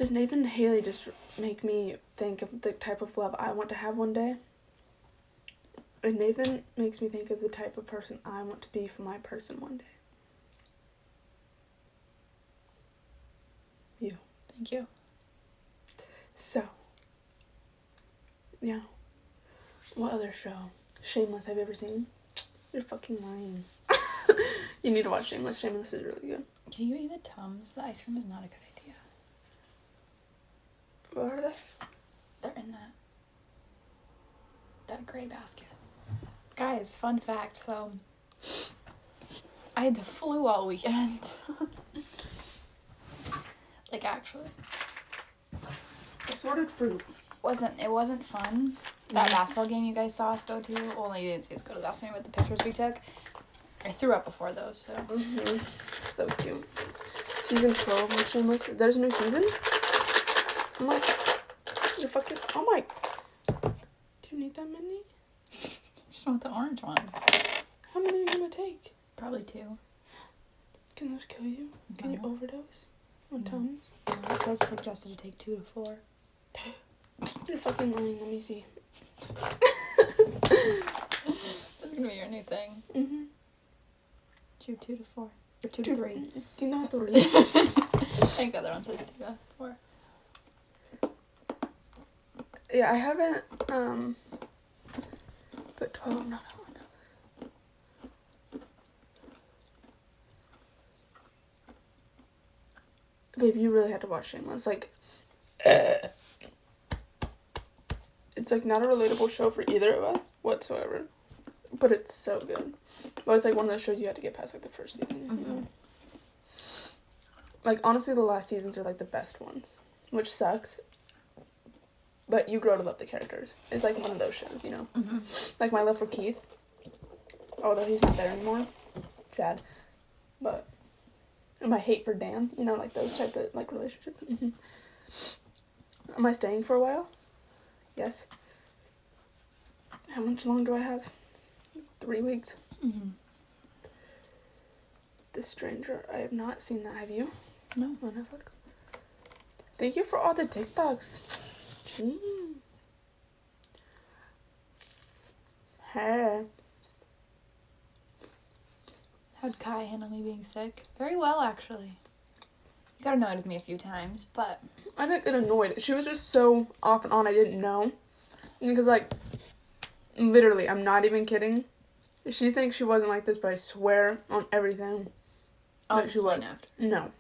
just Nathan and Haley just make me think of the type of love I want to have one day. And Nathan makes me think of the type of person I want to be for my person one day. You. Thank you. So, yeah. What other show? Shameless, have you ever seen? You're fucking lying. You need to watch Shameless. Shameless is really good. Can you eat the Tums? The ice cream is not a good idea. What are they? They're in that gray basket. Guys, fun fact, so I had the flu all weekend. Like, actually. Assorted fruit. It wasn't fun. That basketball game you guys saw us go to, only you didn't see us go to the basketball game with the pictures we took. I threw up before those, so. Mm-hmm. So cute. Season 12 of Shameless. There's a new season? I'm like, you're fucking, oh my. Do you need that many? Just want the orange ones. How many are you gonna take? Probably 2. Can those kill you? Can you overdose on Tums? It says suggested to take 2 to 4. You're fucking lying. Let me see. That's gonna be your new thing. Mm-hmm. 2 to 4. Or 2 to 3. Do not read. I think the other one says 2 to 4. Yeah, I haven't, but 12, I'm not gonna look. Babe, you really had to watch Shameless. Like, it's like not a relatable show for either of us whatsoever, but it's so good. But it's like one of those shows you have to get past like the first season. Mm-hmm. You know? Like honestly, the last seasons are like the best ones, which sucks. But you grow to love the characters. It's like one of those shows, you know. Mm-hmm. Like my love for Keith, although he's not there anymore. Sad, but and my hate for Dan, you know, like those type of like relationships. Mm-hmm. Am I staying for a while? Yes. How much long do I have? 3 weeks. Mm-hmm. The Stranger. I have not seen that. Have you? No. On Netflix. Thank you for all the TikToks. Jeez. Hey. How'd Kai handle me being sick? Very well, actually. He got annoyed with me a few times, but... I didn't get annoyed. She was just so off and on, I didn't know. Because, like, literally, I'm not even kidding. She thinks she wasn't like this, but I swear on everything that she was. After. No.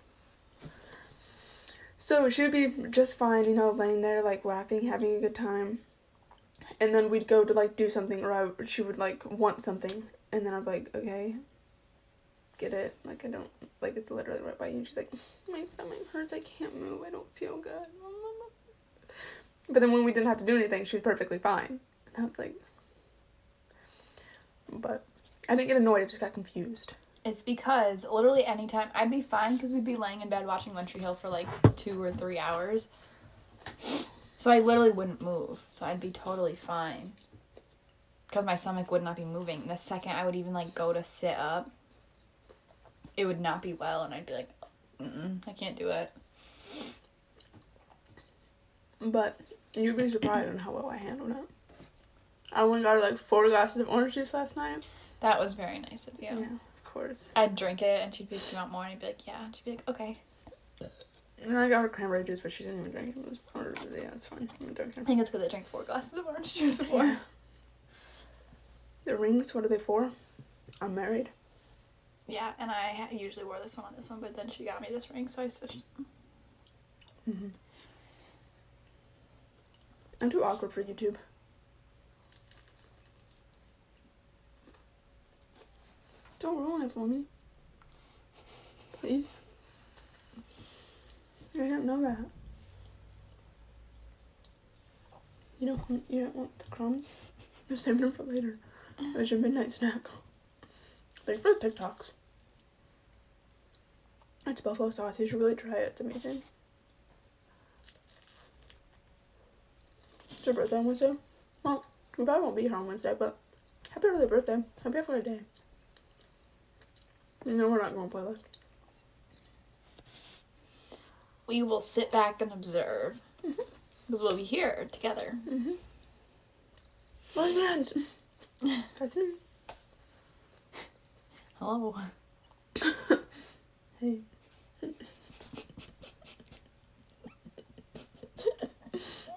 So she would be just fine, you know, laying there, like, laughing, having a good time. And then we'd go to, like, do something, or she would, like, want something. And then I'd be like, okay, get it. Like, I don't, like, it's literally right by you. And she's like, my stomach hurts, I can't move, I don't feel good. But then when we didn't have to do anything, she was perfectly fine. And I was like, but I didn't get annoyed, I just got confused. It's because literally anytime I'd be fine because we'd be laying in bed watching One Tree Hill for like 2 or 3 hours. So I literally wouldn't move. So I'd be totally fine. Because my stomach would not be moving. The second I would even like go to sit up, it would not be well. And I'd be like, I can't do it. But you'd be surprised on how well I handled it. I went and got her like 4 glasses of orange juice last night. That was very nice of you. Yeah, of course. I'd drink it and she'd be like, "You want more?" And I'd be like, "Yeah." And she'd be like, "Okay." And then I got her cranberry juice, but she didn't even drink it. It was, or, yeah, it's fine. I'm drinking I it. think it's because I drank 4 glasses of orange juice before. Yeah. The rings, what are they for? I'm married. Yeah, and I usually wore this one on this one, but then she got me this ring, so I switched. Mm-hmm. I'm too awkward for YouTube. Don't ruin it for me. Please. I didn't know that. You don't want the crumbs? You're saving them for later. As your midnight snack. Thanks for the TikToks. It's buffalo sauce. You should really try it. It's amazing. It's your birthday on Wednesday? Well, we probably won't be here on Wednesday, but happy early birthday. Hope you have a good day. No, we're not going to playlist. we will sit back and observe. Because we'll be here together. My hands. That's me. Hello. Hey.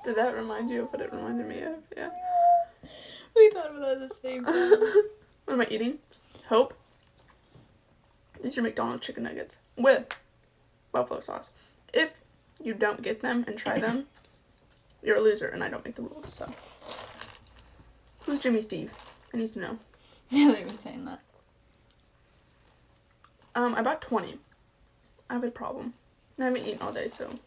Did that remind you of what it reminded me of? Yeah. We thought of that at the same time. What am I eating? Hope. These are McDonald's chicken nuggets with buffalo sauce. If you don't get them and try them, you're a loser, and I don't make the rules, so. Who's Jimmy Steve? I need to know. Yeah, they've been saying that. I bought 20. I have a problem. I haven't eaten all day, so.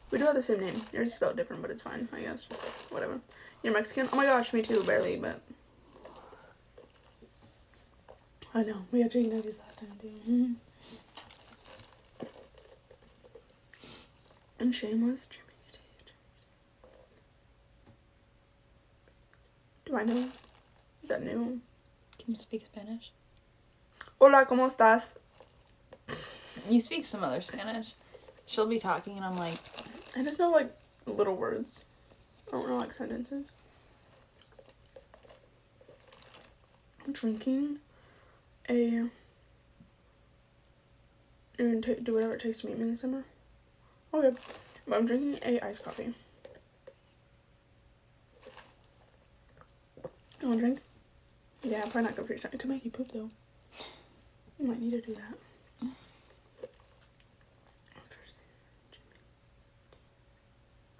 We do have the same name. Yours is spelled different, but it's fine, I guess. Whatever. You're Mexican? Oh my gosh, me too, barely, but. I know. We had chicken nuggets last time, too. And shameless Jimmy Steve. Do I know? Is that new? Can you speak Spanish? Hola, ¿cómo estás? You speak some other Spanish. She'll be talking and I'm like... I just know, like, little words. I don't know, like, sentences. I'm drinking a... You're gonna do whatever it takes to meet me this summer? Okay. But I'm drinking a iced coffee. You want a drink? Yeah, probably not good for your stomach. It could make you poop, though. You might need to do that.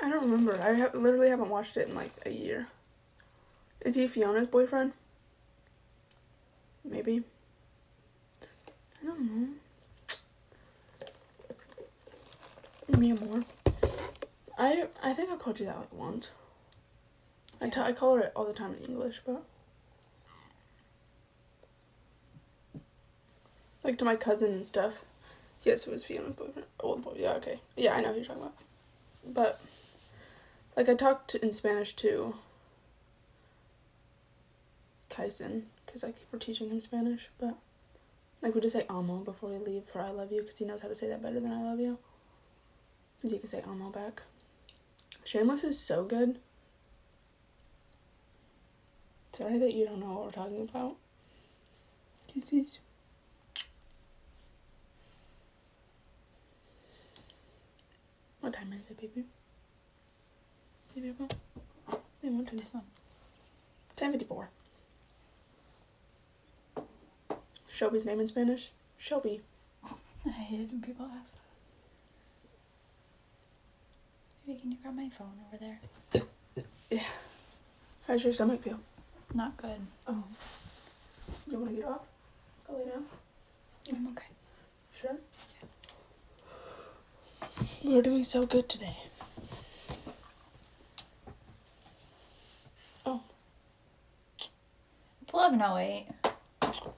I don't remember. I literally haven't watched it in like a year. Is he Fiona's boyfriend? Maybe. I don't know. Me more. I think I called you that like once. I call her it all the time in English, but like to my cousin and stuff. Yes, it was Fiona's boyfriend. Old boy. Yeah, okay. Yeah, I know who you're talking about. But like I talked in Spanish to Kyson because like we're teaching him Spanish, but like we just say amo before we leave for I love you because he knows how to say that better than I love you. Because he can say amo back. Shameless is so good. Sorry that you don't know what we're talking about. Kisses. What time is it, baby? Hey, baby. Hey, what time? This one. 10:54. Shelby's name in Spanish? Shelby. I hated when people ask that. Maybe can you grab my phone over there? Yeah. How's your stomach feel? Not good. Oh. You want to get off? Go lay down? I'm okay. Sure? Yeah. We're doing so good today. Oh. It's 11:08.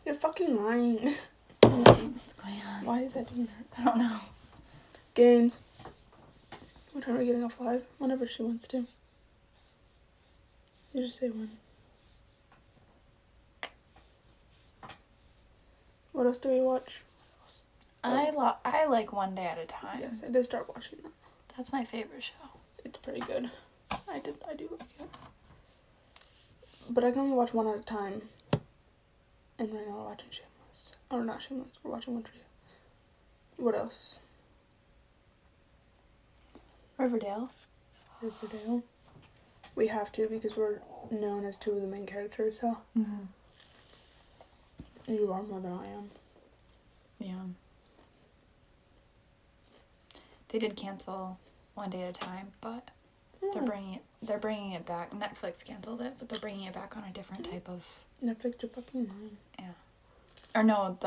You're fucking lying. What's going on? Why is that doing that? I don't know. Games. What time are we getting off live? Whenever she wants to. You just say when. What else do we watch? I like One Day at a Time. Yes, I did start watching that. That's my favorite show. It's pretty good. I do like it. But I can only watch one at a time. And right now we're watching Shameless. Or not Shameless, we're watching One Tree. What else? Riverdale. Riverdale. We have to because we're known as two of the main characters, so. Mm-hmm. You are more than I am. Yeah. They did cancel One Day at a Time, but they're bringing it back. Netflix canceled it, but they're bringing it back on a different type of... Netflix are fucking lying. Yeah. Or no,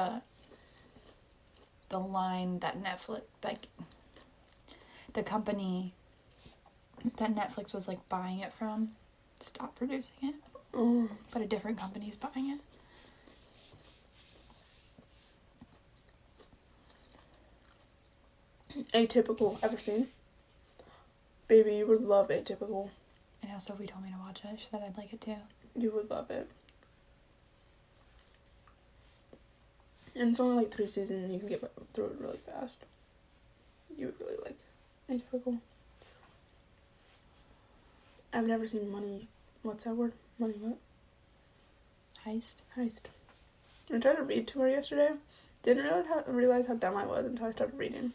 the line that Netflix, like, the company that Netflix was, like, buying it from stopped producing it. Oh. But a different company's buying it. Atypical, ever seen? Baby, you would love Atypical. I know Sophie told me to watch it. She said I'd like it too. You would love it. And it's only like 3 seasons and you can get through it really fast. you would really like. Atypical. I've never seen Money. What's that word? Money what? Heist. I tried to read to her yesterday. Didn't realize how dumb I was until I started reading.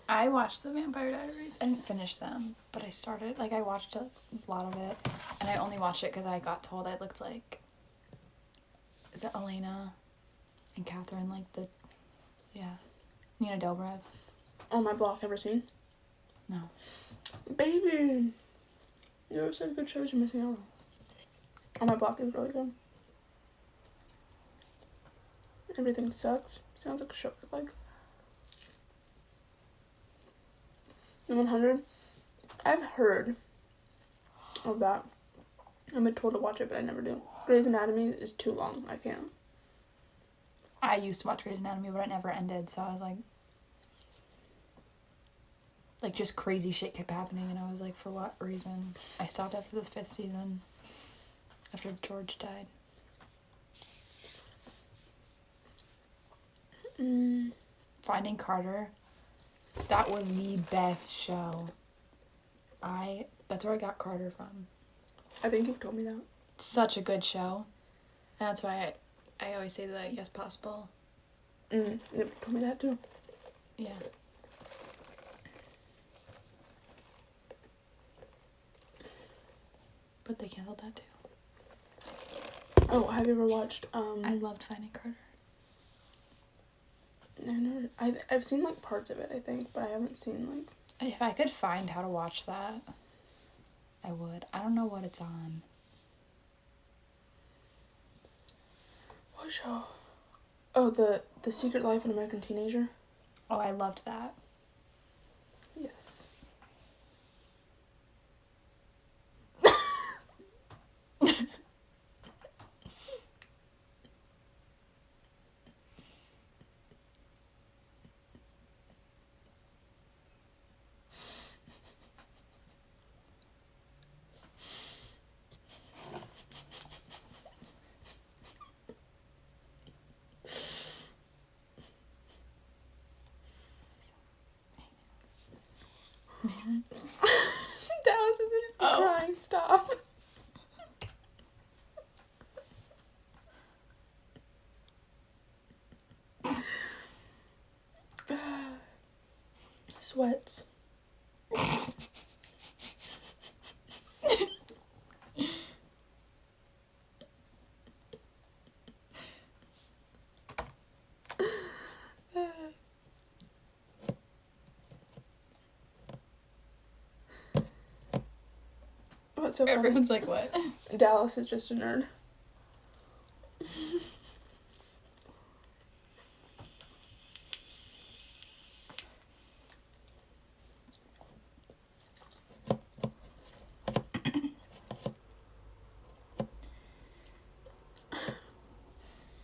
I watched the Vampire Diaries. I didn't finish them, but I started. Like, I watched a lot of it, and I only watched it because I got told I looked like... Is it Elena and Catherine, like the... Yeah. Nina Dobrev. On my block, ever seen? No. Baby! You ever said good shows you're missing out on? On my block is really good. Everything Sucks. Sounds like a show I like. The 100. I've heard of that. I've been told to watch it, but I never do. Grey's Anatomy is too long. I can't. I used to watch Grey's Anatomy, but it never ended, so I was like... Like, just crazy shit kept happening, and I was like, for what reason? I stopped after the 5th season, after George died. Finding Carter, that was the best show. That's where I got Carter from. I think you've told me that. Such a good show. And that's why I always say that, yes, possible. Yep, you told me that too. Yeah. But they canceled that too. Oh, have you ever watched, I loved Finding Carter. I've seen, like, parts of it, I think, but I haven't seen, like... If I could find how to watch that, I would. I don't know what it's on. What show? Oh, the Secret Life of an American Teenager? Oh, I loved that. Yes. Man. Dallas is crying. Stop. Sweats. What's so funny? Everyone's like, what? Dallas is just a nerd.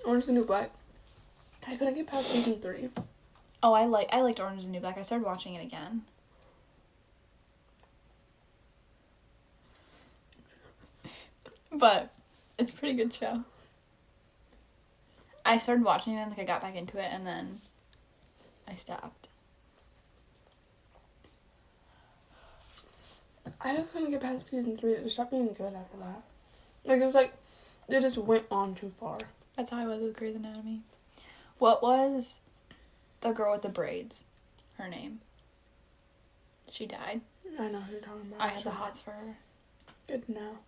Orange is the New Black. I couldn't get past season 3. Oh, I liked Orange is the New Black. I started watching it again. But it's a pretty good show. I started watching it and I got back into it and then I stopped. I just couldn't get past season 3. It just stopped being good after that. Like, it was like, they just went on too far. That's how I was with Grey's Anatomy. What was the girl with the braids? Her name? She died. I know who you're talking about. I had the hots for her. Good to know.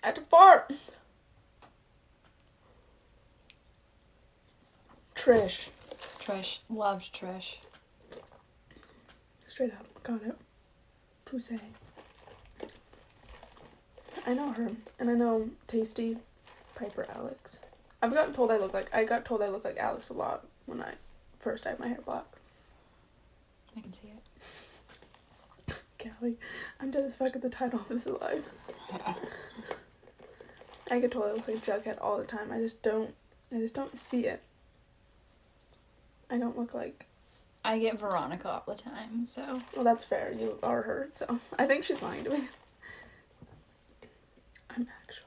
I had to fart. Trish. Trish. Loved Trish. Straight up. Got it. Poussey. I know her. And I know Tasty Piper Alex. I got told I look like Alex a lot when I first dyed my hair black. I can see it. Callie, I'm dead as fuck at the title of This Is Life. I get told I look like Jughead all the time. I just don't see it. I don't look like... I get Veronica all the time, so. Well, that's fair. You are her, so I think she's lying to me. I'm actually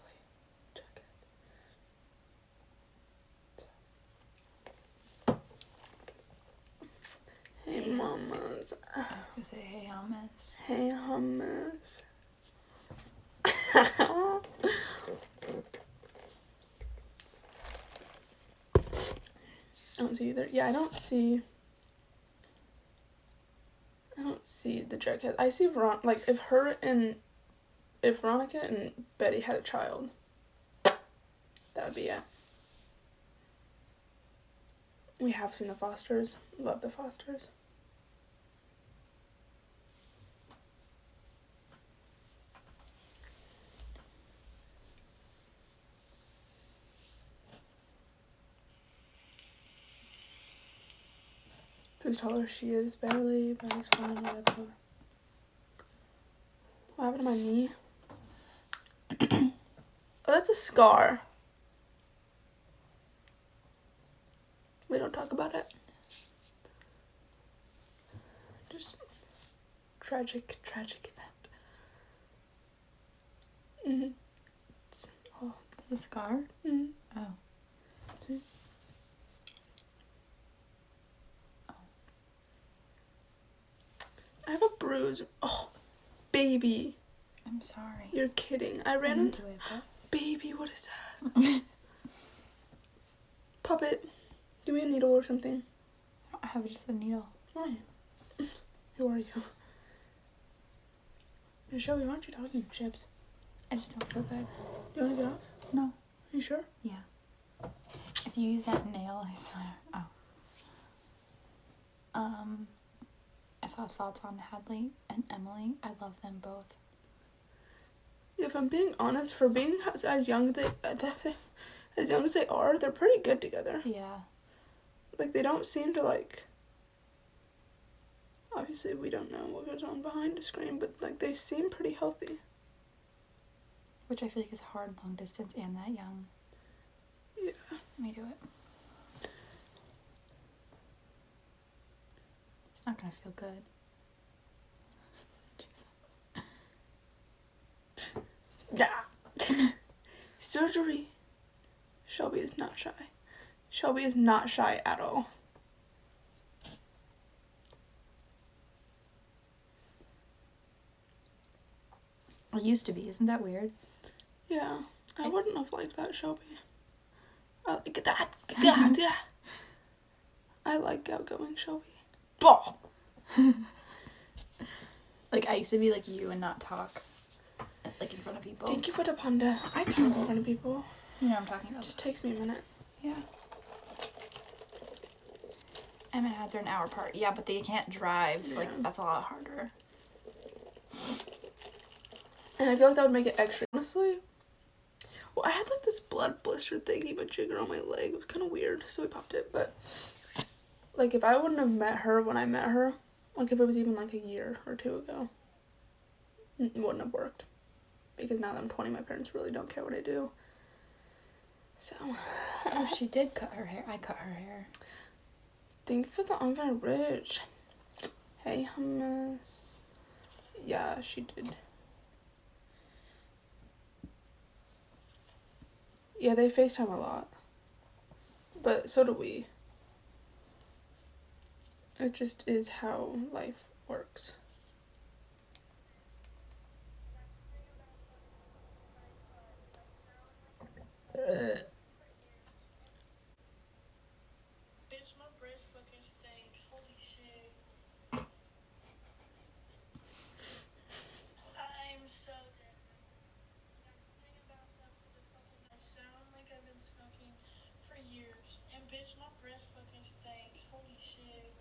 Hey, mamas. I was gonna say, hey, hummus. Hey, hummus. I don't see either. Yeah, I don't see the Jughead. I see like if Veronica and Betty had a child, that would be it. We have seen the Fosters. Love the Fosters. Who's taller? She is barely, but it's fine, whatever. What happened to my knee? Oh, that's a scar. We don't talk about it. Just tragic event. Oh. The scar? Mm-hmm. Oh. See? I have a bruise. Oh, baby. I'm sorry. You're kidding. I ran into it, but... Baby, what is that? Puppet. Give me a needle or something. I have just a needle. Why? Who are you? Shelby, why aren't you talking, Chips? I just don't feel good. Do you want to get off? No. Are you sure? Yeah. If you use that nail, I swear. Oh. I saw thoughts on Hadley and Emily. I love them both. If I'm being honest, for being as young as they are, they're pretty good together. Yeah. Like, they don't seem to, like... Obviously, we don't know what goes on behind the screen, but, like, they seem pretty healthy. Which I feel like is hard long distance and that young. Yeah. Let me do it. It's not gonna feel good. Yeah. Surgery. Shelby is not shy. Shelby is not shy at all. It used to be. Isn't that weird? Yeah. I wouldn't have liked that, Shelby. Get that. Yeah. I like outgoing Shelby. Ball. Like, I used to be like you and not talk, like, in front of people. Thank you for the panda. I talk in front of people. You know what I'm talking about. It just takes me a minute. Yeah. Em and Ads are an hour apart. Yeah, but they can't drive, so, like, that's a lot harder. And I feel like that would make it extra. Honestly, well, I had, like, this blood blister thingy but jigger on my leg. It was kind of weird, so we popped it. But, like, if I wouldn't have met her when I met her, like, if it was even, like, a year or two ago, it wouldn't have worked. Because now that I'm 20, my parents really don't care what I do. So. Oh, she did cut her hair. I cut her hair. Thank you for the I'm very rich. Hey, hummus. Yeah, she did. Yeah, they FaceTime a lot. But so do we. It just is how life works. Bitch, my breath fucking stinks. Holy shit. I'm so dead. I'm sitting about something for the fucking. I sound like I've been smoking for years. And bitch, my breath fucking stinks. Holy shit.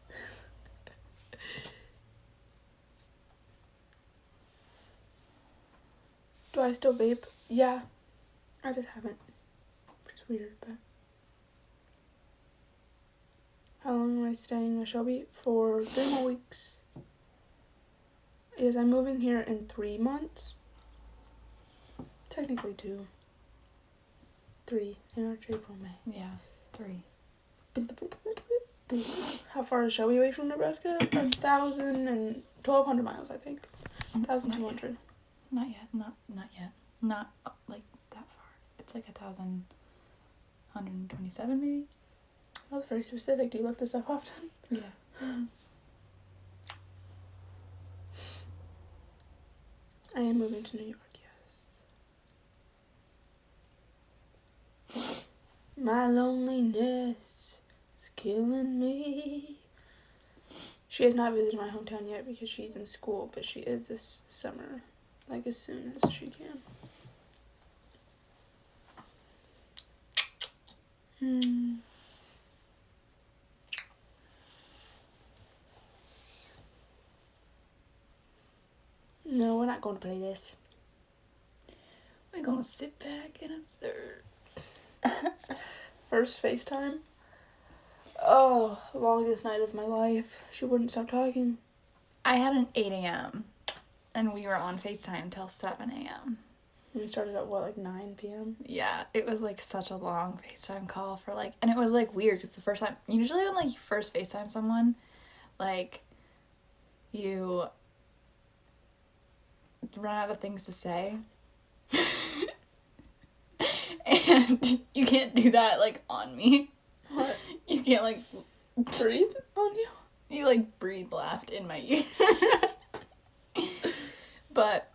Do I still vape? Yeah. I just haven't. It's weird, but. How long am I staying with Shelby? For 3 more weeks. Yes, I'm moving here in 3 months. Technically 2. 3. March, April, May. Yeah, 3. How far is Shelby away from Nebraska? 1,200 miles, I think. 1,200. Not yet. Not yet. Not like that far. It's like 1,127 maybe. That was very specific. Do you look this up often? Yeah. I am moving to New York, yes. My loneliness is killing me. She has not visited my hometown yet because she's in school, but she is this summer, like as soon as she can. No, we're not going to play this. We're gonna sit back and observe. First FaceTime. Oh, longest night of my life. She wouldn't stop talking. I had an 8 a.m. and we were on FaceTime until 7 a.m. And we started at what, like 9 p.m.? Yeah, it was like such a long FaceTime call for like, and it was like weird because the first time, usually when like you first FaceTime someone, like you run out of things to say. And you can't do that like on me. What? You can't like Breathe on you? you like breathe laughed in my ear. But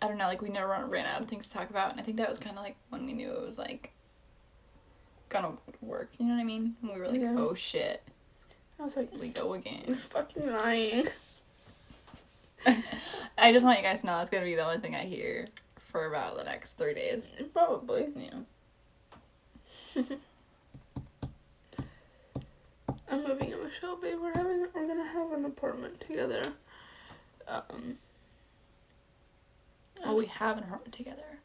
I don't know, like we never ran out of things to talk about, and I think that was kind of like when we knew it was like gonna work, you know what I mean? And we were like, Yeah. oh shit, I was like, we go I'm again. fucking lying. I just want you guys to know that's gonna be the only thing I hear for about the next 3 days. Probably. Yeah. I'm moving in with Shelby. We're gonna have an apartment together. Well, we have an apartment together,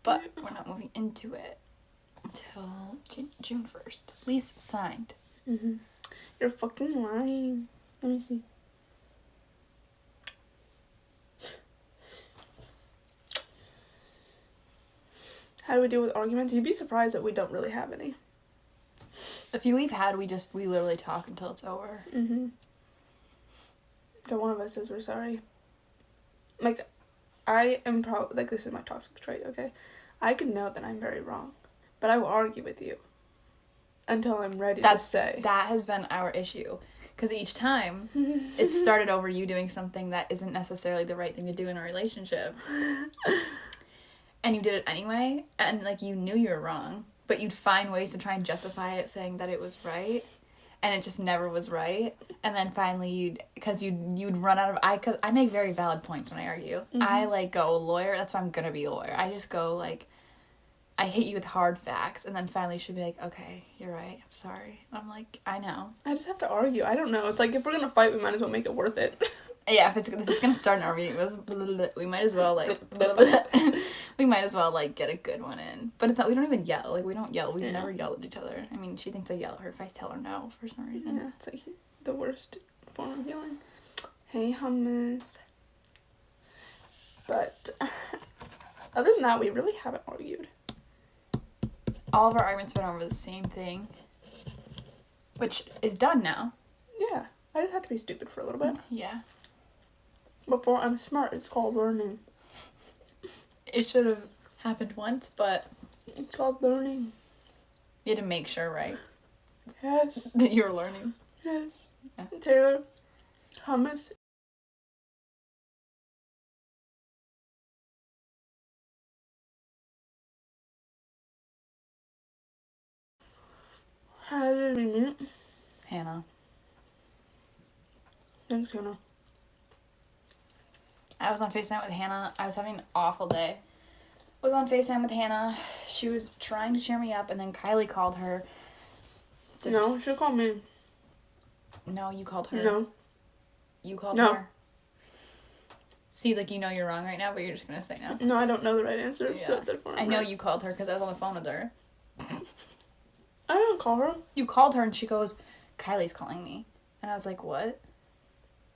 but we're not moving into it until June 1st. Lease signed. You're fucking lying. Let me see. How do we deal with arguments? You'd be surprised that we don't really have any. The few we've had, we literally talk until it's over. That one of us says we're sorry. Like, I am like, this is my toxic trait, okay? I can know that I'm very wrong, but I will argue with you until I'm ready to say. That has been our issue. Because each time, it started over you doing something that isn't necessarily the right thing to do in a relationship. And you did it anyway, and, like, you knew you were wrong, but you'd find ways to try and justify it, saying that it was right, and it just never was right. And then finally you'd run out of, because I make very valid points when I argue. I, like, go lawyer, that's why I'm gonna be a lawyer. I just go, like, I hit you with hard facts, and then finally she'll be like, okay, you're right, I'm sorry. And I'm like, I know. I just have to argue. I don't know. It's like, if we're gonna fight, we might as well make it worth it. Yeah, if it's gonna start an argument, we might as well, like, we might as well, like, get a good one in. But it's not, we don't even yell. Like, we don't yell. We never yell at each other. I mean, she thinks I yell at her if I tell her no for some reason. Yeah, it's like the worst form of yelling. Hey, hummus. But other than that, we really haven't argued. All of our arguments went over the same thing, which is done now. Yeah, I just have to be stupid for a little bit. Yeah. Before I'm smart, it's called learning. It should have happened once, but It's called learning. you had to make sure, right, Yes. that you were learning. Yes. Yeah. Taylor, hummus. How did we meet? Hannah. Thanks, Hannah. I was on FaceTime with Hannah. I was having an awful day. Was on FaceTime with Hannah. She was trying to cheer me up, and then Kylie called her. No, she called me. No, you called her. No. You called No. her. See, like, you know you're wrong right now, but you're just gonna say no. No, I don't know the right answer, so Yeah. therefore I I'm know right. you called her because I was on the phone with her. I don't call her. You called her and she goes, Kylie's calling me. And I was like, what?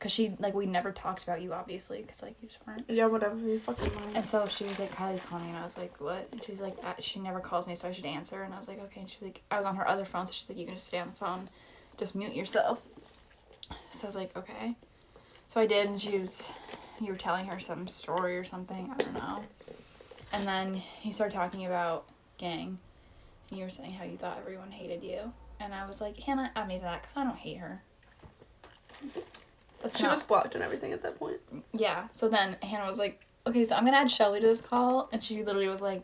because we never talked about you, obviously, because, like, you just weren't. Yeah, whatever, you fucking mind. And so she was like, Kylie's calling me, and I was like, what? And she's like, she never calls me, so I should answer. And I was like, okay. And she's like, I was on her other phone, so she's like, you can just stay on the phone. Just mute yourself. So I was like, okay. So I did, and you were telling her some story or something, I don't know. And then you started talking about gang, and you were saying how you thought everyone hated you. And I was like, Hannah, add me to that, because I don't hate her. She was blocked and everything at that point. Yeah. So then Hannah was like, okay, so I'm going to add Shelby to this call. And she literally was like,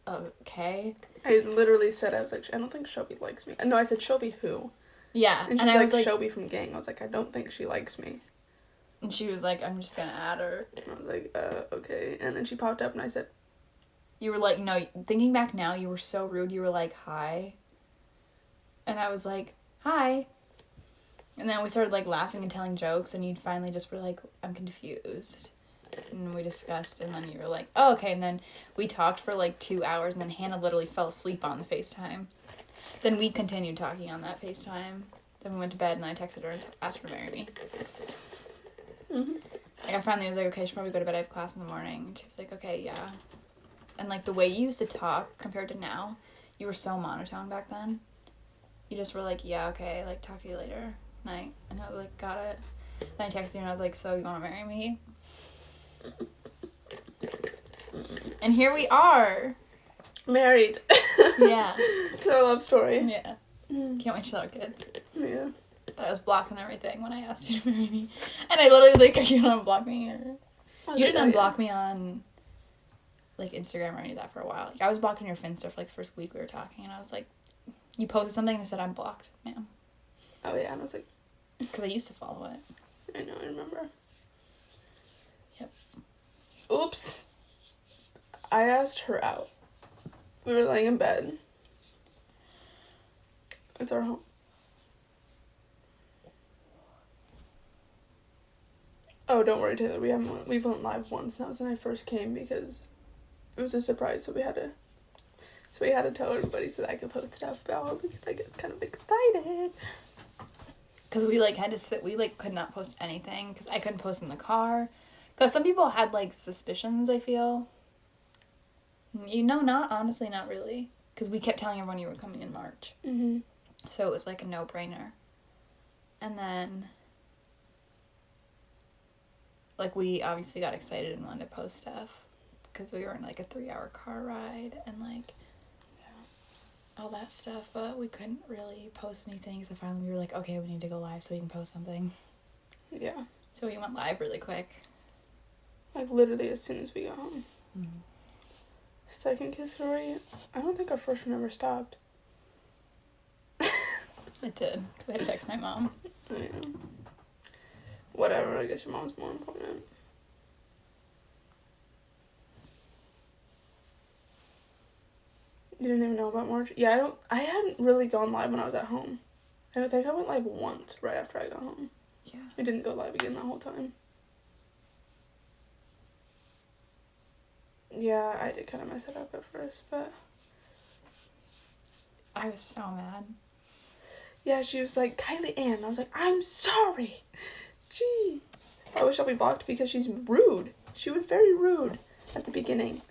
okay. I literally said, I was like, I don't think Shelby likes me. No, I said, Shelby who? Yeah. And she's like, Shelby from gang. I was like, I don't think she likes me. And she was like, I'm just going to add her. And I was like, okay. And then she popped up and I said. You were like, no, thinking back now, you were so rude. You were like, hi. And I was like, hi. And then we started, like, laughing and telling jokes, and you finally just were like, I'm confused. And we discussed, and then you were like, oh, okay. And then we talked for, like, 2 hours, and then Hannah literally fell asleep on the FaceTime. Then we continued talking on that FaceTime. Then we went to bed, and I texted her and asked her to marry me. Mm-hmm. Like, I finally was like, okay, I should probably go to bed. I have class in the morning. And she was like, okay, yeah. And, like, the way you used to talk compared to now, you were so monotone back then. You just were like, yeah, okay, like, talk to you later. Night. And I was like, got it. Then I texted you and I was like, so you want to marry me? And here we are. Married. Yeah. It's our love story. Yeah. Can't wait to tell our kids. Yeah. But I was blocking everything when I asked you to marry me. And I literally was like, are you gonna unblock me? Or... You didn't unblock me on, like, Instagram or any of that for a while. Like, I was blocking your Finsta for, like, the first week we were talking. And I was like, you posted something and I said, I'm blocked, ma'am. Oh, yeah. And I was like... Because I used to follow it. I know, I remember. Yep. Oops. I asked her out. We were laying in bed. It's our home. Oh, don't worry, Taylor. We went live once. And that was when I first came because it was a surprise. So we had to tell everybody so that I could post stuff about her because I get kind of excited. Because we, like, had to sit, we, like, could not post anything, because I couldn't post in the car. Because some people had, like, suspicions, I feel. You know, honestly, not really. Because we kept telling everyone you were coming in March. Mm-hmm. So it was, like, a no-brainer. And then, like, we obviously got excited and wanted to post stuff. Because we were in, like, a 3-hour car ride, and, like, all that stuff, but we couldn't really post anything, so finally we were like, okay, we need to go live so we can post something. Yeah. So we went live really quick. Like, literally as soon as we got home. Mm-hmm. Second kiss story, I don't think our first one ever stopped. It did, because I had to text my mom. I know. Whatever, I guess your mom's more important. You didn't even know about March? Yeah, I hadn't really gone live when I was at home. I think I went live once right after I got home. Yeah. I didn't go live again that whole time. Yeah, I did kind of mess it up at first, but... I was so mad. Yeah, she was like, Kylie Ann. I was like, I'm sorry. Jeez. I wish I'll be blocked because she's rude. She was very rude at the beginning.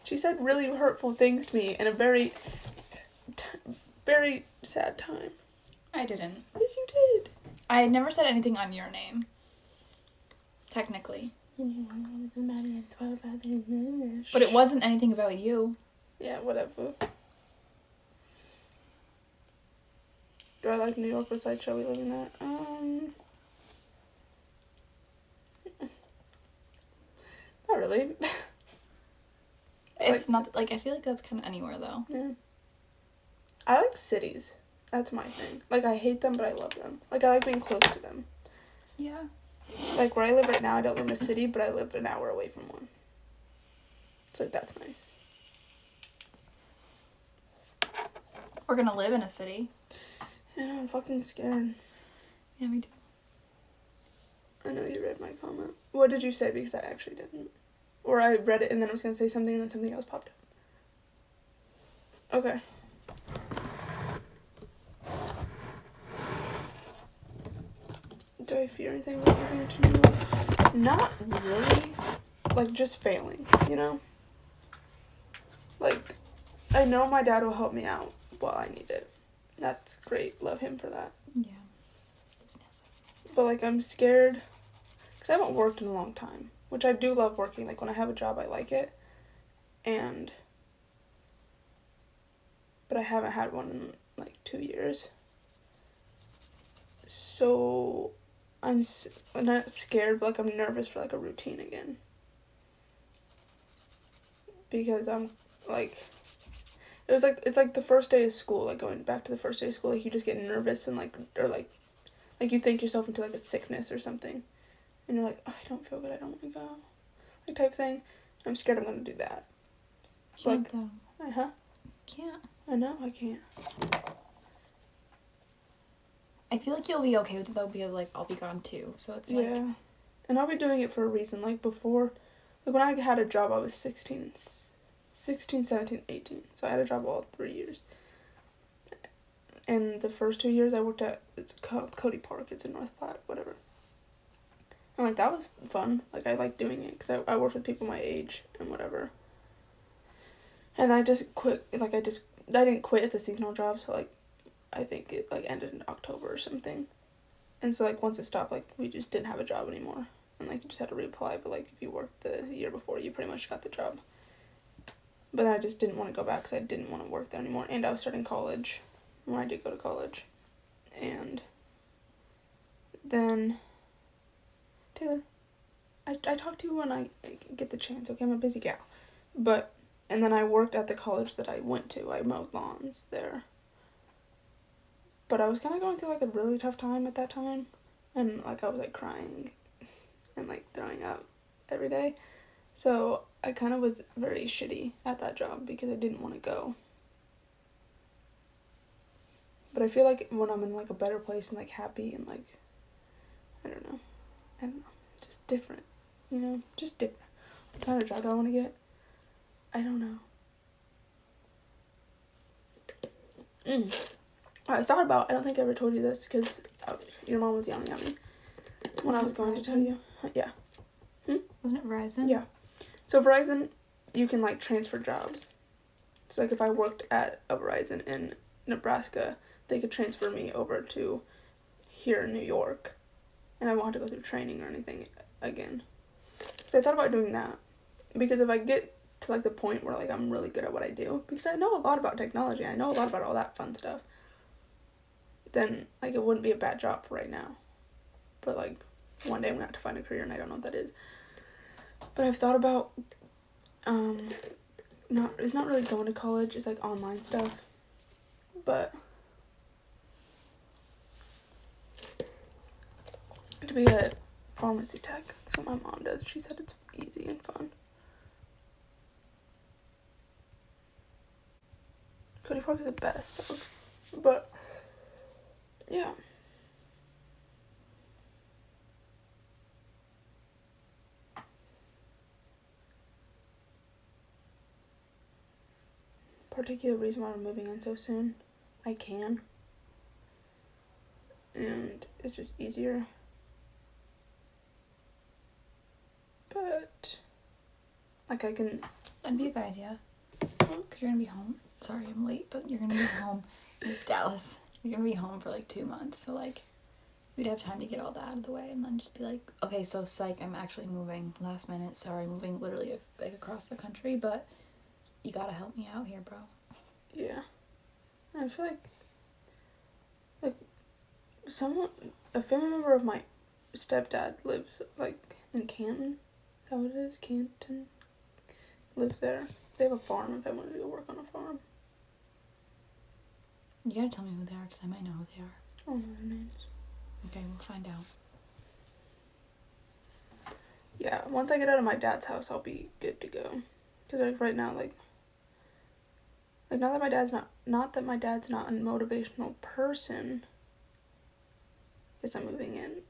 She said really hurtful things to me in a very sad time. I didn't. Yes, you did. I had never said anything on your name. Technically. But it wasn't anything about you. Yeah, whatever. Do I like New York besides Shall We Live in That? Not really. It's not, like, I feel like that's kind of anywhere, though. Yeah. I like cities. That's my thing. Like, I hate them, but I love them. Like, I like being close to them. Yeah. Like, where I live right now, I don't live in a city, but I live an hour away from one. So, that's nice. We're gonna live in a city. And I'm fucking scared. Yeah, me too. I know you read my comment. What did you say? Because I actually didn't. Or I read it and then I was going to say something and then something else popped up. Okay. Do I fear anything about moving into New York? Not really. Like, just failing, you know? Like, I know my dad will help me out while I need it. That's great. Love him for that. Yeah. Business. But, like, I'm scared because I haven't worked in a long time, which I do love working. Like, when I have a job, I like it. But I haven't had one in, like, 2 years. So, I'm not scared, but, like, I'm nervous for, like, a routine again. Because I'm, like, it's like the first day of school, like, going back to the first day of school, like, you just get nervous and, like, or, like, you think yourself into, like, a sickness or something. And you're like, oh, I don't feel good, I don't want to go. Like, type thing. I'm scared I'm going to do that. Can't, Like, though. Uh-huh. Can't. I know, I can't. I feel like you'll be okay with it, though, because, like, I'll be gone, too. So it's, like... Yeah. And I'll be doing it for a reason. Like, before, like, when I had a job, I was 16, 17, 18. So I had a job all 3 years. And the first 2 years I worked at, it's called Cody Park. It's in North Platte, whatever. And, like, that was fun. Like, I liked doing it because I worked with people my age and whatever. And I just quit, like, I didn't quit. It's a seasonal job, so, like, I think it, like, ended in October or something. And so, like, once it stopped, like, we just didn't have a job anymore. And, like, you just had to reapply, but, like, if you worked the year before, you pretty much got the job. But I just didn't want to go back because I didn't want to work there anymore. And I was starting college when I did go to college. And then, Taylor, I talk to you when I get the chance, okay? I'm a busy gal. And then I worked at the college that I went to. I mowed lawns there. But I was kind of going through, like, a really tough time at that time. And, like, I was, like, crying and, like, throwing up every day. So I kind of was very shitty at that job because I didn't want to go. But I feel like when I'm in, like, a better place and, like, happy and, like, I don't know. It's just different, you know? Just different. What kind of job do I want to get? I don't know. I thought about, I don't think I ever told you this because your mom was yelling at me when I was going to tell you. Yeah. Wasn't it Verizon? Yeah. So Verizon, you can, like, transfer jobs. So, like, if I worked at a Verizon in Nebraska, they could transfer me over to here in New York. And I won't have to go through training or anything again. So I thought about doing that. Because if I get to, like, the point where, like, I'm really good at what I do, because I know a lot about technology, I know a lot about all that fun stuff, then, like, it wouldn't be a bad job for right now. But, like, one day I'm going to have to find a career and I don't know what that is. But I've thought about, it's not really going to college, it's, like, online stuff. But to be a pharmacy tech, that's what my mom does. She said it's easy and fun. Cody Park is the best, but yeah. Particular reason why we're moving in so soon, I can. And it's just easier. But, like, I can... That'd be a good idea. Because you're going to be home. Sorry, I'm late, but you're going to be home. It's Dallas. You're going to be home for, like, 2 months. So, like, we'd have time to get all that out of the way. And then just be like, okay, so, psych, I'm actually moving last minute. Sorry, moving literally, like, across the country. But you got to help me out here, bro. Yeah. I feel like a family member of my stepdad lives, like, in Canton. Is that what it is? Canton? Lives there. They have a farm if I wanted to go work on a farm. You got to tell me who they are, because I might know who they are. I don't know their names. Okay, we'll find out. Yeah, once I get out of my dad's house, I'll be good to go. Because, like, right now, like, not that my dad's not a motivational person. Yes, I'm moving in.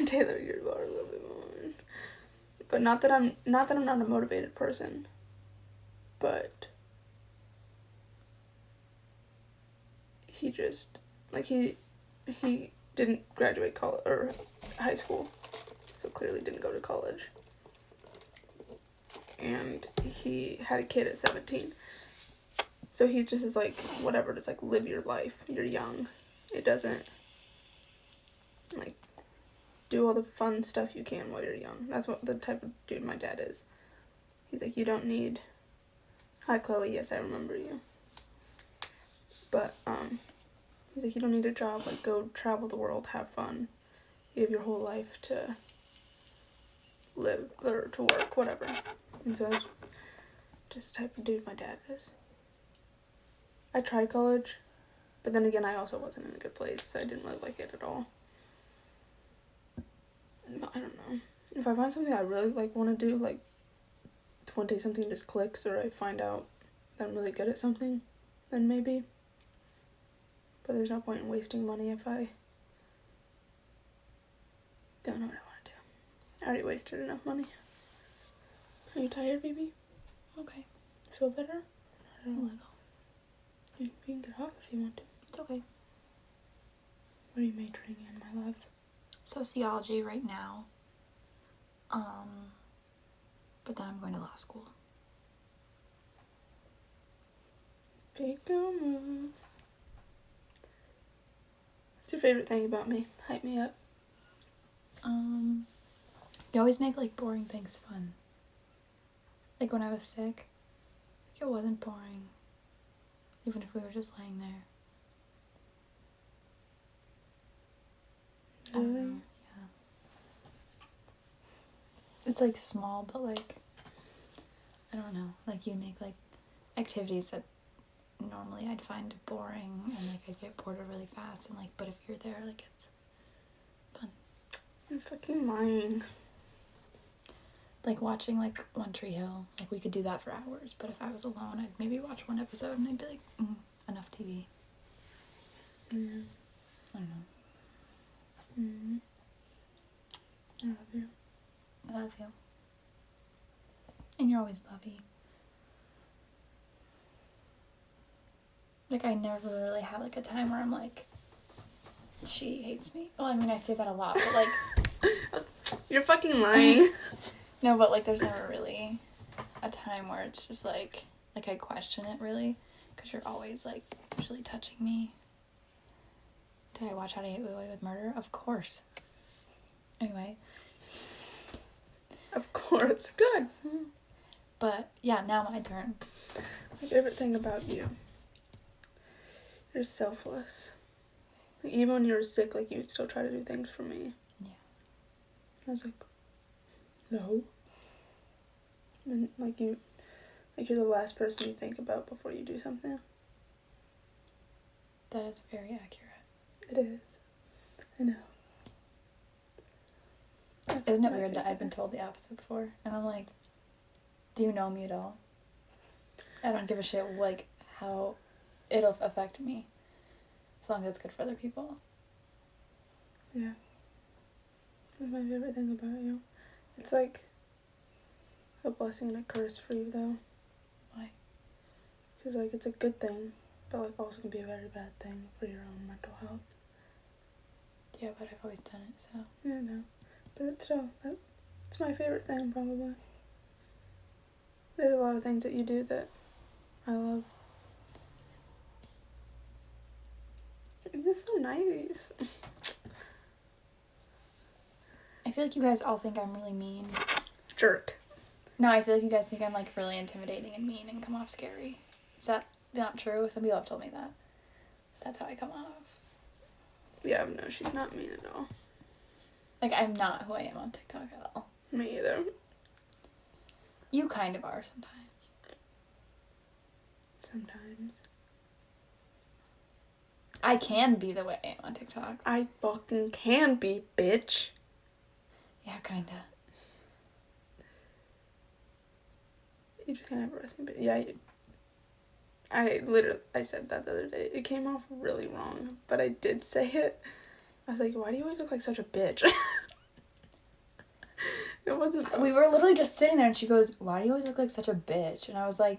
Taylor, you're a little bit more. But not that I'm not a motivated person. But he just, like, he didn't graduate college or high school, so clearly didn't go to college. And he had a kid at 17. So he just is like, whatever, just like live your life. You're young. It doesn't, like, do all the fun stuff you can while you're young. That's what the type of dude my dad is. He's like, you don't need, hi Chloe, yes I remember you. But, he's like, you don't need a job, like, go travel the world, have fun. You have your whole life to live, or to work, whatever. And so that's just the type of dude my dad is. I tried college, but then again, I also wasn't in a good place, so I didn't really like it at all. I don't know. If I find something I really, like, want to do, like, one day something just clicks, or I find out that I'm really good at something, then maybe. But there's no point in wasting money if I don't know what I want to do. I already wasted enough money. Are you tired, baby? Okay. Feel better? A little. You can get off if you want to. It's okay. What are you majoring in, my love? Sociology right now. But then I'm going to law school. Big girl moves. What's your favorite thing about me? Hype me up. You always make, like, boring things fun. Like, when I was sick, like, it wasn't boring. Even if we were just laying there. I don't know, yeah. It's, like, small, but, like, I don't know. Like, you make, like, activities that normally I'd find boring, and, like, I'd get bored of really fast, and, like, but if you're there, like, it's fun. You're fucking lying. Like, watching, like, One Tree Hill. Like, we could do that for hours, but if I was alone, I'd maybe watch one episode, and I'd be like, enough TV. Yeah. I don't know. Mm-hmm. I love you. I love you. And you're always lovey. Like, I never really have, like, a time where I'm like, she hates me. Well, I mean, I say that a lot, but, like... You're fucking lying. No, but, like, there's never really a time where it's just, like I question it, really. Because you're always, like, usually touching me. Did I watch How to Get Away with Murder? Of course. Anyway. Of course. Good. But, yeah, now my turn. My favorite thing about you. You're selfless. Like, even when you were sick, like, you would still try to do things for me. Yeah. I was like, no. And, like, you're the last person you think about before you do something. That is very accurate. It is. I know. That's Isn't it my weird that I've been favorite. told the opposite before? And I'm like, do you know me at all? I don't give a shit, like, how it'll affect me. As long as it's good for other people. Yeah. That's my favorite thing about you. It's like a blessing and a curse for you, though. Why? Because, like, it's a good thing, but, like, also can be a very bad thing for your own mental health. Yeah, but I've always done it, so. Yeah, no. But still, that's my favorite thing, probably. There's a lot of things that you do that I love. This is so nice. I feel like you guys all think I'm really mean. Jerk. No, I feel like you guys think I'm, like, really intimidating and mean and come off scary. Is that not true? Some people have told me that. That's how I come off. Yeah, no, she's not mean at all. Like, I'm not who I am on TikTok at all. Me either. You kind of are sometimes. Sometimes. I can be the way I am on TikTok. I fucking can be, bitch. Yeah, kinda. You just kind of have a resting bitch. Yeah, I said that the other day. It came off really wrong, but I did say it. I was like, why do you always look like such a bitch? It wasn't. We were literally just sitting there and she goes, why do you always look like such a bitch? And I was like...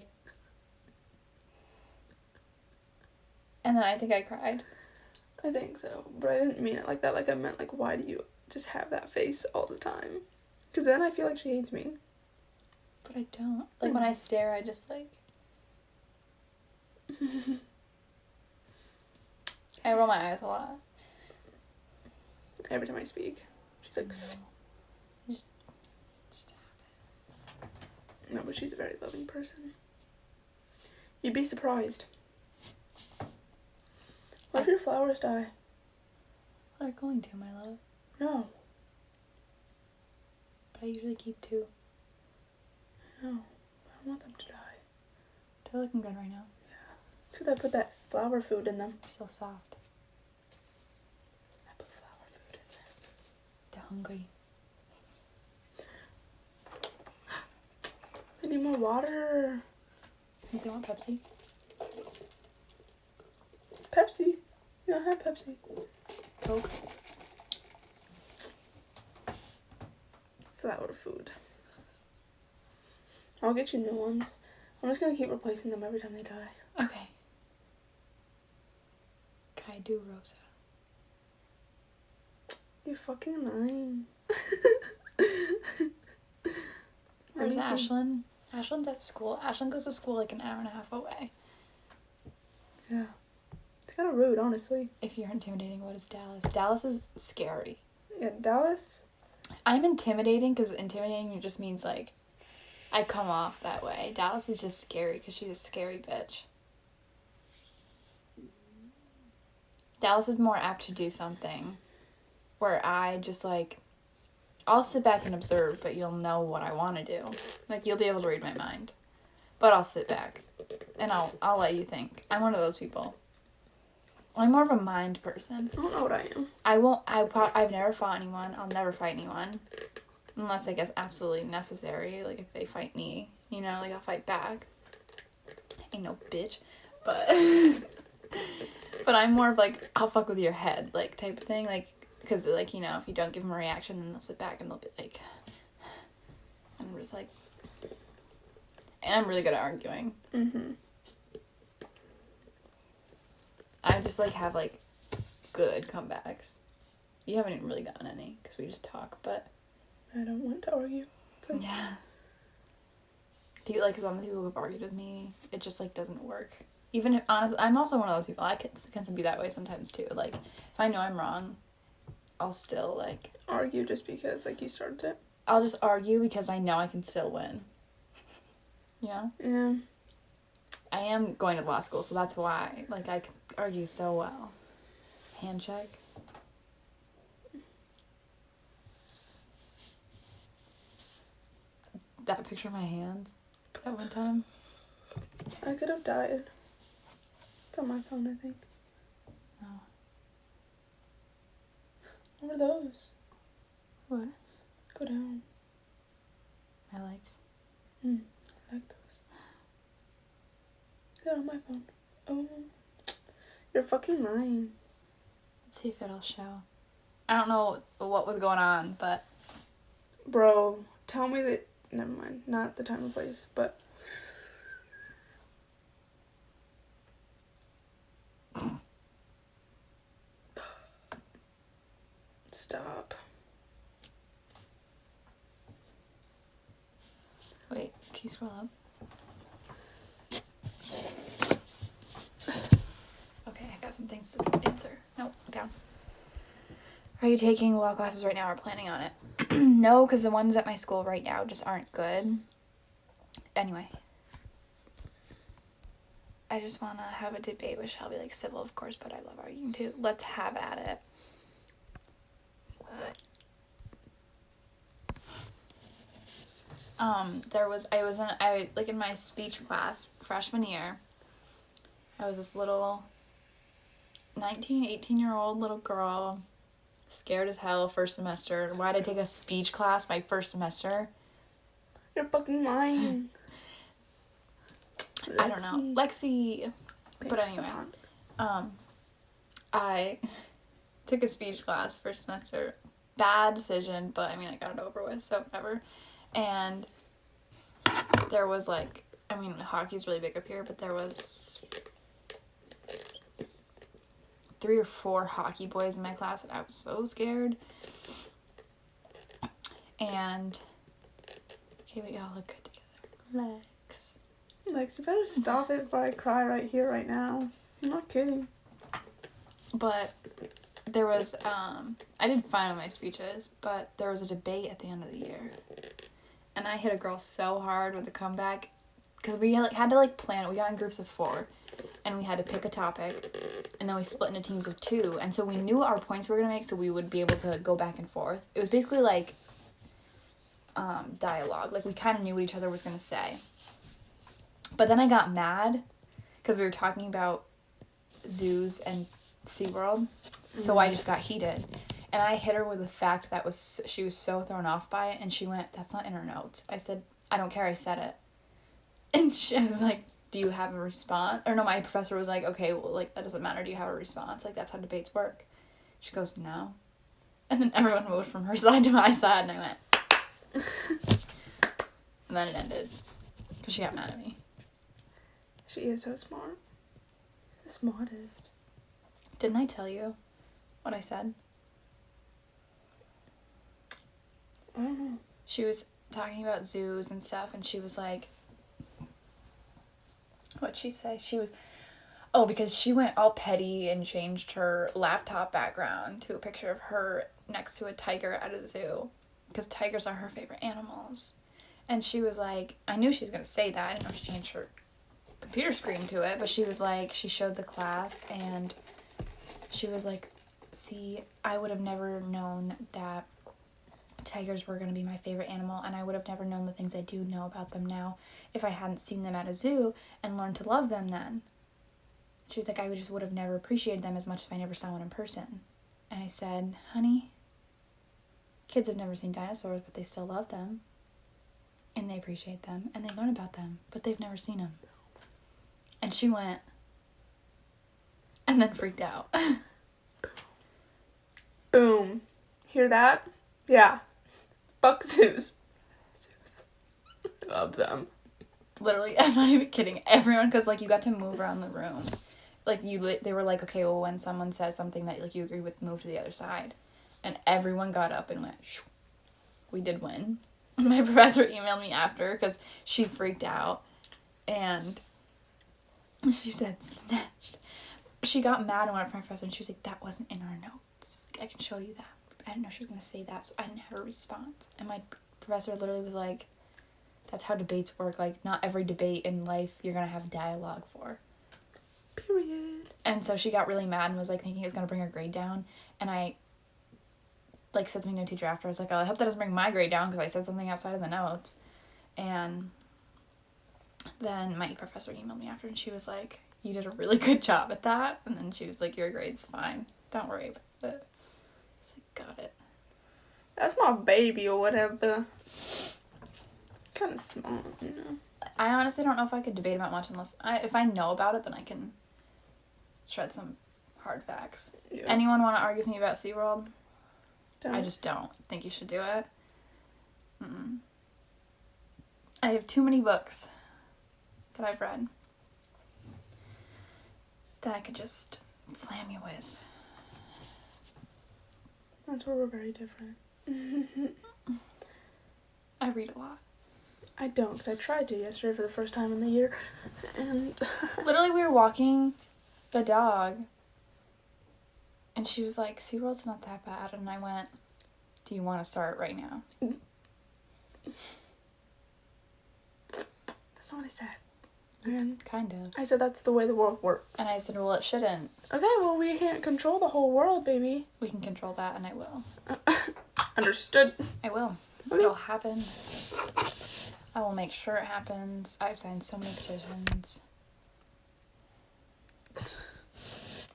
And then I think I cried. I think so, but I didn't mean it like that. Like, I meant, like, why do you just have that face all the time? Because then I feel like she hates me. But I don't. Like, when I stare, I just, like... I roll my eyes a lot. Every time I speak. She's like... Just No, but she's a very loving person. You'd be surprised. What if your flowers die? They're going to, my love. No. But I usually keep 2. I know. I don't want them to die. They're looking good right now. It's because I put that flower food in them. They're still soft. I put flower food in there. They're hungry. I need more water. You don't want Pepsi? Pepsi. You don't have Pepsi. Coke? Flower food. I'll get you new ones. I'm just gonna keep replacing them every time they die. Okay. Kaidu Rosa. You're fucking lying. Where's Ashlyn? Ashlyn's at school. Ashlyn goes to school like an hour and a half away. Yeah. It's kind of rude, honestly. If you're intimidating, what is Dallas? Dallas is scary. Yeah, Dallas. I'm intimidating because intimidating just means like I come off that way. Dallas is just scary because she's a scary bitch. Dallas is more apt to do something where I just like, I'll sit back and observe, but you'll know what I want to do. Like, you'll be able to read my mind. But I'll sit back and I'll let you think. I'm one of those people. I'm more of a mind person. I don't know what I am. I've never fought anyone. I'll never fight anyone. Unless I guess absolutely necessary. Like, if they fight me, you know, like, I'll fight back. Ain't no bitch. But, but I'm more of, like, I'll fuck with your head, like, type of thing. Like, because, like, you know, if you don't give them a reaction, then they'll sit back and they'll be like, and I'm just like, and I'm really good at arguing. Mm-hmm. I just, like, have, like, good comebacks. You haven't even really gotten any, because we just talk, but... I don't want to argue. Please. Yeah. Do you, like, some of the people who have argued with me, it just, like, doesn't work. Even if, honestly, I'm also one of those people, I can be that way sometimes, too. Like, if I know I'm wrong, I'll still, like... Argue just because, like, you started it? I'll just argue because I know I can still win. You know? Yeah. I am going to law school, so that's why. Like, I can argue so well. Hand check. That picture of my hands that one time. I could have died. It's on my phone, I think. No. What are those? What? Go down. My legs. I like those. They're on my phone. Oh. You're fucking lying. Let's see if it'll show. I don't know what was going on, but... Bro, tell me that... Never mind. Not the time or place, but... Stop. Wait, can you scroll up? Okay, I got some things to answer. No, down. Are you taking law classes right now or planning on it? No, because the ones at my school right now just aren't good. Anyway. I just want to have a debate with Shelby, like civil, of course, but I love arguing too. Let's have at it. In my speech class freshman year, I was this little 18-year-old little girl, scared as hell first semester. Why'd I take a speech class my first semester? You're fucking lying. I don't know. Lexi. But anyway, I took a speech class first semester. Bad decision, but I mean, I got it over with, so whatever. And there was like, I mean, hockey's really big up here, but there was 3 or 4 hockey boys in my class, and I was so scared. And okay, we all look good together. Lex, you better stop it before I cry right here, right now. I'm not kidding. But there was, I did fine on my speeches, but there was a debate at the end of the year. And I hit a girl so hard with the comeback, because we had to plan it. We got in groups of 4, and we had to pick a topic, and then we split into teams of 2. And so we knew our points we were going to make, so we would be able to go back and forth. It was basically like dialogue. Like, we kind of knew what each other was going to say. But then I got mad, because we were talking about zoos and SeaWorld, so I just got heated. And I hit her with a fact that she was so thrown off by it, and she went, "That's not in her notes." I said, "I don't care, I said it." And she was like, "Do you have a response?" Or no, my professor was like, "Okay, well, like, that doesn't matter, do you have a response? Like, that's how debates work." She goes, "No." And then everyone moved from her side to my side, and I went. And then it ended, because she got mad at me. She is so smart. The smartest. Didn't I tell you what I said? I don't know. She was talking about zoos and stuff, and she was like, what'd she say? She was, because she went all petty and changed her laptop background to a picture of her next to a tiger at a zoo, because tigers are her favorite animals. And she was like, I knew she was going to say that. I didn't know she changed her computer screen to it, but she was like, she showed the class, and she was like, "See, I would have never known that tigers were going to be my favorite animal, and I would have never known the things I do know about them now if I hadn't seen them at a zoo and learned to love them then." She was like, "I just would have never appreciated them as much if I never saw one in person." And I said, "Honey, kids have never seen dinosaurs, but they still love them, and they appreciate them, and they learn about them, but they've never seen them." And she went, and then freaked out. Boom. Hear that? Yeah. Fuck zoos. Zoos. Love them. Literally, I'm not even kidding. Everyone, because, like, you got to move around the room. Like, they were like, "Okay, well, when someone says something that, like, you agree with, move to the other side." And everyone got up and went, shoo. We did win. My professor emailed me after, because she freaked out. And she said, "Snatched." She got mad and went up to my professor, and she was like, "That wasn't in our notes. Like, I can show you that. I didn't know she was going to say that, so I didn't have a response." And my professor literally was like, "That's how debates work. Like, not every debate in life you're going to have dialogue for." Period. And so she got really mad and was, like, thinking it was going to bring her grade down. And I, like, said something to a teacher after. I was like, "Oh, I hope that doesn't bring my grade down, because I said something outside of the notes." And then my professor emailed me after, and she was like, "You did a really good job at that." And then she was like, "Your grade's fine. Don't worry about it." I was like, "Got it." That's my baby or whatever. Kind of smart, you know. I honestly don't know if I could debate about much unless if I know about it, then I can shred some hard facts. Yeah. Anyone want to argue with me about SeaWorld? Don't. I just don't think you should do it. Mm-mm. I have too many books that I've read that I could just slam you with. That's where we're very different. I read a lot. I don't, because I tried to yesterday for the first time in the year, and... Literally, we were walking the dog, and she was like, "SeaWorld's not that bad." And I went, "Do you want to start right now?" That's not what I said. And Kind of. I said that's the way the world works. And I said, "Well, it shouldn't. Okay, well, we can't control the whole world, baby. We can control that," and I will. Understood. I will. Okay. It'll happen. I will make sure it happens. I've signed so many petitions.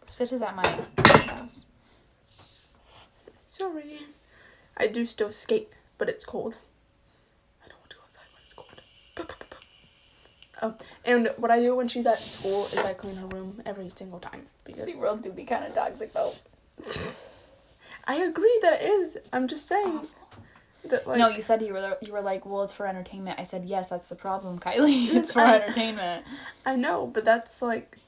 Stitch is at my house. Sorry. I do still skate, but it's cold. I don't want to go outside when it's cold. And what I do when she's at school is I clean her room every single time. SeaWorld do be kind of toxic, though. I agree that it is. I'm just saying. That, like, No, you said you were like, "Well, it's for entertainment." I said, "Yes, that's the problem, Kylie. It's for entertainment." I know, but that's like...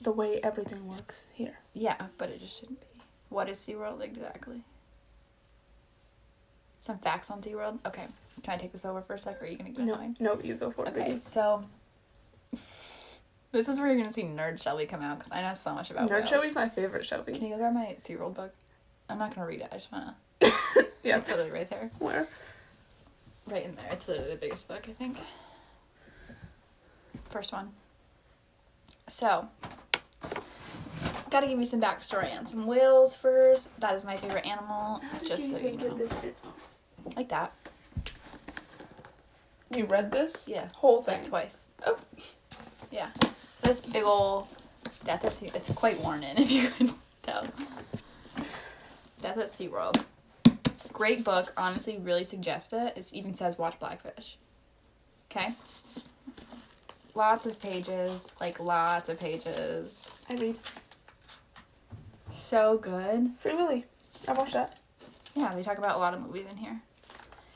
the way everything works here. Yeah, but it just shouldn't be. What is SeaWorld exactly? Some facts on SeaWorld? Okay. Can I take this over for a sec, or are you going to go mine? No, you go for it, Okay, baby. so this is where you're going to see Nerd Shelby come out, because I know so much about Nerd whales. Shelby's my favorite Shelby. Can you go grab my SeaWorld book? I'm not going to read it. I just want to... Yeah. It's literally right there. Where? Right in there. It's literally the biggest book, I think. First one. So, gotta give you some backstory on some whales first. That is my favorite animal, just so you know. Like that. You read this? Yeah. Whole Like thing. twice. Oh. Yeah. This big ol' Death at Sea... It's quite worn in, if you could tell. Death at SeaWorld. Great book. Honestly, really suggest it. It even says watch Blackfish. Okay? Lots of pages. Like, lots of pages. I read. So good. Free Willy. I watched that. Yeah, they talk about a lot of movies in here.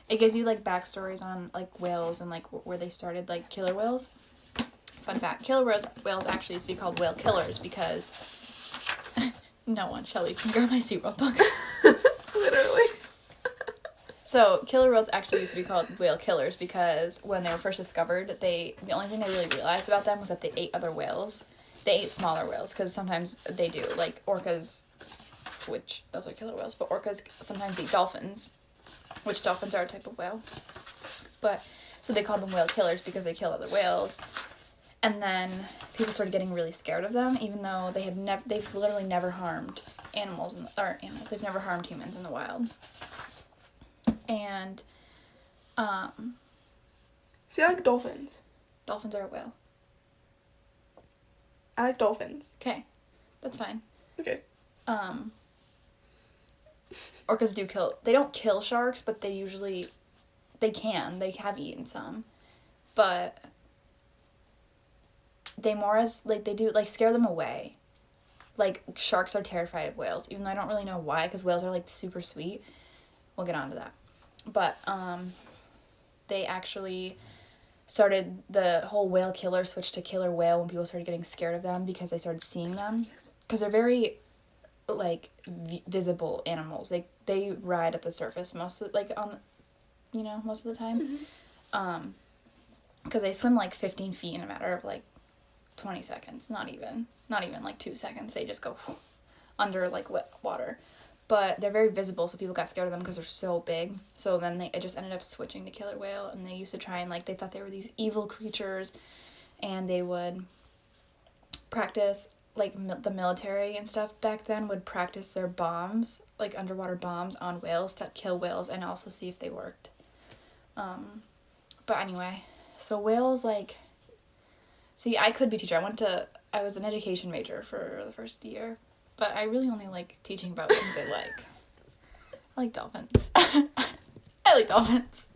It gives you, like, backstories on, like, whales and, like, where they started, like, killer whales. Fun fact, killer whales actually used to be called whale killers because... No one, Shelby, can you grab my SeaWorld book? Literally. So, killer whales actually used to be called whale killers because when they were first discovered, the only thing they really realized about them was that they ate other whales. They ate smaller whales, because sometimes they do, like orcas, which those are killer whales, but orcas sometimes eat dolphins, which dolphins are a type of whale. But, so they called them whale killers because they kill other whales. And then people started getting really scared of them, even though they've literally never harmed animals, they've never harmed humans in the wild. And, See, I like dolphins. dolphins are a whale. I like dolphins. Okay, that's fine. Okay. Orcas do kill... They don't kill sharks, but they usually... They have eaten some. But... They more as... Like, they do... Like, scare them away. Like, sharks are terrified of whales. Even though I don't really know why, because whales are, like, super sweet. We'll get on to that. But, they actually started the whole whale killer switch to killer whale when people started getting scared of them because they started seeing them. Because they're very, like, visible animals. They ride at the surface most of, like, most of the time. Mm-hmm. Because they swim, like, 15 feet in a matter of, like, 20 seconds. Not even, like, 2 seconds. They just go under, like, wet water. But they're very visible, so people got scared of them because they're so big. So then it just ended up switching to killer whale, and they used to try and, like, they thought they were these evil creatures, and they would practice, like, the military and stuff back then would practice their bombs, like, underwater bombs on whales to kill whales and also see if they worked. But anyway, so whales, like... See, I could be a teacher. I was an education major for the first year. But I really only like teaching about things I like. I like dolphins. I like dolphins.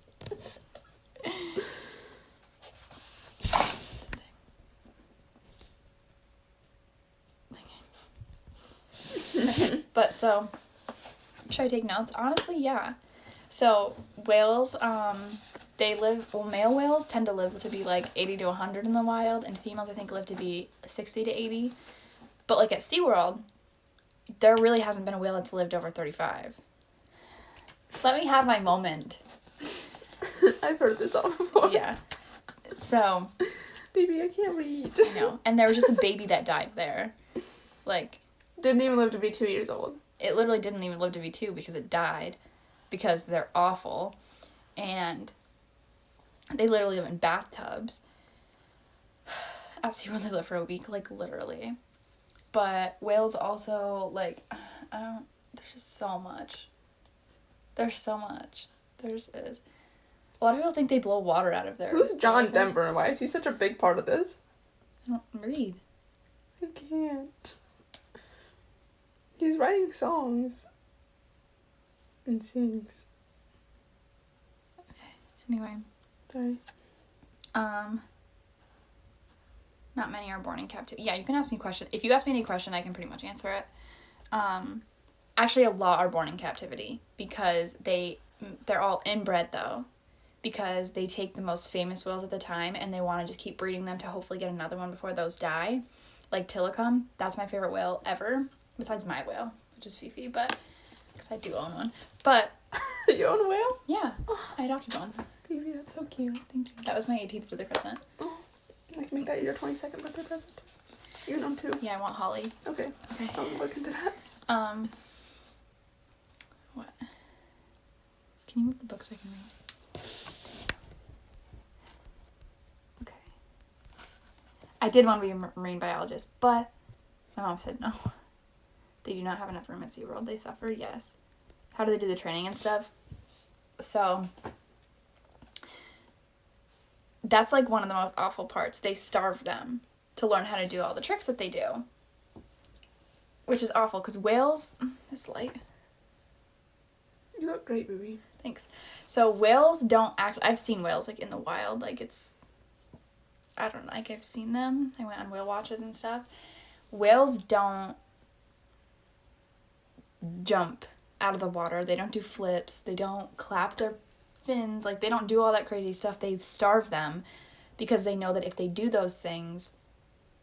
But so, should I take notes? Honestly, yeah. So, whales, male whales tend to live to be like 80 to 100 in the wild, and females I think live to be 60 to 80. But like at SeaWorld, there really hasn't been a whale that's lived over 35. Let me have my moment. I've heard this all before. Yeah. So. Baby, I can't read. I know. And there was just a baby that died there. Like. Didn't even live to be 2 years old. It literally didn't even live to be 2 because it died. Because they're awful. And they literally live in bathtubs. At SeaWorld, they live for a week, like, literally. But whales also, like, there's just so much. There's so much. There's is. A lot of people think they blow water out of their... Who's John Denver and why is he such a big part of this? I don't read. I can't. He's writing songs. And sings. Okay, anyway. Sorry. Not many are born in captivity. Yeah, you can ask me a question. If you ask me any question, I can pretty much answer it. Actually, a lot are born in captivity because they're all inbred, though, because they take the most famous whales at the time and they want to just keep breeding them to hopefully get another one before those die. like Tilikum, that's my favorite whale ever, besides my whale, which is Fifi, but, because I do own one. But, You own a whale? yeah, I adopted one. Baby, that's so cute. Thank you. That was my 18th birthday present. Oh, I can make that your 22nd birthday present. You can own 2. Yeah, I want Holly. Okay. Okay. I'll look into that. What? Can you move the book so I can read? Okay. I did want to be a marine biologist, but my mom said no. They do not have enough room at SeaWorld. They suffer, yes. How do they do the training and stuff? So, that's like one of the most awful parts. They starve them to learn how to do all the tricks that they do. Which is awful, because whales... This light... You look great, baby. Thanks. So whales don't act... I've seen whales, like, in the wild. Like, it's... I don't know. Like, I've seen them. I went on whale watches and stuff. Whales don't jump out of the water. They don't do flips. They don't clap their fins. Like, they don't do all that crazy stuff. They starve them because they know that if they do those things,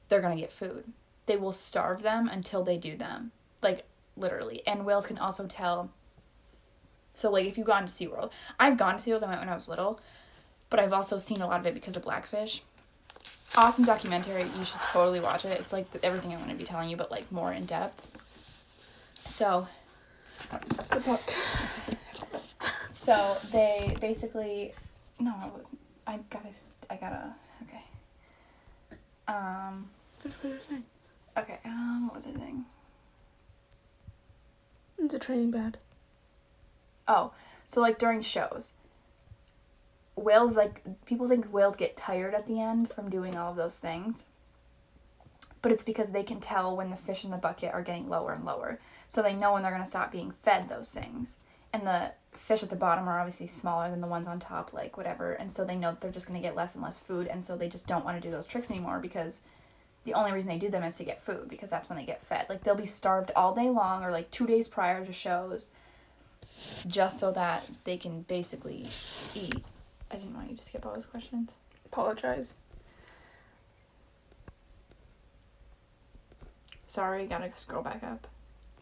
they're going to get food. They will starve them until they do them. Like, literally. And whales can also tell... So, like, if you've gone to SeaWorld... I've gone to SeaWorld, I went when I was little. But I've also seen a lot of it because of Blackfish. Awesome documentary. You should totally watch it. It's, like, everything I'm going to be telling you, but, like, more in depth. So... Good luck. So, they basically... No, I wasn't. I gotta... Okay. What were you saying? Okay, what was I saying? Is the training bad? Oh, so, like, during shows, whales, like, people think whales get tired at the end from doing all of those things. But it's because they can tell when the fish in the bucket are getting lower and lower. So they know when they're going to stop being fed those things. And the fish at the bottom are obviously smaller than the ones on top, like, whatever. And so they know that they're just going to get less and less food. And so they just don't want to do those tricks anymore because the only reason they do them is to get food, because that's when they get fed. Like, they'll be starved all day long or, like, 2 days prior to shows just so that they can basically eat. I didn't want you to skip all those questions. Apologize. Sorry, gotta scroll back up.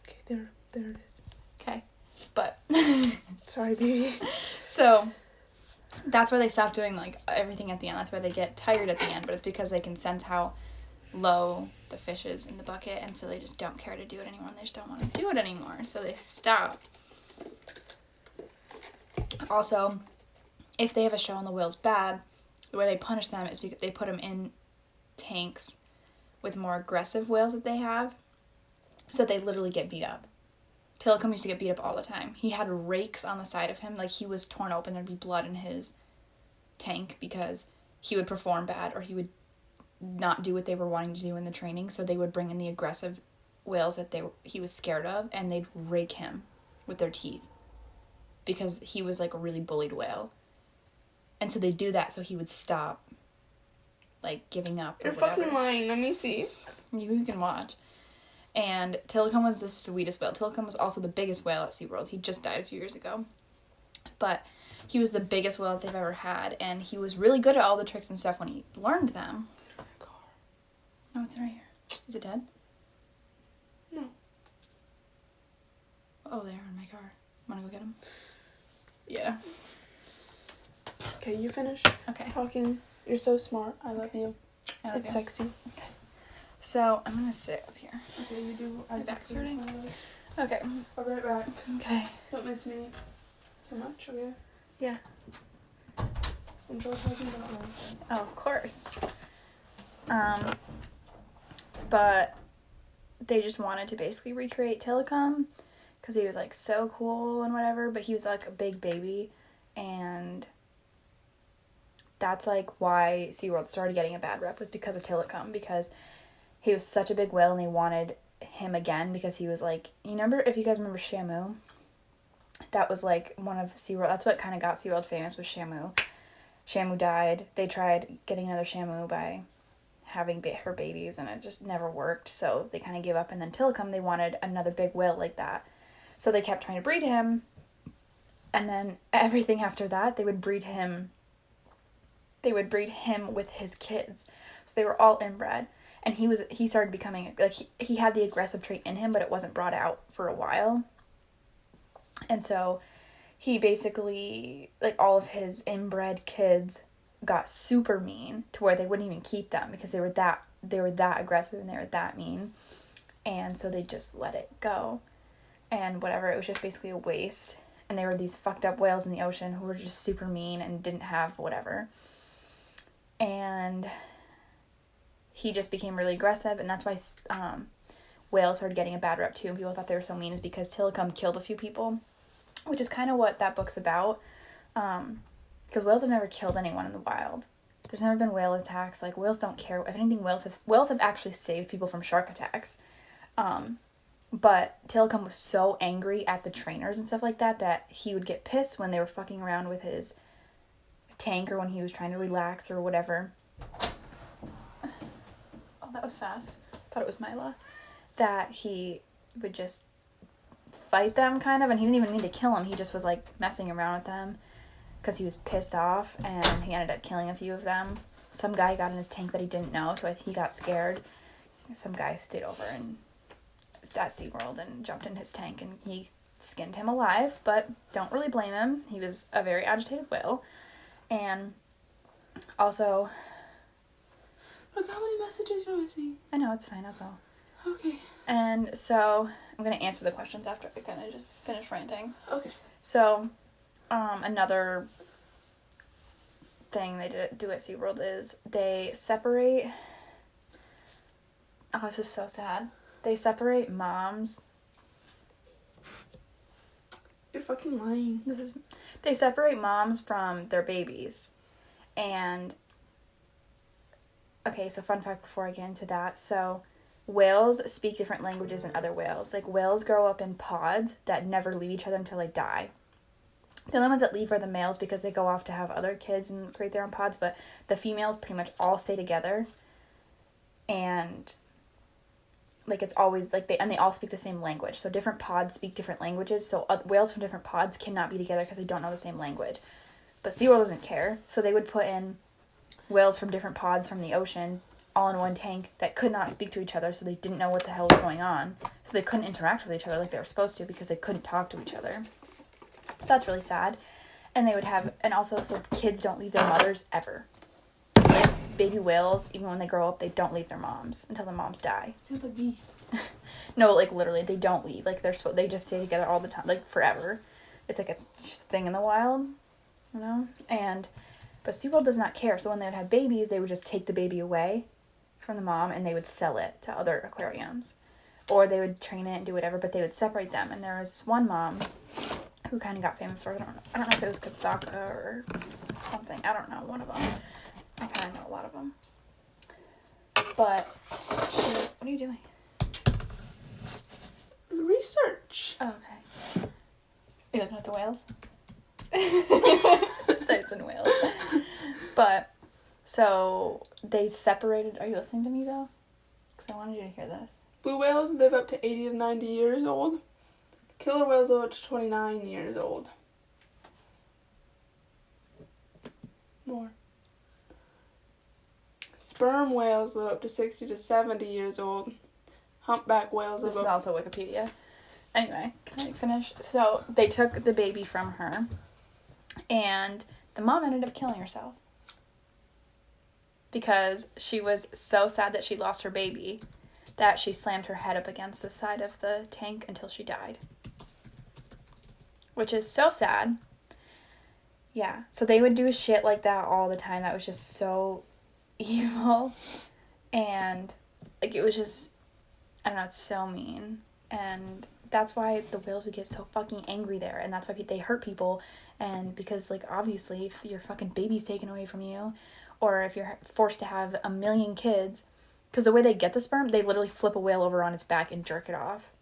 Okay, there it is. Okay. But... Sorry, baby. So, that's why they stop doing, like, everything at the end. That's why they get tired at the end. But it's because they can sense how low the fish is in the bucket. And so they just don't care to do it anymore. And they just don't want to do it anymore. So they stop. Also, if they have a show and the whale's bad, the way they punish them is because they put them in tanks with more aggressive whales that they have. So they literally get beat up. Tilikum used to get beat up all the time. He had rakes on the side of him. Like, he was torn open. There'd be blood in his tank because he would perform bad or he would not do what they were wanting to do in the training. So they would bring in the aggressive whales that he was scared of, and they'd rake him with their teeth because he was, like, a really bullied whale. And so they do that so he would stop, like, giving up or You're whatever. fucking lying. Let me see. You can watch. And Tilikum was the sweetest whale. Tilikum was also the biggest whale at SeaWorld. He just died a few years ago. But he was the biggest whale that they've ever had. And he was really good at all the tricks and stuff when he learned them. Oh, it's right here. Is it dead? No. Oh, they are in my car. Wanna go get him? Yeah. Okay, you finish Okay. talking. You're so smart. I love you. I love It's you. sexy. So, I'm gonna sit up here. Okay, you do. My back's hurting. Okay. I'll be right back. Okay. Don't miss me too much, okay? Yeah. Enjoy talking about life. Oh, of course. But they just wanted to basically recreate Tilikum because he was, like, so cool and whatever, but he was, like, a big baby, and that's, like, why SeaWorld started getting a bad rep, was because of Tilikum, because he was such a big whale and they wanted him again because he was, like, you remember, if you guys remember Shamu, that was, like, one of SeaWorld, that's what kind of got SeaWorld famous, was Shamu. Shamu died. They tried getting another Shamu by having her babies, and it just never worked, so they kind of gave up. And then Tilikum, they wanted another big whale like that, so they kept trying to breed him, and then everything after that, they would breed him with his kids, so they were all inbred, And he started becoming, like, he had the aggressive trait in him, but it wasn't brought out for a while. And so he basically, like, all of his inbred kids got super mean to where they wouldn't even keep them because they were that aggressive and they were that mean. And so they just let it go. And whatever, it was just basically a waste. And there were these fucked up whales in the ocean who were just super mean and didn't have whatever. And he just became really aggressive, and that's why whales started getting a bad rep too, and people thought they were so mean, is because Tilikum killed a few people, which is kind of what that book's about, because whales have never killed anyone in the wild. There's never been whale attacks. Like, whales don't care. If anything, whales have actually saved people from shark attacks. But Tilikum was so angry at the trainers and stuff like that he would get pissed when they were fucking around with his tank or when he was trying to relax or whatever. Oh, that was fast. Thought it was Mila. That he would just fight them, kind of, and he didn't even mean to kill them. He just was, like, messing around with them because he was pissed off, and he ended up killing a few of them. Some guy got in his tank that he didn't know, so he got scared. Some guy stayed over and at SeaWorld and jumped in his tank, and he skinned him alive, but don't really blame him. He was a very agitated whale. And also... Look how many messages you're missing. I know, it's fine, I'll go. Okay. And so, I'm going to answer the questions after I kind of just finish ranting. Okay. So, another thing they do at SeaWorld is they separate... Oh, this is so sad. They separate moms. You're fucking lying. They separate moms from their babies. And, okay, so fun fact before I get into that. So, whales speak different languages than other whales. Like, whales grow up in pods that never leave each other until they die. The only ones that leave are the males because they go off to have other kids and create their own pods, but the females pretty much all stay together. And... like, it's always, like, they all speak the same language. So different pods speak different languages. So whales from different pods cannot be together because they don't know the same language. But SeaWorld doesn't care. So they would put in whales from different pods from the ocean all in one tank that could not speak to each other. So they didn't know what the hell was going on. So they couldn't interact with each other like they were supposed to because they couldn't talk to each other. So that's really sad. And they would have, and also, so kids don't leave their mothers ever. Like, baby whales, even when they grow up, they don't leave their moms until the moms die. Sounds like me. No, like, literally, they don't leave. Like, they just stay together all the time, like, forever. It's like just a thing in the wild, you know? But SeaWorld does not care. So when they would have babies, they would just take the baby away from the mom and they would sell it to other aquariums. Or they would train it and do whatever, but they would separate them. And there was this one mom who kind of got famous for, I don't know if it was Katsaka or something. I don't know, one of them. I kind of know a lot of them. But what are you doing? Research. Oh, okay. You looking at the whales? Just types in whales. But, so, they separated... Are you listening to me, though? Because I wanted you to hear this. Blue whales live up to 80 to 90 years old. Killer whales live up to 29 years old. More. Sperm whales live up to 60 to 70 years old. Humpback whales live This is up... also Wikipedia. Anyway, can I finish? So, they took the baby from her, and the mom ended up killing herself. Because she was so sad that she lost her baby that she slammed her head up against the side of the tank until she died. Which is so sad. Yeah, so they would do shit like that all the time. That was just so evil. And, like, it was just, I don't know, it's so mean. And that's why the whales would get so fucking angry there. And that's why they hurt people. And because, like, obviously, if your fucking baby's taken away from you, or if you're forced to have 1 million kids, because the way they get the sperm, they literally flip a whale over on its back and jerk it off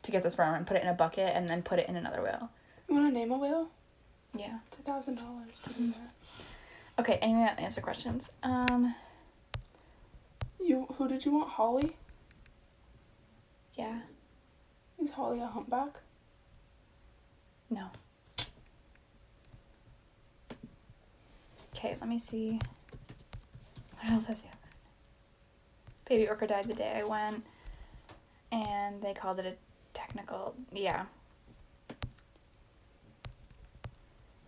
to get the sperm and put it in a bucket and then put it in another whale. You want to name a whale? Yeah. It's $1,000 to do that. Okay, anyway, I'll answer questions. Who did you want? Holly? Yeah. Is Holly a humpback? No. Okay, let me see. What else has you? baby orca died the day I went, and they called it a technical, yeah.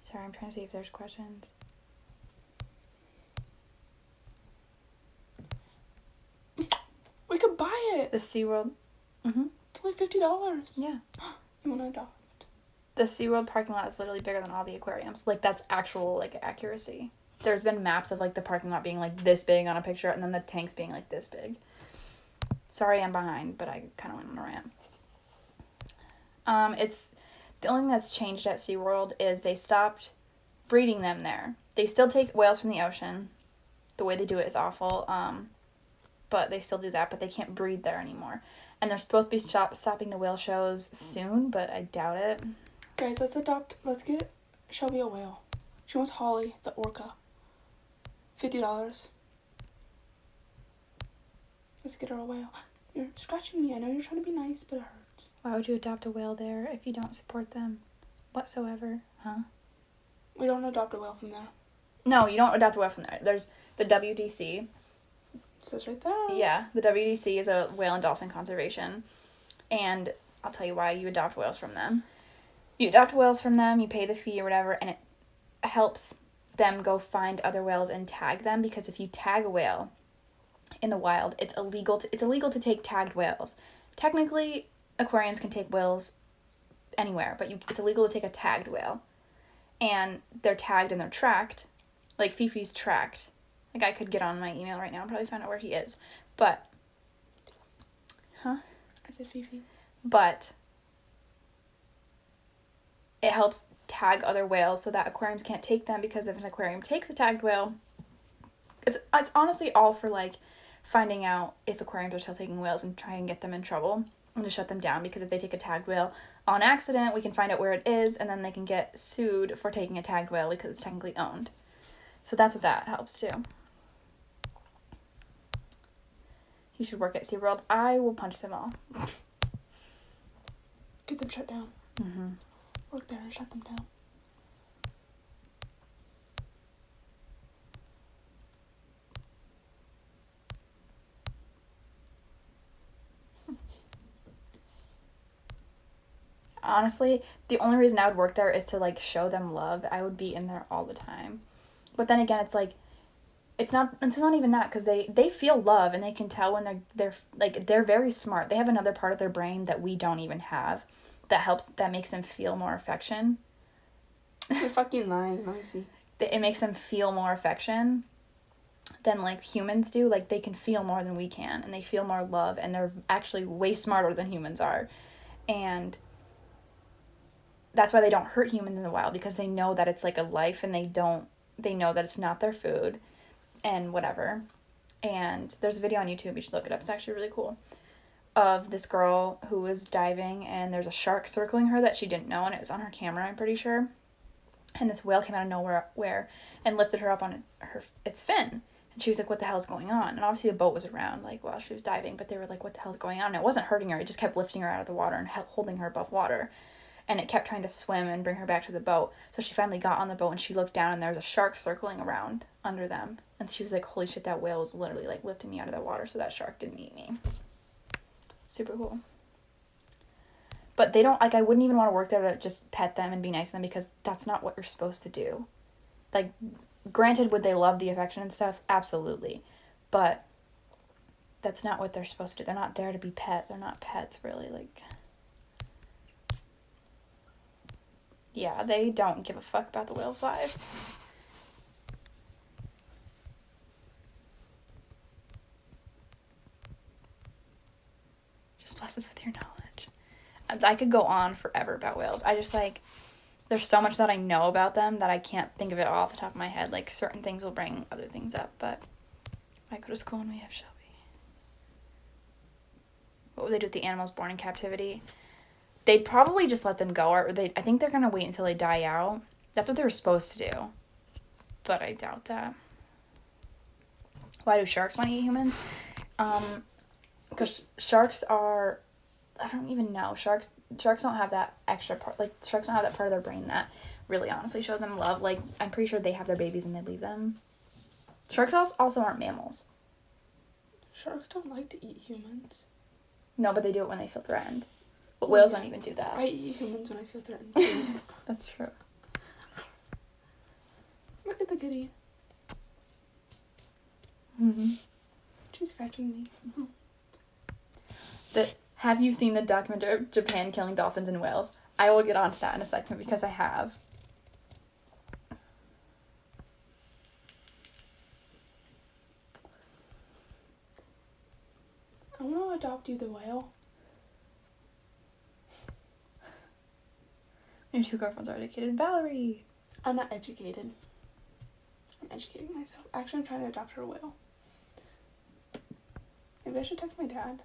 Sorry, I'm trying to see if there's questions. We could buy it. The SeaWorld, It's only $50. yeah. You want to adopt? The SeaWorld parking lot is literally bigger than all the aquariums. Like, that's actual, like, accuracy. There's been maps of, like, the parking lot being, like, this big on a picture, and then the tanks being, like, this big. Sorry I'm behind, but I kind of went on a rant. It's... The only thing that's changed at SeaWorld is they stopped breeding them there. They still take whales from the ocean. The way they do it is awful. But they still do that, but they can't breed there anymore. And they're supposed to be stopping the whale shows soon, but I doubt it. Guys, let's get Shelby a whale. She wants Holly, the orca. $50. Let's get her a whale. You're scratching me. I know you're trying to be nice, but it hurts. Why would you adopt a whale there if you don't support them whatsoever, huh? We don't adopt a whale from there. No, you don't adopt a whale from there. There's the WDC. It says right there. Yeah, the WDC is a whale and dolphin conservation. And I'll tell you why you adopt whales from them. You adopt whales from them, you pay the fee or whatever, and it helps them go find other whales and tag them, because if you tag a whale in the wild, it's illegal to take tagged whales. Technically, aquariums can take whales anywhere, but it's illegal to take a tagged whale. And they're tagged and they're tracked. Like, Fifi's tracked. Like, I could get on my email right now and probably find out where he is. But, I said Fifi. But it helps tag other whales so that aquariums can't take them, because if an aquarium takes a tagged whale, it's honestly all for, like, finding out if aquariums are still taking whales and try and get them in trouble and to shut them down, because if they take a tagged whale on accident, we can find out where it is, and then they can get sued for taking a tagged whale because it's technically owned. So that's what that helps too. He should work at SeaWorld. I will punch them all. Get them shut down. Mm-hmm. Work there and shut them down. Honestly, the only reason I would work there is to, like, show them love. I would be in there all the time. But then again, it's like, it's not even that, because they feel love, and they can tell when they're very smart. They have another part of their brain that we don't even have that makes them feel more affection. You're fucking lying. Let me see. It makes them feel more affection than, like, humans do. Like, they can feel more than we can, and they feel more love, and they're actually way smarter than humans are. And that's why they don't hurt humans in the wild, because they know that it's like a life, and they know that it's not their food and whatever. And there's a video on YouTube, you should look it up, it's actually really cool, of this girl who was diving, and there's a shark circling her that she didn't know, and it was on her camera, I'm pretty sure. And this whale came out of nowhere and lifted her up on its fin. And she was like, what the hell's going on? And obviously a boat was around, like, while she was diving, but they were like, what the hell's going on? And it wasn't hurting her, it just kept lifting her out of the water and holding her above water. And it kept trying to swim and bring her back to the boat. So she finally got on the boat, and she looked down, and there was a shark circling around under them. And she was like, holy shit, that whale was literally, like, lifting me out of the water so that shark didn't eat me. Super cool. But they don't, like, I wouldn't even want to work there to just pet them and be nice to them, because that's not what you're supposed to do. Like, granted, would they love the affection and stuff? Absolutely. But that's not what they're supposed to do. They're not there to be pet. They're not pets, really. Like, yeah, they don't give a fuck about the whales' lives. Just bless us with your knowledge. I could go on forever about whales. I just, like, there's so much that I know about them that I can't think of it all off the top of my head. Like, certain things will bring other things up, but I go to school and we have Shelby. What would they do with the animals born in captivity? They'd probably just let them go, or I think they're going to wait until they die out. That's what they were supposed to do, but I doubt that. Why do sharks want to eat humans? Because sharks are, I don't even know. Sharks don't have that extra part. Like, sharks don't have that part of their brain that really honestly shows them love. Like, I'm pretty sure they have their babies and they leave them. Sharks also aren't mammals. Sharks don't like to eat humans. No, but they do it when they feel threatened. But Well, whales yeah. don't even do that. I eat humans when I feel threatened too. That's true. Look at the kitty. Mm-hmm. She's scratching me. Have you seen the documentary of Japan killing dolphins and whales? I will get onto that in a second because I have. I want to adopt you the whale. Your 2 girlfriends are educated. Valerie! I'm not educated. I'm educating myself. Actually, I'm trying to adopt her whale. Maybe I should text my dad.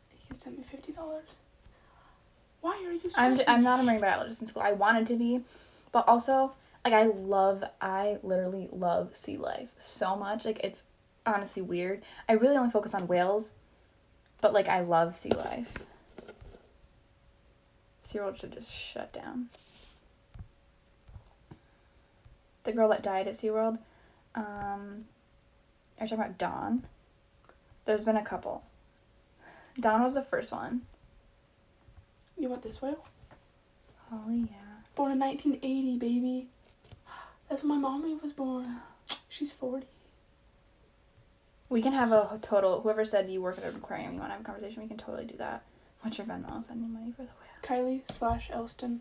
He can send me $50. Why are you I'm not a marine biologist in school. I wanted to be. But also, like, I literally love sea life so much. Like, it's honestly weird. I really only focus on whales. But, like, I love sea life. SeaWorld should just shut down. The girl that died at SeaWorld, are you talking about Dawn? There's been a couple. Dawn was the first one. You want this whale? Oh, yeah. Born in 1980, baby. That's when my mommy was born. She's 40. We can have a total, whoever said you work at an aquarium, you want to have a conversation, we can totally do that. What's your Venmo? I'll send you money for the whale. Kylie/Elston.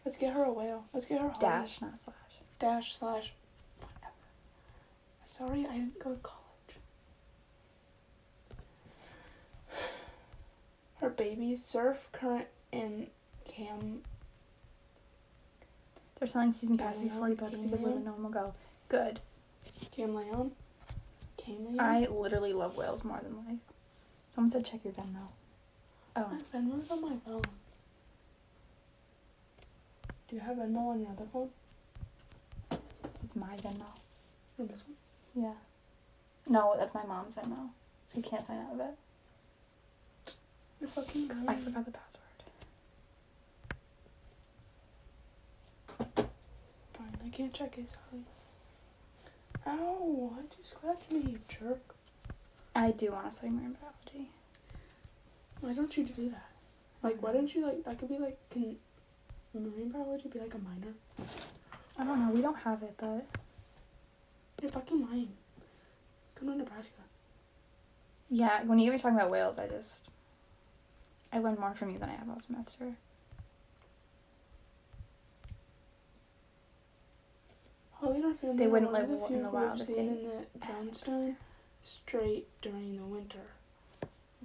Let's get her a whale. Let's get her a Dash, not slash. Dash / whatever. Sorry, I didn't go to college. Her babies, Surf, Current, and Cam. They're selling season passes for $40 Cam because Leon. no one will go. Good. Cam Leon. I literally love whales more than life. Someone said check your Venmo. Oh. My Venmo's on my phone. Do you have Venmo on your other phone? It's my Venmo. No, this one? Yeah. No, that's my mom's Venmo. So you can't sign out of it. You're fucking Because right. I forgot the password. Fine, I can't check it, sorry. Ow, why'd you scratch me, you jerk? I do want to study marine biology. Why don't you do that? Like, why don't you, like, that could be, like, can marine biology be, like, a minor? I don't know. We don't have it, but... You're fucking lying. Come to Nebraska. Yeah, when you get me talking about whales, I learned more from you than I have all semester. Holly and our family They are wouldn't one of live the in few the who wild have if seen they- in the Johnstone Strait during the winter.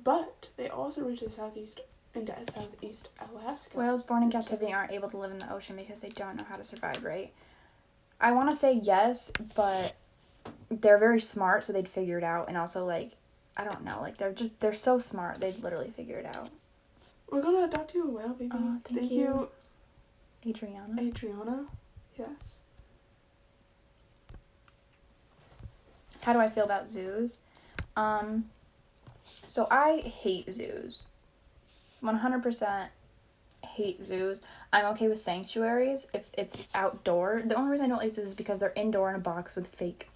But they also reach the southeast into southeast Alaska. Whales born in captivity aren't able to live in the ocean because they don't know how to survive, right? I want to say yes, but they're very smart, so they'd figure it out. And also, like, I don't know, like, they're so smart, they'd literally figure it out. We're gonna adopt you a whale, baby. Oh, thank you. Adriana? Adriana. Yes. How do I feel about zoos? So I hate zoos. 100% hate zoos. I'm okay with sanctuaries if it's outdoor. The only reason I don't like zoos is because they're indoor in a box with fake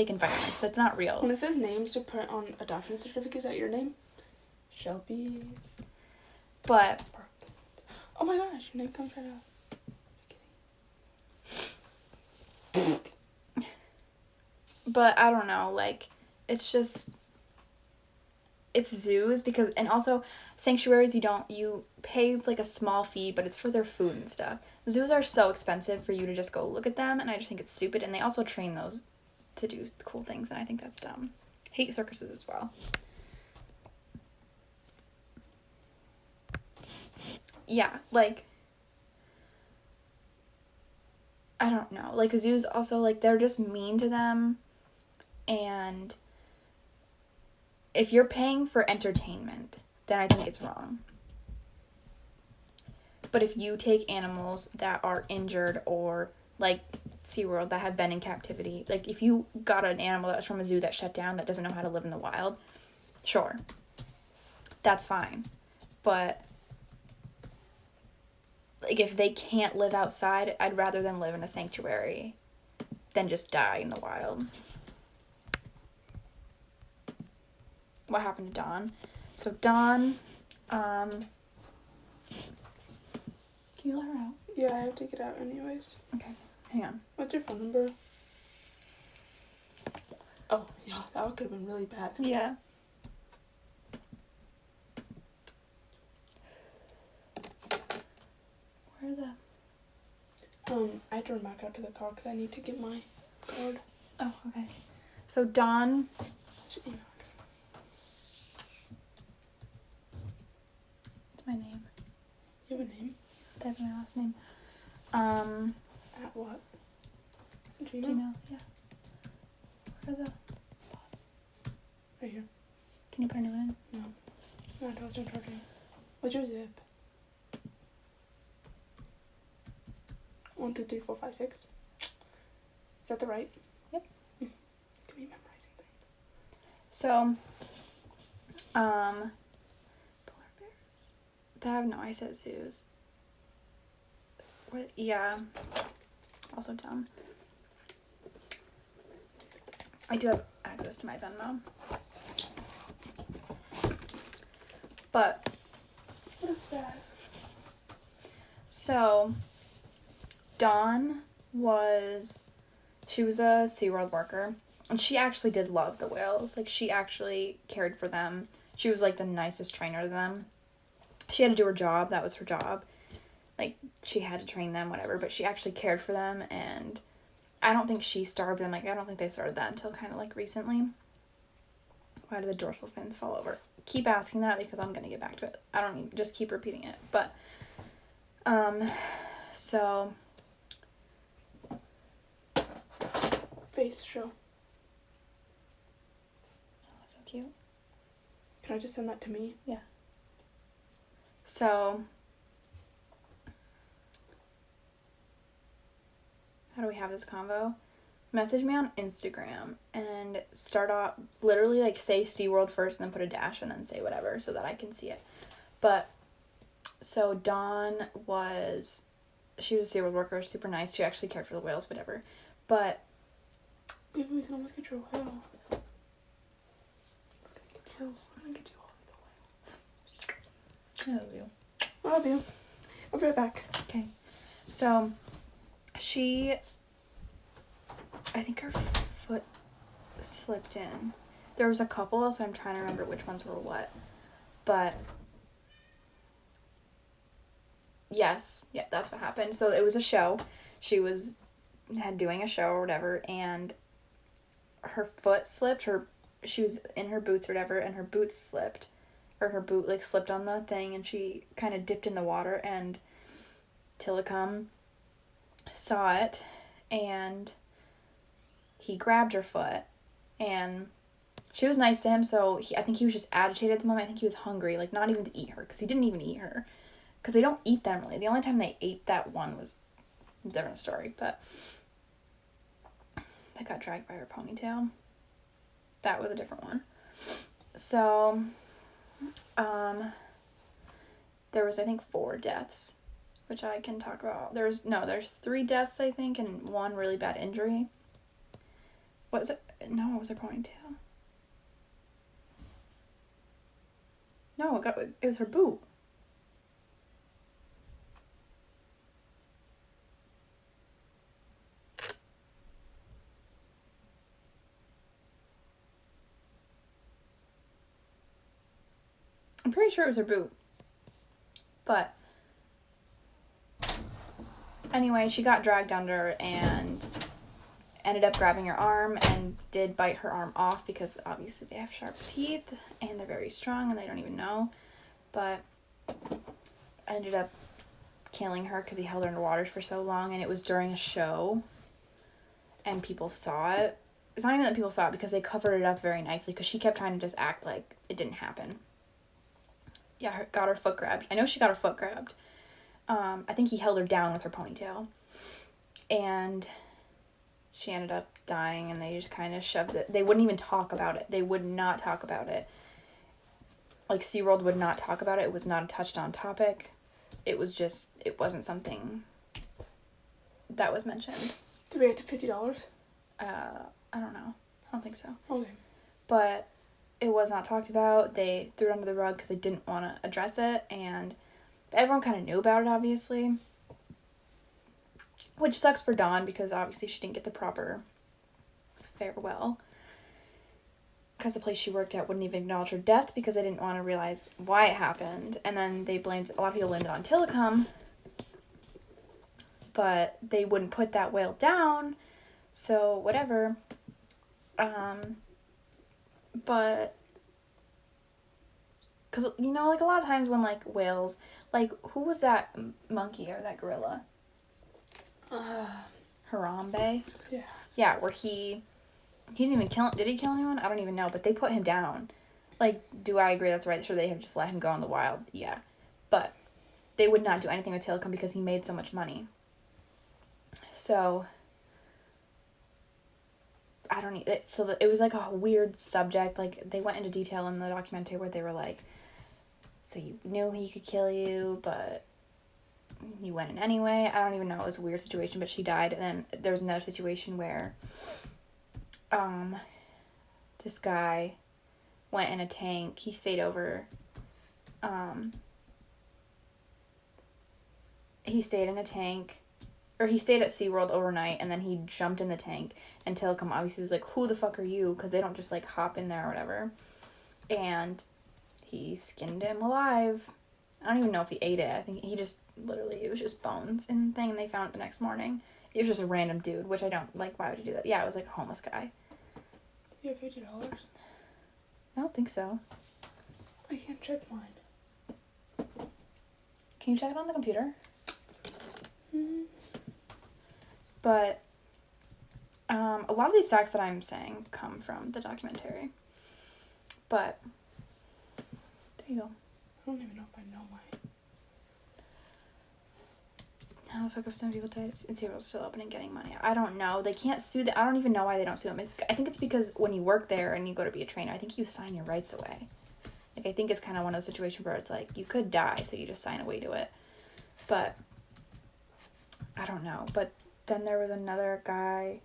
environments. That's not real. When it says names to print on adoption certificates at your name, Shelby. But Oh my gosh, your name comes right out. I don't know, like, it's zoos because, and also sanctuaries you pay, it's like a small fee, but it's for their food and stuff. Zoos are so expensive for you to just go look at them, and I just think it's stupid, and they also train those to do cool things, and I think that's dumb. Hate circuses as well. Yeah, like, I don't know, like, zoos also, like, they're just mean to them, and if you're paying for entertainment, then I think it's wrong. But if you take animals that are injured or, like SeaWorld, that have been in captivity, like, if you got an animal that was from a zoo that shut down that doesn't know how to live in the wild, sure, that's fine. But like, if they can't live outside, I'd rather them live in a sanctuary than just die in the wild. What happened to Dawn? So Dawn, can you let her out? Yeah, I have to get out anyways. Okay, hang on. What's your phone number? Oh, yeah, that could have been really bad. Yeah. Where the... I have to run back out to the car because I need to get my card. Oh, okay. So Dawn... What's your email? What's my name? You have a name? That's my last name. At what? Gmail? Gmail, yeah. Where are the spots? Right here. Can you put a new one in? No. No, I was not charging. What's your zip? 1, 2, 3, 4, 5, 6. Is that the right? Yep. Can be memorizing things. So, polar bears. They have no eyes at zoos. What? Yeah. Also dumb. I do have access to my Venmo. But, What is fast? so, Dawn she was a SeaWorld worker, and she actually did love the whales. Like, she actually cared for them. She was, like, the nicest trainer to them. She had to do her job. That was her job. Like, she had to train them, whatever, but she actually cared for them, and I don't think she starved them. Like, I don't think they started that until kind of, like, recently. Why do the dorsal fins fall over? Keep asking that because I'm gonna get back to it. I don't even, just keep repeating it. But, so... Face show. Oh, so cute. Can I just send that to me? Yeah. So... How do we have this convo? Message me on Instagram and start off, literally, like, say SeaWorld first and then put a dash and then say whatever so that I can see it. But, so Dawn she was a SeaWorld worker, super nice. She actually cared for the whales, whatever. But... Maybe we can almost get your whale. Kills. I'm gonna get you all I love you. the whale. I love you. I'll be right back. Okay. So, I think her foot slipped in. There was a couple, so I'm trying to remember which ones were what. But, yes, yeah, that's what happened. So it was a show. She was doing a show or whatever, and her foot slipped. She was in her boots or whatever, and her boots slipped. Or her boot, like, slipped on the thing, and she kind of dipped in the water, and Tillicum saw it, and he grabbed her foot, and she was nice to him, so I think he was just agitated at the moment. I think he was hungry, like, not even to eat her, because he didn't even eat her, because they don't eat them, really. The only time they ate that one was a different story, but that got dragged by her ponytail. That was a different one. So, there was, I think, 4 deaths, which I can talk about. There's 3 deaths, I think, and 1 really bad injury. Was it? No, it was her ponytail. No, it was her boot. I'm pretty sure it was her boot. But anyway, she got dragged under and ended up grabbing her arm and did bite her arm off because obviously they have sharp teeth and they're very strong and they don't even know. But I ended up killing her because he held her underwater for so long, and it was during a show and people saw it. It's not even that people saw it because they covered it up very nicely because she kept trying to just act like it didn't happen. Yeah, got her foot grabbed. I know she got her foot grabbed. I think he held her down with her ponytail. And she ended up dying, and they just kind of shoved it. They wouldn't even talk about it. They would not talk about it. Like, SeaWorld would not talk about it. It was not a touched-on topic. it wasn't something that was mentioned. Did we get to $50? I don't know. I don't think so. Okay. But it was not talked about. They threw it under the rug because they didn't want to address it, and everyone kind of knew about it, obviously. Which sucks for Dawn because obviously she didn't get the proper farewell. Because the place she worked at wouldn't even acknowledge her death because they didn't want to realize why it happened. And then a lot of people blamed it on Tillicum, but they wouldn't put that whale down, so whatever. But, because, you know, like, a lot of times when, like, whales, like, who was that monkey or that gorilla? Harambe? Yeah. Yeah, where he didn't even kill, did he kill anyone? I don't even know, but they put him down. Like, do I agree that's right? Sure, they have just let him go in the wild, yeah. But they would not do anything with Tillicum because he made so much money. So, I don't need it. So it was like a weird subject. Like, they went into detail in the documentary where they were like, so you knew he could kill you, but you went in anyway. I don't even know. It was a weird situation, but she died. And then there was another situation where this guy went in a tank. He stayed over. He stayed in a tank. Or he stayed at SeaWorld overnight, and then he jumped in the tank, and Tillicum obviously was like, who the fuck are you? Because they don't just, like, hop in there or whatever. And he skinned him alive. I don't even know if he ate it. I think he just, literally, it was just bones and thing, and they found it the next morning. It was just a random dude, which I don't, like, why would you do that? Yeah, it was, like, a homeless guy. You have $50? I don't think so. I can't check mine. Can you check it on the computer? Mm-hmm. But a lot of these facts that I'm saying come from the documentary. But there you go. I don't even know if I know mine. How the fuck have some people died and SeaWorld's still open and getting money? I don't know. They can't sue them. I don't even know why they don't sue them. I think it's because when you work there and you go to be a trainer, I think you sign your rights away. Like, I think it's kind of one of those situations where it's like, you could die, so you just sign away to it. But I don't know. But then there was another guy,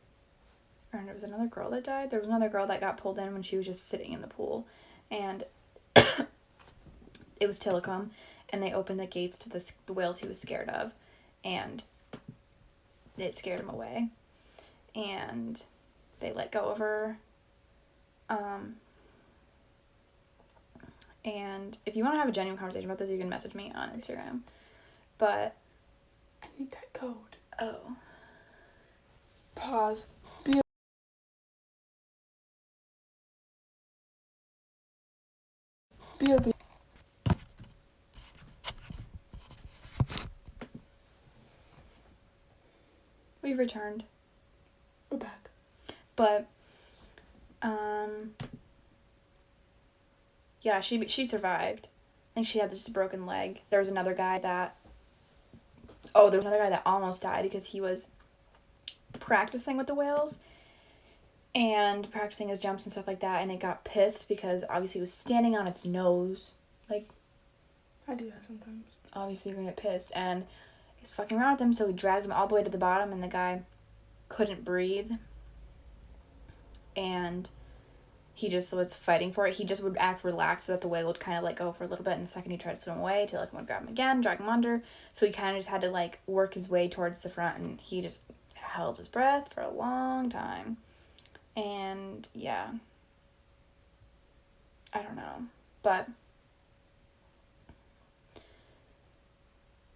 or there was another girl that died. There was another girl that got pulled in when she was just sitting in the pool. And it was Tillicum, and they opened the gates to the whales he was scared of. And it scared him away. And they let go of her. And if you want to have a genuine conversation about this, you can message me on Instagram. But I need that code. oh. Pause. B.O.B. We've returned. We're back. But yeah, she survived. I think she had just a broken leg. There was another guy that almost died because he was practicing with the whales and practicing his jumps and stuff like that, and it got pissed because obviously it was standing on its nose. Like, I do that sometimes. obviously you're gonna get pissed, and he's fucking around with him, so he dragged him all the way to the bottom, and the guy couldn't breathe, and he just was fighting for it. He just would act relaxed so that the whale would kind of let go for a little bit, and the second he tried to swim away, Tillicum would grab him again, drag him under, so he kind of just had to, like, work his way towards the front, and he just held his breath for a long time. And yeah, I don't know, but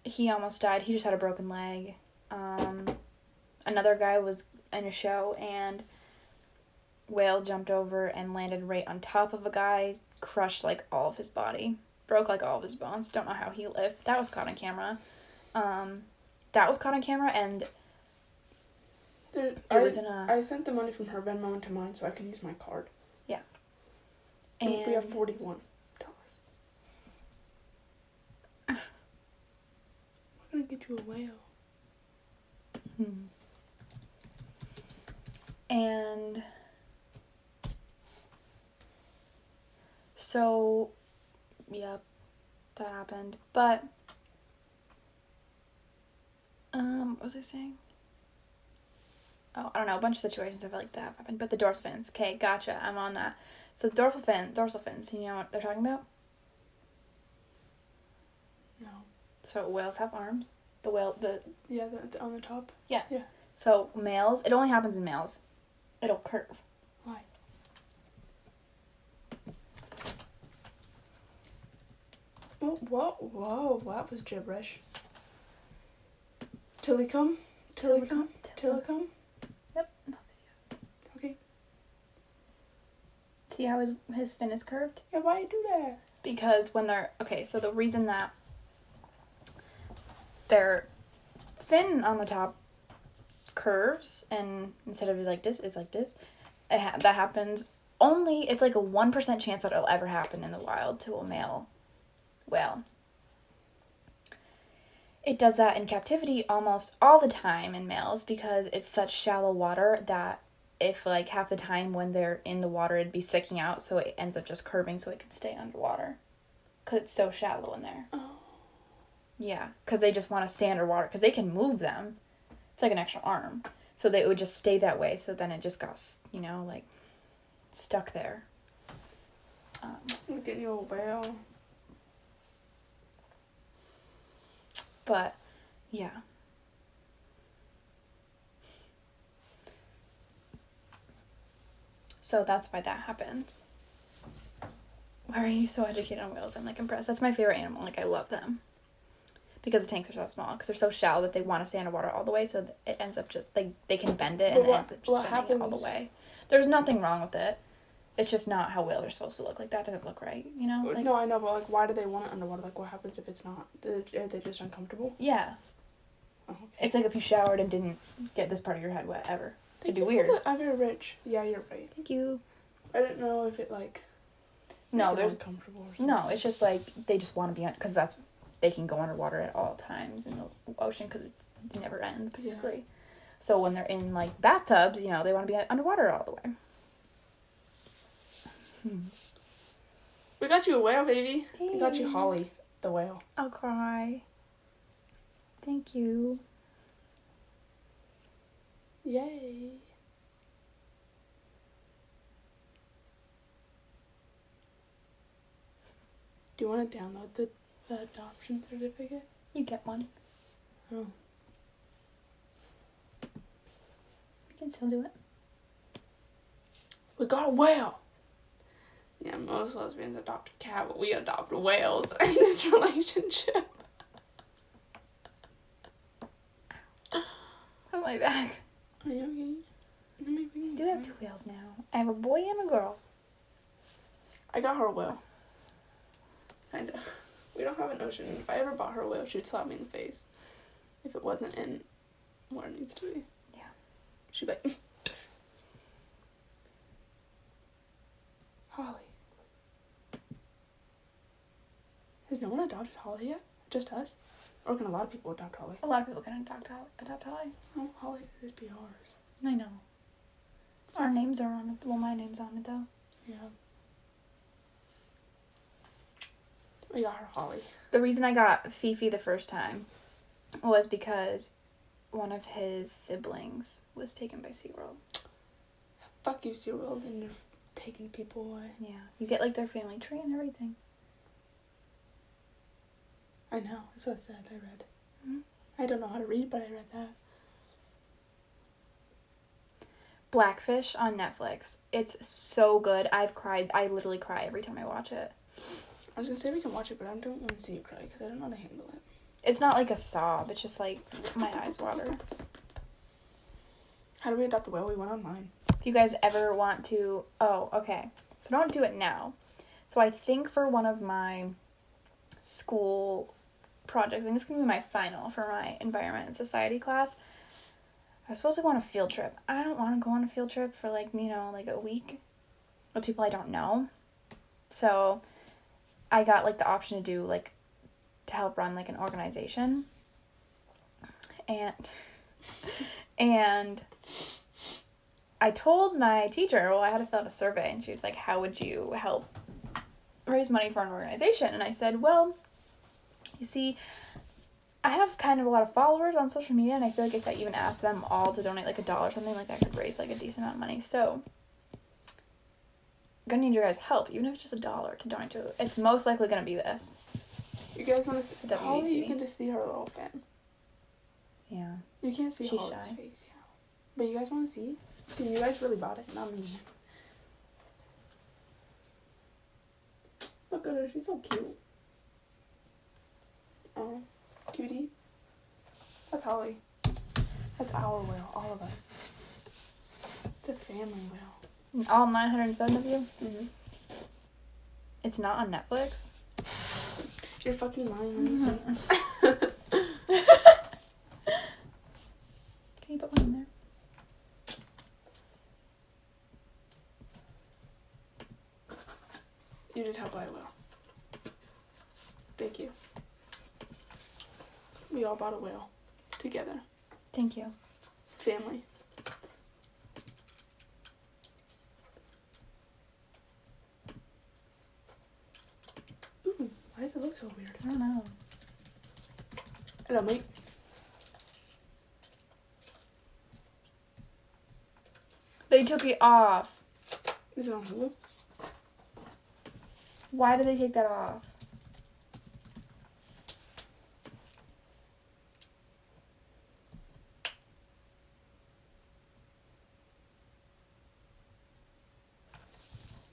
he almost died. He just had a broken leg. Another guy was in a show, and whale jumped over and landed right on top of a guy, crushed, like, all of his body, broke, like, all of his bones. Don't know how he lived. That was caught on camera. And I sent the money from her Venmo into mine so I can use my card. Yeah. And we have $41. I'm gonna get you a whale. And so, yep, that happened. But What was I saying? Oh, I don't know. A bunch of situations I feel like that have happened. But the dorsal fins. Okay, gotcha. I'm on that. So dorsal fins. You know what they're talking about? No. So whales have arms. The Yeah, on the top. Yeah. Yeah. So males, it only happens in males. It'll curve. Why? Whoa, that was gibberish. Tillicum? Tillicum? Yep. Okay. See how his fin is curved? Yeah, why you do that? Because when they're... Okay, so the reason that their fin on the top curves and instead of like this, it's like this, that happens only... It's like a 1% chance that it'll ever happen in the wild to a male whale. It does that in captivity almost all the time in males because it's such shallow water that if like half the time when they're in the water it'd be sticking out, so it ends up just curving so it can stay underwater because it's so shallow in there. Oh. Yeah, because they just want to stay underwater because they can move them. It's like an extra arm, so they would just stay that way, so then it just got, you know, like stuck there. I'm getting you a whale. But yeah, so that's why that happens. Why are you so educated on whales? I'm like impressed. That's my favorite animal. Like I love them because the tanks are so small because they're so shallow that they want to stay underwater all the way, so it ends up just like they can bend it and it ends up just bending it all the way. There's nothing wrong with it. It's just not how whales are supposed to look. Like that doesn't look right, you know? Like, No, I know, but like, why do they want it underwater? Like, what happens if it's not? Are they just uncomfortable? yeah. Oh, okay. It's like if you showered and didn't get this part of your head wet ever. It'd be weird. I'm very rich. Yeah, you're right. Thank you. I didn't know if it like. No, there's uncomfortable or something. no. It's just like they just want to be because that's they can go underwater at all times in the ocean because it never ends basically. Yeah. So when they're in like bathtubs, you know, they want to be underwater all the way. We got you a whale, baby. Thanks. We got you Holly, the whale. I'll cry. Thank you. Yay. Do you want to download the adoption certificate? You get one. Oh. You can still do it. We got a whale. Yeah, most lesbians adopt a cat, but we adopt whales in this relationship. How's my back? Are you okay? I do have 2 whales now. I have a boy and a girl. I got her a whale. Kinda. We don't have an ocean. If I ever bought her a whale, she would slap me in the face. If it wasn't in where it needs to be. Yeah. She'd be like, Holly. Has no one adopted Holly yet? Just us? Or can a lot of people adopt Holly? A lot of people can adopt Holly. Oh, Holly could just be ours. I know. Our names are on it. Well, my name's on it, though. Yeah. We got her Holly. The reason I got Fifi the first time was because one of his siblings was taken by SeaWorld. Fuck you, SeaWorld, and you're taking people away. Yeah. You get, like, their family tree and everything. I know. That's what I said. I read. Mm-hmm. I don't know how to read, but I read that. Blackfish on Netflix. It's so good. I've cried. I literally cry every time I watch it. I was gonna say we can watch it, but I don't want to see you cry because I don't know how to handle it. It's not like a sob. It's just like my eyes water. How do we adopt a whale? We went online. If you guys ever want to... Oh, okay. So don't do it now. So I think for one of my school projects, I think it's going to be my final for my environment and society class, I was supposed to go on a field trip. I don't want to go on a field trip for like, you know, like a week with people I don't know. So I got like the option to do like, to help run like an organization. And I told my teacher, well, I had to fill out a survey, and she was like, how would you help raise money for an organization? And I said, well, you see, I have kind of a lot of followers on social media, and I feel like if I even asked them all to donate like $1 or something, like that could raise like a decent amount of money. So I'm gonna need your guys' help, even if it's just $1 to donate to it. It's most likely gonna be this. You guys want to see? The Holly, WBC. you can just see her little fan. Yeah. You can't see She's Holly's shy. face, yeah. But you guys want to see? Dude, you guys really bought it, not me. Look at her, she's so cute. Oh, cutie. That's Holly. That's our whale, all of us. It's a family whale. All 907 of you? Mm-hmm. It's not on Netflix? You're fucking lying when you say Can you put one in there? You did help, I will. Thank you. We all bought a whale. Together. Thank you. Family. Ooh, why does it look so weird? I don't know. Hello, mate. They took it off. Is it on Hulu? Why did they take that off?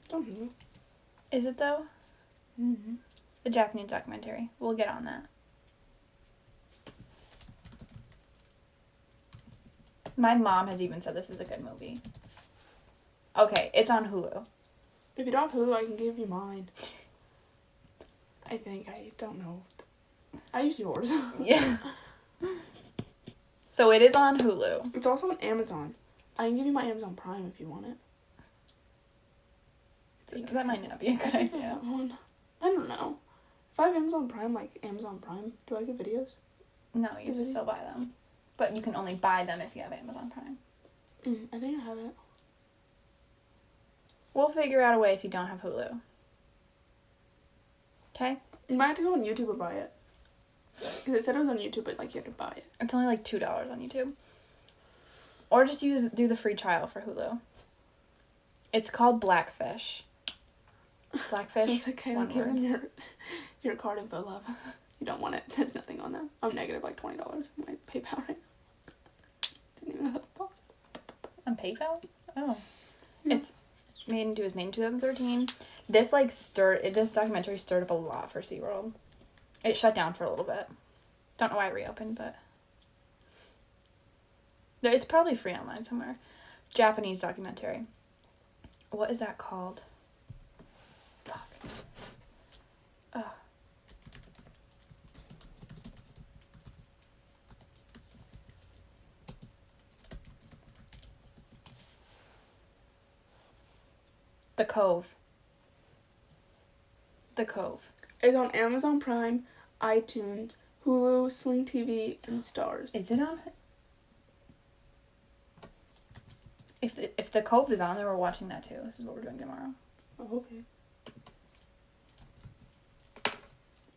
It's on Hulu. Is it though? Mm-hmm. The Japanese documentary. We'll get on that. My mom has even said this is a good movie. Okay, it's on Hulu. If you don't have Hulu, I can give you mine. I think. I don't know. I use yours. Yeah. So it is on Hulu. It's also on Amazon. I can give you my Amazon Prime if you want it. That might not be a I good think I idea. have one. I don't know. If I have Amazon Prime, like Amazon Prime, do I get videos? No, you just still buy them. But you can only buy them if you have Amazon Prime. I think I have it. We'll figure out a way if you don't have Hulu. Okay? You might have to go on YouTube or buy it. Because it said it was on YouTube, but like you had to buy it. It's only like $2 on YouTube. Or just do the free trial for Hulu. It's called Blackfish. Blackfish. So it's like kind one of give word. them your card info, love. You don't want it. There's nothing on that. I'm negative like $20 on my PayPal right now. Didn't even know that was possible. On PayPal? Oh. Yeah. It's made in 2013. This documentary stirred up a lot for SeaWorld. It shut down for a little bit. Don't know why it reopened, but it's probably free online somewhere. Japanese documentary. What is that called? Fuck. Ugh. The Cove. The Cove. It's on Amazon Prime, iTunes, Hulu, Sling TV, and Stars. Is it on? If the Cove is on, then we're watching that too. This is what we're doing tomorrow. Oh, okay.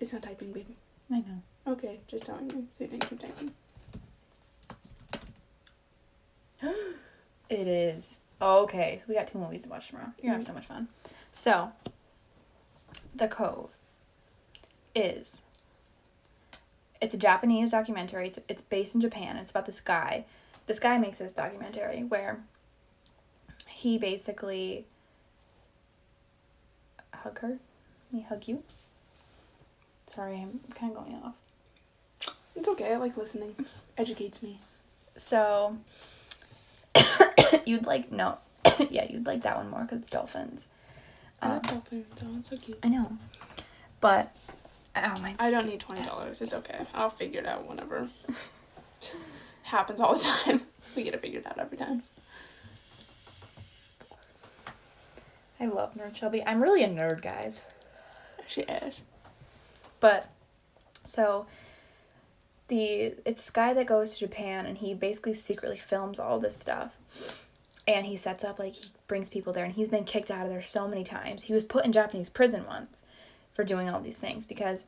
It's not typing, baby. I know. Okay, just telling you, so you didn't keep typing. It is. Okay, so we got 2 movies to watch tomorrow. You're gonna have so much fun. So, The Cove it's a Japanese documentary. It's based in Japan. It's about this guy. This guy makes this documentary where he basically hug her. He hug you. Sorry, I'm kind of going off. It's okay, I like listening. Educates me. So, you'd like that one more because it's dolphins. I like dolphins, oh, it's so cute. I know. But, oh my. I don't need $20, it's okay. I'll figure it out whenever. Happens all the time. We get it figured out every time. I love Nerd Shelby. I'm really a nerd, guys. She is. But, so, it's this guy that goes to Japan, and he basically secretly films all this stuff. And he sets up, he brings people there, and he's been kicked out of there so many times. He was put in Japanese prison once for doing all these things, because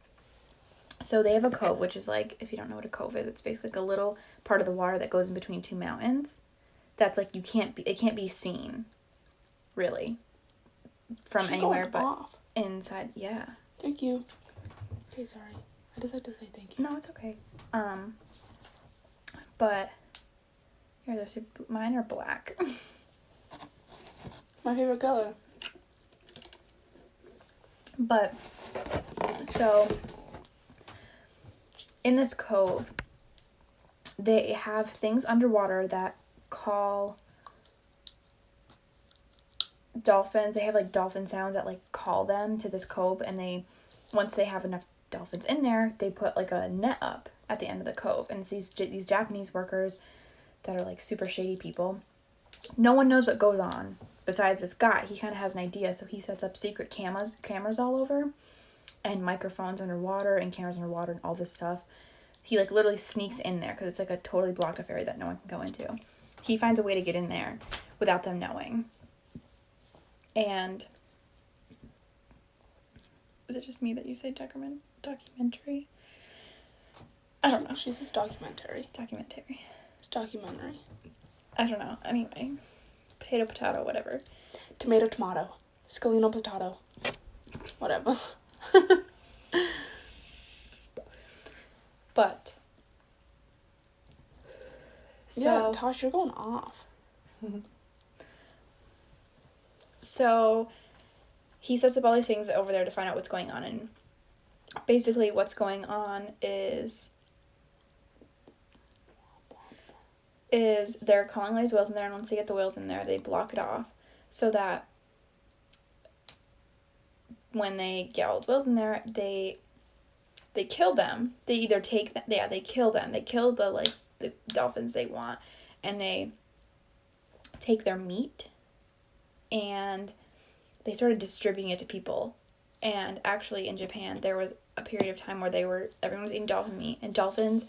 So they have a cove, which is like, if you don't know what a cove is, it's basically like a little part of the water that goes in between two mountains. That's like, it can't be seen, really, from She's anywhere going but off. inside. Yeah. Thank you. Okay, sorry. I just had to say thank you. No, it's okay. But here, mine are black. My favorite color. But so in this cove, they have things underwater that call dolphins. They have like dolphin sounds that like call them to this cove, and once they have enough dolphins in there, they put like a net up at the end of the cove, and it's these Japanese workers that are like super shady people. No one knows what goes on besides this guy. He kind of has an idea, so he sets up secret cameras all over, and microphones underwater and cameras underwater and all this stuff. He like literally sneaks in there because it's like a totally blocked off area that no one can go into. He finds a way to get in there without them knowing. And is it just me that you say documentary? I don't know. She says documentary. Documentary. It's documentary. I don't know. Anyway, potato, whatever. Tomato. Scalino potato. Whatever. But yeah, Tosh, you're going off. So he sets up all these things over there to find out what's going on, and basically what's going on is they're calling all these whales in there, and once they get the whales in there, they block it off so that when they get all those whales in there, they kill them. They either take them, they kill them. They kill the dolphins they want, and they take their meat, and they started distributing it to people. And actually in Japan, there was a period of time where everyone was eating dolphin meat, and dolphins,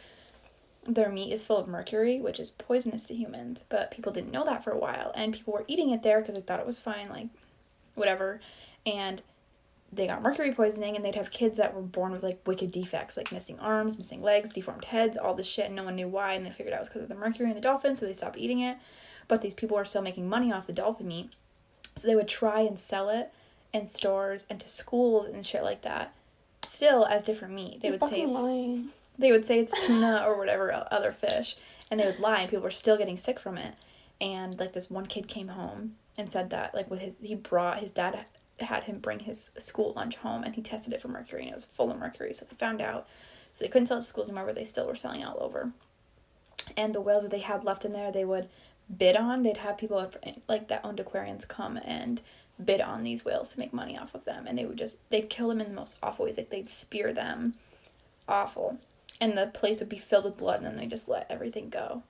their meat is full of mercury, which is poisonous to humans, but people didn't know that for a while, and people were eating it there because they thought it was fine, like, whatever, and they got mercury poisoning, and they'd have kids that were born with, like, wicked defects, like missing arms, missing legs, deformed heads, all this shit, and no one knew why, and they figured out it was because of the mercury in the dolphin, so they stopped eating it. But these people were still making money off the dolphin meat, so they would try and sell it in stores and to schools and shit like that, still as different meat. They would say it's tuna or whatever other fish, and they would lie, and people were still getting sick from it. And, like, this one kid came home and said that, like, his dad had him bring his school lunch home, and he tested it for mercury, and it was full of mercury, so they found out. So they couldn't sell it to schools anymore, but they still were selling all over. And the whales that they had left in there, they would bid on. They'd have people, like, that owned aquariums come and bid on these whales to make money off of them, and they'd kill them in the most awful ways. Like, they'd spear them. Awful. And the place would be filled with blood, and then they just let everything go.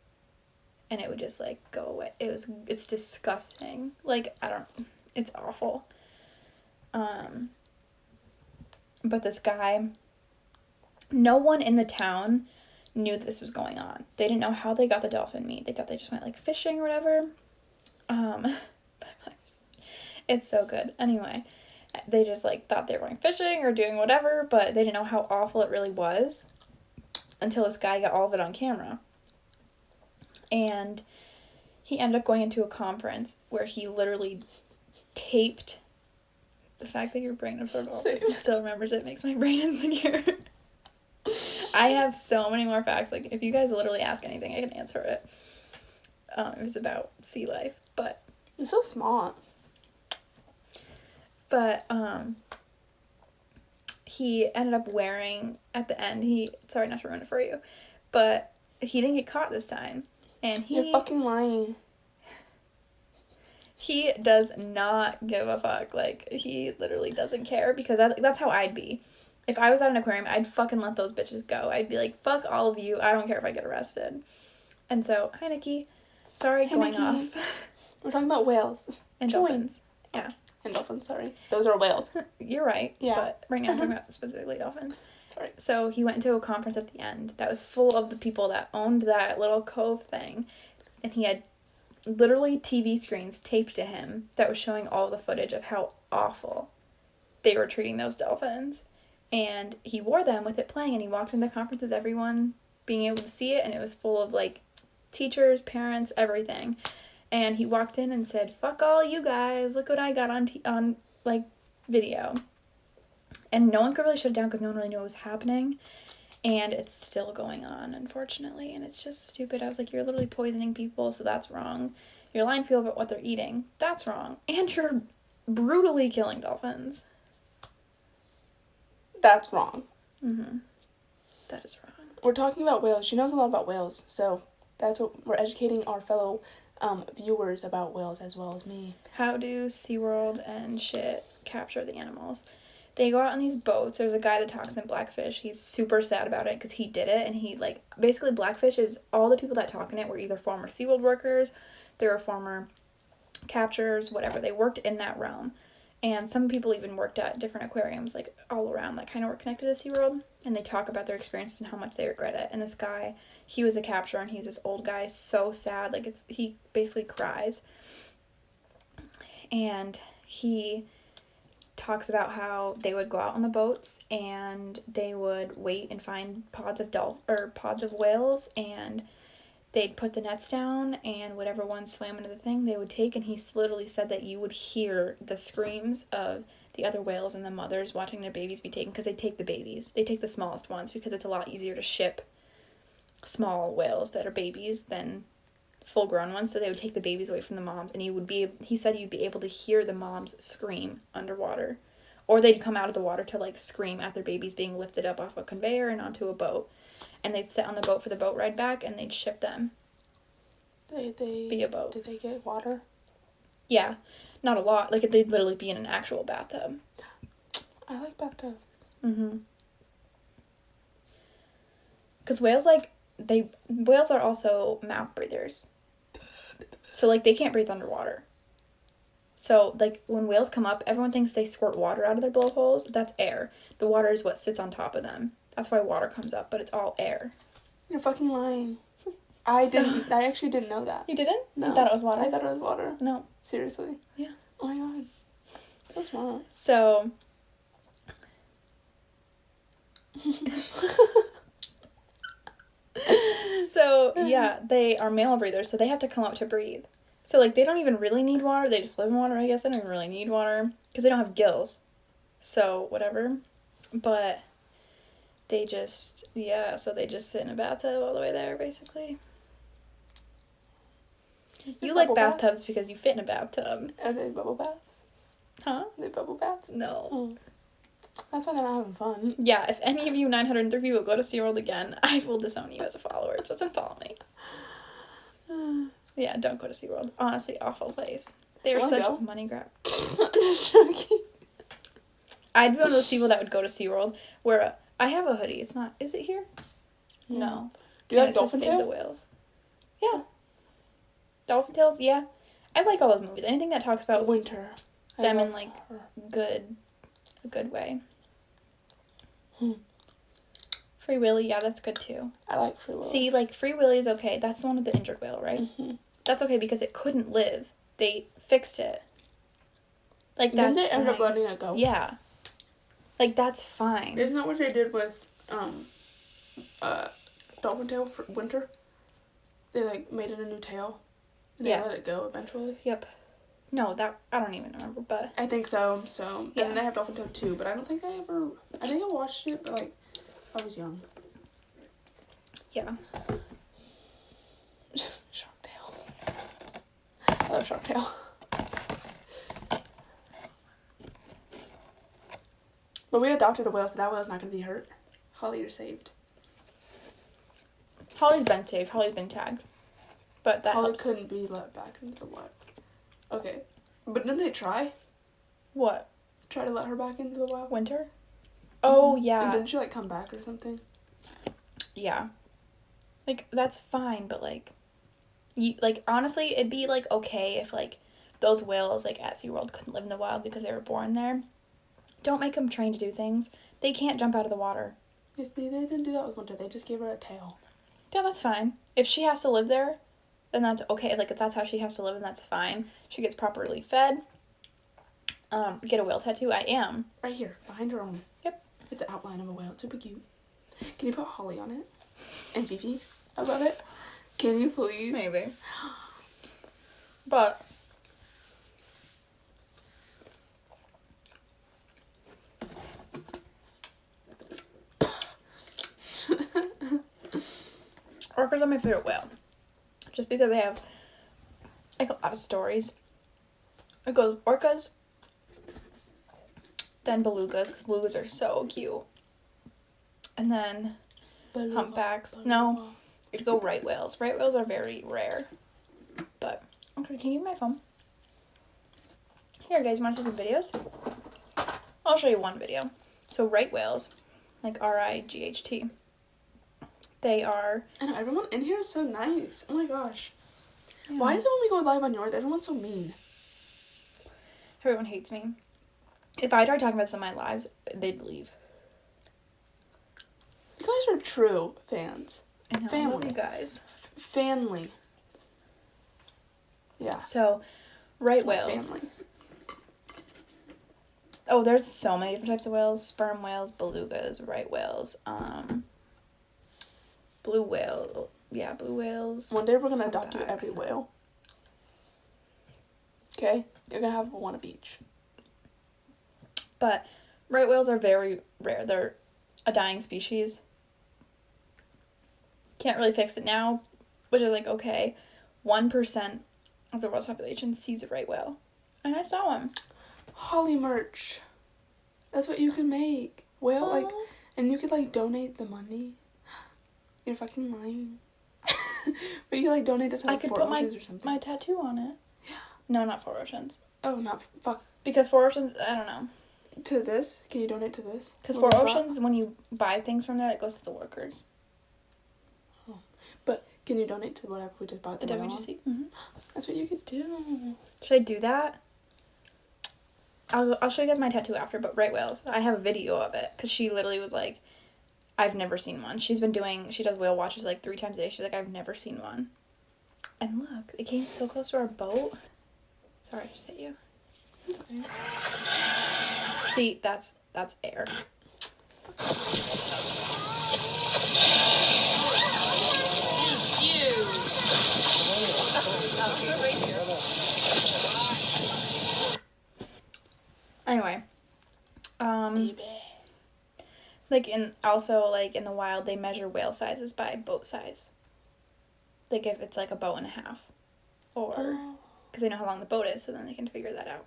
And it would just, like, go away. It's disgusting. Like, it's awful. But this guy, no one in the town knew that this was going on. They didn't know how they got the dolphin meat. They thought they just went, like, fishing or whatever. It's so good. Anyway, they just, like, thought they were going fishing or doing whatever, but they didn't know how awful it really was until this guy got all of it on camera. And he ended up going into a conference where he literally taped the fact that your brain absorbed all this and still remembers it makes my brain insecure. I have so many more facts. Like, if you guys literally ask anything, I can answer it. It was about sea life, but... You're so smart. But, he ended up wearing, at the end, sorry not to ruin it for you, but he didn't get caught this time. And You're fucking lying. He does not give a fuck. Like, he literally doesn't care, because that's how I'd be. If I was at an aquarium, I'd fucking let those bitches go. I'd be like, fuck all of you. I don't care if I get arrested. And so, hi, Nikki. Sorry, Hi, going Nikki. off. We're talking about whales. And dolphins. Yeah. And dolphins, sorry. Those are whales. You're right. Yeah. But right now I'm talking about specifically dolphins. Sorry. So he went to a conference at the end that was full of the people that owned that little cove thing. And he had literally TV screens taped to him that was showing all the footage of how awful they were treating those dolphins. And he wore them with it playing, and he walked into conferences, everyone being able to see it, and it was full of, like, teachers, parents, everything. And he walked in and said, "Fuck all you guys, look what I got on video." And no one could really shut it down because no one really knew what was happening. And it's still going on, unfortunately, and it's just stupid. I was like, you're literally poisoning people, so that's wrong. You're lying to people about what they're eating. That's wrong. And you're brutally killing dolphins. That's wrong. Mm-hmm. That is wrong. We're talking about whales. She knows a lot about whales, so that's what we're educating our fellow viewers about whales as well as me. How do SeaWorld and shit capture the animals? They go out on these boats. There's a guy that talks in Blackfish. He's super sad about it because he did it, and he, like, basically Blackfish is all the people that talk in it were either former SeaWorld workers, they were former capturers, whatever. They worked in that realm. And some people even worked at different aquariums, like, all around that kind of were connected to SeaWorld. And they talk about their experiences and how much they regret it. And this guy, he was a capturer, and he's this old guy, so sad. Like, he basically cries. And he talks about how they would go out on the boats, and they would wait and find pods of whales, and they'd put the nets down, and whatever one swam into the thing they would take, and he literally said that you would hear the screams of the other whales and the mothers watching their babies be taken, because they take the babies. They take the smallest ones because it's a lot easier to ship small whales that are babies than full-grown ones, so they would take the babies away from the moms, and he said you'd be able to hear the moms scream underwater, or they'd come out of the water to, like, scream at their babies being lifted up off a conveyor and onto a boat. And they'd sit on the boat for the boat ride back, and they'd ship them. Be a boat. Did they get water? Yeah. Not a lot. Like, they'd literally be in an actual bathtub. I like bathtubs. Mm-hmm. Because whales are also mouth breathers. So, like, they can't breathe underwater. So, like, when whales come up, everyone thinks they squirt water out of their blowholes. That's air. The water is what sits on top of them. That's why water comes up, but it's all air. You're fucking lying. I actually didn't know that. You didn't? No. You thought it was water? I thought it was water. No. Seriously? Yeah. Oh my god. So smart. So... yeah, they are male breathers, so they have to come up to breathe. So, like, they don't even really need water. They just live in water, I guess. They don't even really need water because they don't have gills. So, whatever. But... they just sit in a bathtub all the way there, basically. You like bathtubs because you fit in a bathtub. Are they bubble baths? Huh? Are they bubble baths? No. Oh. That's why they're not having fun. Yeah, if any of you 903 people go to SeaWorld again, I will disown you as a follower. Just unfollow me. Yeah, don't go to SeaWorld. Honestly, awful place. They are such a money grab. I'm just joking. I'd be one of those people that would go to SeaWorld where... I have a hoodie. It's not... Is it here? No. Do you like Dolphin Save the Whales. Yeah. Dolphin Tales, yeah. I like all those movies. Anything that talks about winter. Them in, like, a good way. Free Willy, yeah, that's good too. I like Free Willy. See, like, Free Willy is okay. That's the one with the injured whale, right? Mm-hmm. That's okay because it couldn't live. They fixed it. Like, that's Didn't they end up fine. letting it go? Yeah. Like, that's fine. Isn't that what they did with, Dolphin Tail for winter? They, like, made it a new tail. And they let it go eventually. Yep. No, I don't even remember, but... I think so, yeah. And then they have Dolphin Tail 2, but I think I watched it, but, like, I was young. Yeah. Shark Tale. I love Shark Tale. But we adopted a whale, so that whale's not going to be hurt. Holly, you're saved. Holly's been saved. Holly's been tagged. But that Holly helps. couldn't be let back into the wild. Okay. But didn't they try? What? Try to let her back into the wild? Winter? Oh, yeah. And didn't she, like, come back or something? Yeah. Like, that's fine, but, like... honestly, it'd be, like, okay if, like, those whales, like, at SeaWorld couldn't live in the wild because they were born there. Don't make them train to do things. They can't jump out of the water. Yes, they didn't do that with Winter. They just gave her a tail. Yeah, that's fine. If she has to live there, then that's okay. Like, if that's how she has to live, then that's fine. She gets properly fed. Get a whale tattoo. I am. Right here, behind her arm. Yep. It's the outline of a whale. It's super cute. Can you put Holly on it? And Fifi above it? Can you please? Maybe. But orcas are my favorite whale. Just because they have like a lot of stories. It goes orcas, then belugas, because belugas are so cute. And then humpbacks. No, it'd go right whales. Right whales are very rare. But, okay, can you give me my phone? Here, guys, you want to see some videos? I'll show you one video. So, right whales, like R-I-G-H-T, they are... And everyone in here is so nice. Oh my gosh. Yeah. Why is it when we go live on yours, everyone's so mean? Everyone hates me. If I tried talking about this in my lives, they'd leave. You guys are true fans. I know, Family. I love you guys. Family. Yeah. So, right whales. Family. Oh, there's so many different types of whales. Sperm whales, belugas, right whales, blue whale. Yeah, blue whales. One day we're gonna adopt you humpbacks. every whale. Okay? You're gonna have one of each. But right whales are very rare. They're a dying species. Can't really fix it now, which is like, okay, 1% of the world's population sees a right whale. And I saw one. Holly merch. That's what you can make. Whale, like, and you could, like, donate the money. You're fucking lying. But you could, like, donate it to, like, I could Four put Oceans or something. my tattoo on it. Yeah. No, not Four Oceans. Oh, not, fuck. Because Four Oceans, I don't know. To this? Can you donate to this? Because What Four we bought? Oceans, when you buy things from there, it goes to the workers. Oh. But can you donate to whatever we just bought The whale on? WGC. Mm-hmm. That's what you could do. Should I do that? I'll show you guys my tattoo after, but right whales. I have a video of it, because she literally was like, I've never seen one. She does whale watches like 3 times a day. She's like, I've never seen one. And look, it came so close to our boat. Sorry, I just hit you. Okay. See, that's air. Anyway, like in the wild, they measure whale sizes by boat size. Like if it's like a boat and a half, or because they know how long the boat is, so then they can figure that out.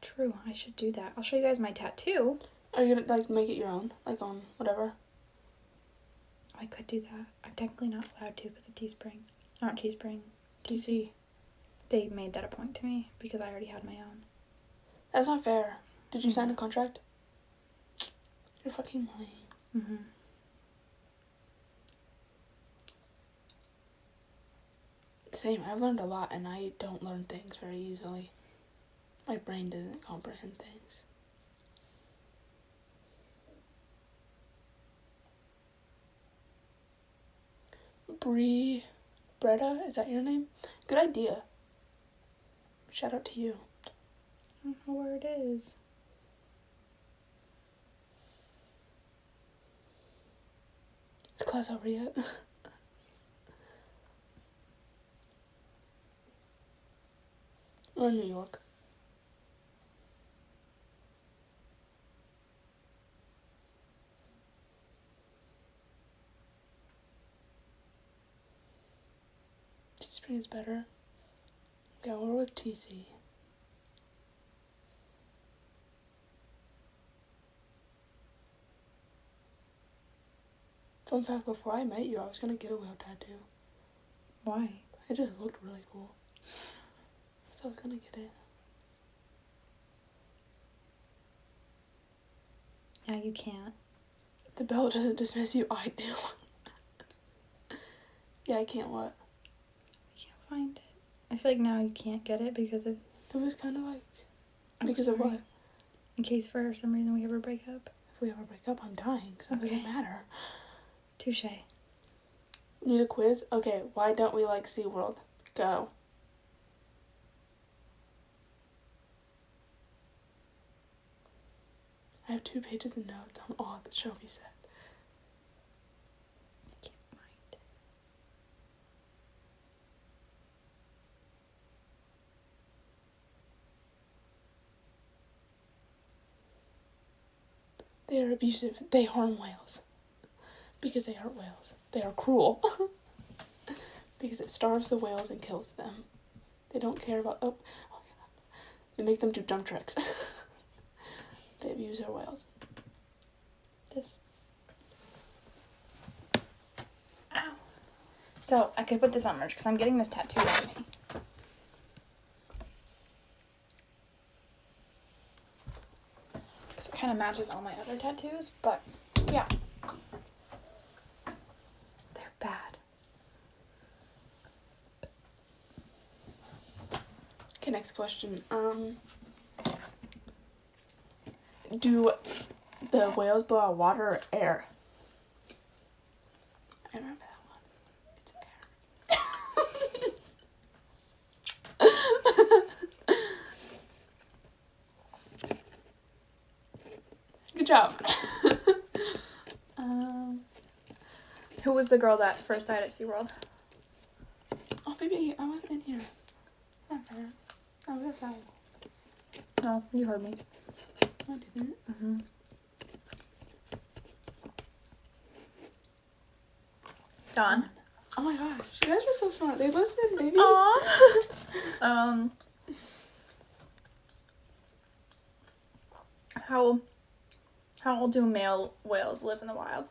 True, I should do that. I'll show you guys my tattoo. Are you gonna, like, make it your own? Like, on whatever? I could do that. I'm technically not allowed to because of Teespring. Not Teespring. TC. They made that a point to me because I already had my own. That's not fair. Did you sign a contract? You're fucking lying. Mm-hmm. Same. I've learned a lot, and I don't learn things very easily. My brain doesn't comprehend things. Bretta, is that your name? Good idea. Shout out to you. I don't know where it is. Is class over yet? Or New York. Teespring is better. Yeah, we're with TC. Fun fact, before I met you, I was gonna get a whale tattoo. Why? It just looked really cool. So I was gonna get it. Yeah, you can't. The bell doesn't dismiss you, I do. Yeah, I can't what? I can't find it. I feel like now you can't get it because of... It was kind of like... I'm because of sorry. what? In case for some reason we ever break up. If we ever break up, I'm dying, so it doesn't matter. Touche. Need a quiz? Okay, why don't we like SeaWorld? Go. I have 2 pages of notes on all the trophy set. I can't find. They are abusive. They harm whales. Because they hurt whales. They are cruel. Because it starves the whales and kills them. They don't care about... Oh my god. They make them do dumb tricks. They abuse our whales. This. Ow. So, I could put this on merch because I'm getting this tattooed on me. Because it kind of matches all my other tattoos, but yeah. They're bad. Okay, next question. Do the whales blow out water or air? I remember that one. It's air. Good job. Who was the girl that first died at SeaWorld? Oh, baby, I wasn't in here. It's not fair. I was outside. No, you heard me. I didn't. Mm-hmm. Dawn. Oh my gosh, you guys are so smart. They listened, baby. Aww. How old do male whales live in the wild?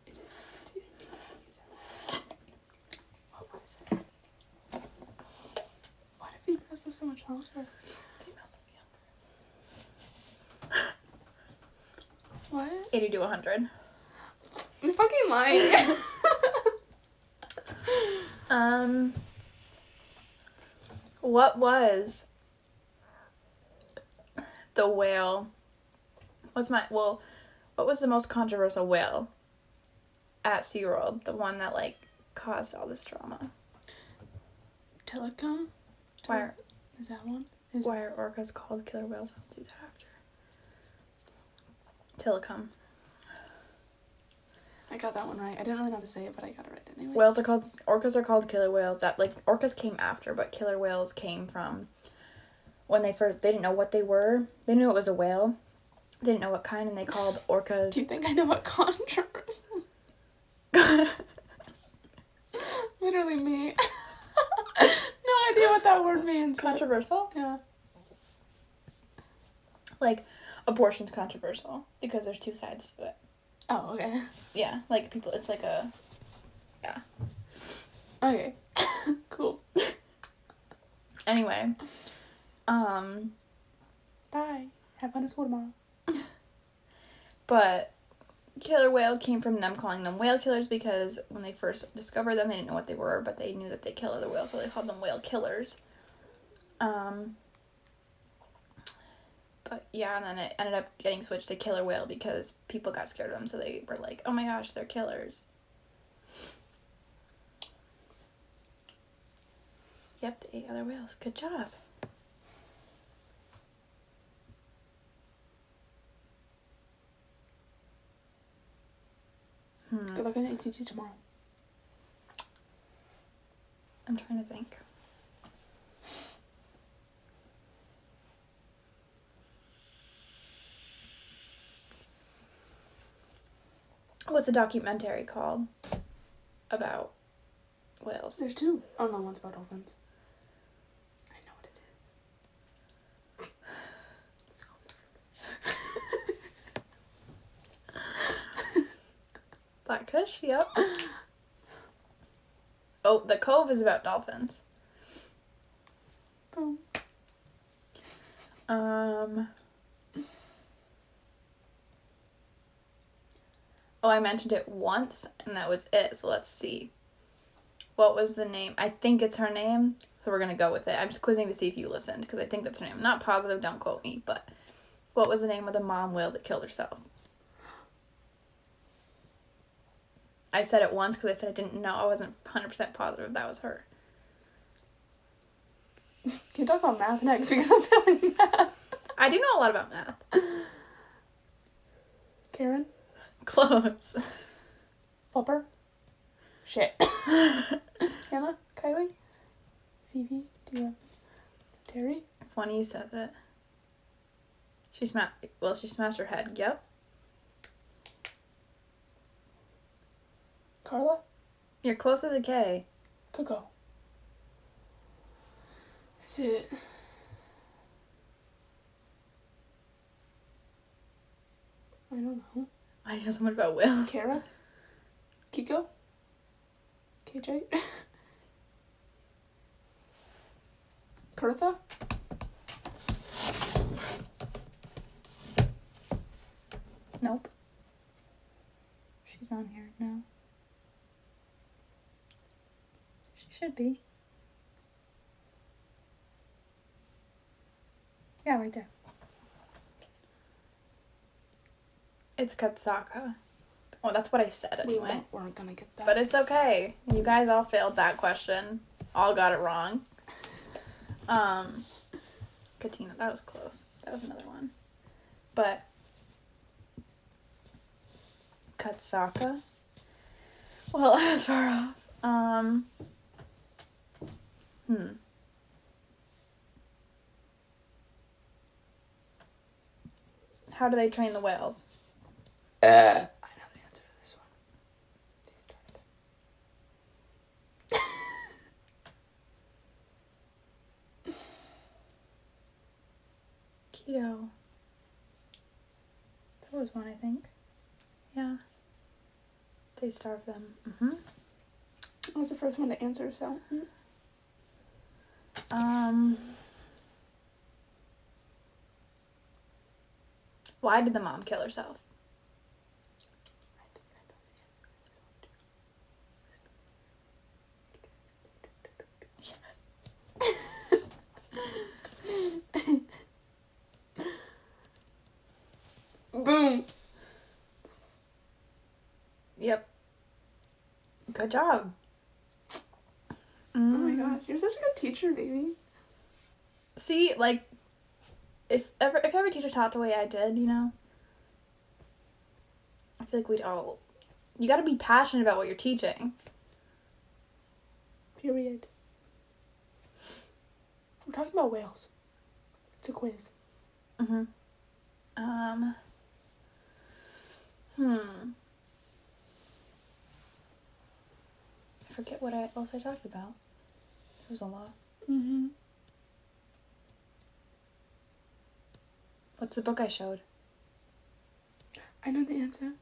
It is 16. What was it? Why do females live so much longer? Females live younger. What? 80 to 100. I'm fucking lying. What was the whale? What was the most controversial whale at SeaWorld? The one that, like, caused all this drama. Telecom? Why Is that one? Why are orcas called killer whales? I'll do that after. Telecom. I got that one right. I didn't really know how to say it, but I got it right anyway. Orcas are called killer whales. Orcas came after, but killer whales came from when they didn't know what they were. They knew it was a whale. They didn't know what kind, and they called orcas. Do you think I know what controversial? Literally me. No idea what that word means. but- Controversial? Yeah. Like, abortion's controversial because there's 2 sides to it. Oh, okay. Yeah, like people, it's like a, yeah. Okay. Cool. Anyway, Bye. Have fun at school tomorrow. but killer whale came from them calling them whale killers because when they first discovered them, they didn't know what they were, but they knew that they kill other whales, so they called them whale killers. But yeah, and then it ended up getting switched to killer whale because people got scared of them, so they were like, oh my gosh, they're killers. Yep, they ate other whales. Good job. Good luck on ACT tomorrow. I'm trying to think. What's a documentary called about whales? There's 2. Oh, no, one's about dolphins. I know what it is. Blackfish, yep. Oh, the Cove is about dolphins. Boom. Oh, I mentioned it once, and that was it, so let's see. What was the name? I think it's her name, so we're gonna go with it. I'm just quizzing to see if you listened, because I think that's her name. I'm not positive, don't quote me, but what was the name of the mom whale that killed herself? I said it once because I said I didn't know. I wasn't 100% positive that was her. Can you talk about math next? Because I'm failing math. I do know a lot about math. Karen? Close. Flopper? Shit. Hannah? Kylie? Phoebe? Do you have Terry? If one of you said that. She smashed her head. Yep. Carla? You're close with a K. Coco. Is it... I don't know. Why do you know so much about whales? Kara? Kiko? KJ? Kurtha? Nope. She's on here now. She should be. Yeah, right there. It's Katsaka. Oh, that's what I said anyway. We weren't gonna get that. But it's okay. You guys all failed that question. All got it wrong. Katina, that was close. That was another one. But Katsaka? Well, I was far off. How do they train the whales? I know the answer to this one. They started Keto. That was one, I think. Yeah. They starve them. Mm-hmm. I was the first one to answer, so... Why did the mom kill herself? I think I know the answer to this one, too. Boom! Yep. Good job. Oh my gosh, you're such a good teacher, baby. See, like, if every teacher taught the way I did, you know, I feel like you gotta be passionate about what you're teaching. Period. We're talking about whales. It's a quiz. Mm-hmm. I forget what else I talked about. There was a lot. Mm-hmm. What's the book I showed? I know the answer.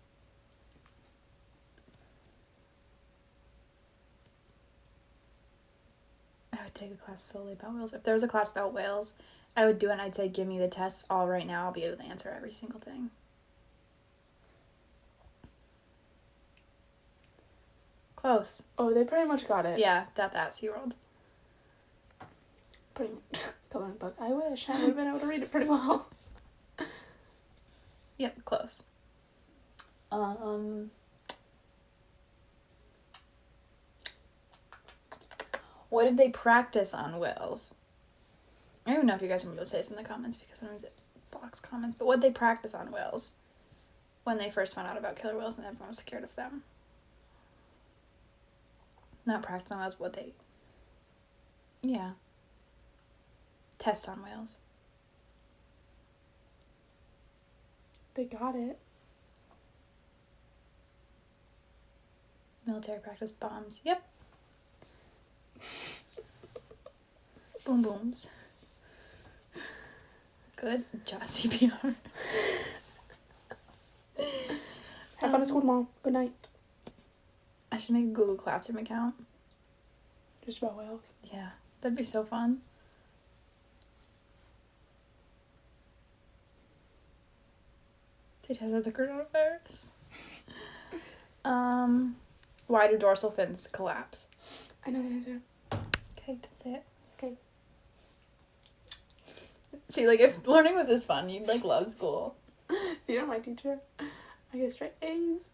I would take a class solely about whales. If there was a class about whales, I would do it and I'd say, give me the tests all right now. I'll be able to answer every single thing. Close. Oh, they pretty much got it. Yeah, Death at SeaWorld. Pretty much. Coloring book. I wish. I would have been able to read it pretty well. Yep, close. What did they practice on whales? I don't even know if you guys are going to say this in the comments because sometimes it blocks comments, but what did they practice on whales when they first found out about killer whales and everyone was scared of them? Not practice on whales, what they... Yeah. Test on whales. They got it. Military practice bombs. Yep. Boom booms. Good. Just CPR. Have fun at school tomorrow. Good night. I should make a Google Classroom account. Just about whales. Yeah, that'd be so fun. They tested the coronavirus. Why do dorsal fins collapse? I know the answer. Okay, don't say it. Okay. See, like, if learning was this fun, you'd, like, love school. You know my teacher? I get straight A's.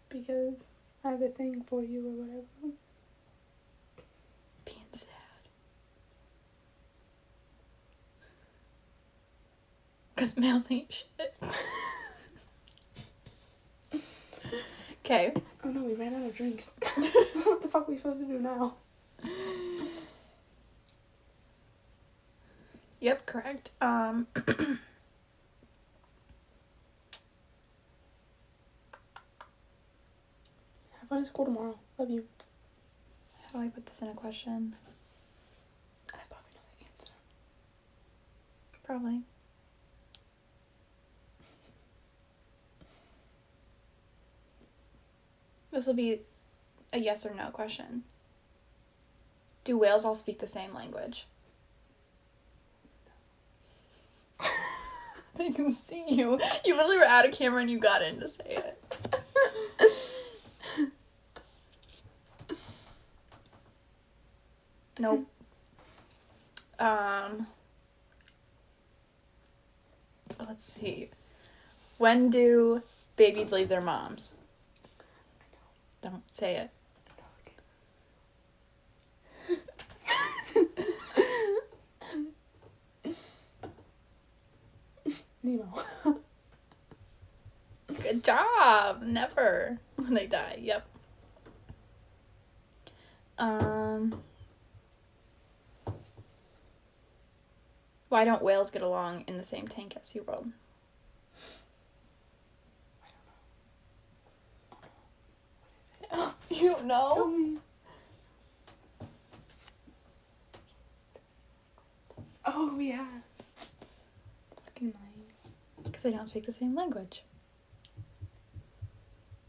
Because I have a thing for you or whatever. Being sad. Because males ain't shit. Okay. Oh no, we ran out of drinks. What the fuck are we supposed to do now? Yep, correct. Have fun at school tomorrow. Love you. How do I put this in a question? I probably know the answer. Probably. This will be a yes or no question. Do whales all speak the same language? I can see you. You literally were out of camera and you got in to say it. Nope. Let's see. When do babies leave their moms? Don't say it. Nemo. Good job. Never. When they die. Yep. Why don't whales get along in the same tank as SeaWorld? You don't know? Tell me. Oh yeah. Fucking lying. Because they don't speak the same language.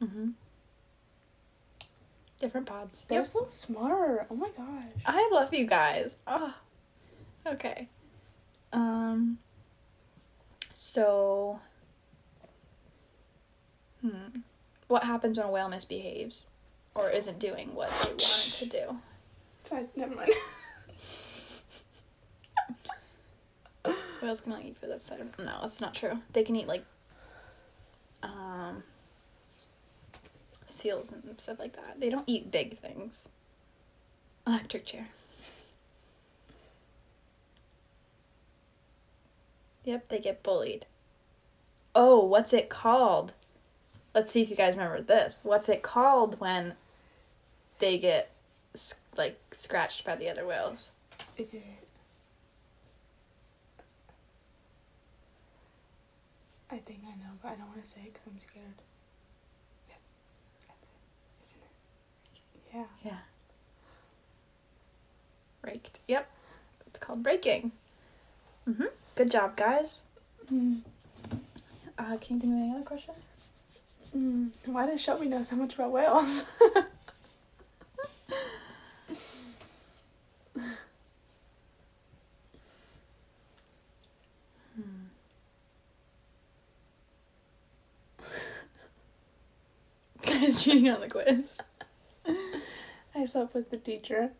Mm-hmm. Different pods. They're Yep. so smart. Oh my gosh. I love you guys. Oh. Okay. So. What happens when a whale misbehaves? Or isn't doing what they wanted to do? It's fine. Never mind. Whales can only eat food that's no, that's not true. They can eat like seals and stuff like that. They don't eat big things. Electric chair. Yep, they get bullied. Oh, what's it called? Let's see if you guys remember this. What's it called when they get like scratched by the other whales? Is it? I think I know, but I don't want to say it because I'm scared. Yes, that's it. Isn't it? Yeah. Yeah. Raked. Yep. It's called breaking. Mm-hmm. Good job, guys. Mm. Can you think of any other questions? Why does Shelby know so much about whales? Guys cheating on the quiz. I slept with the teacher.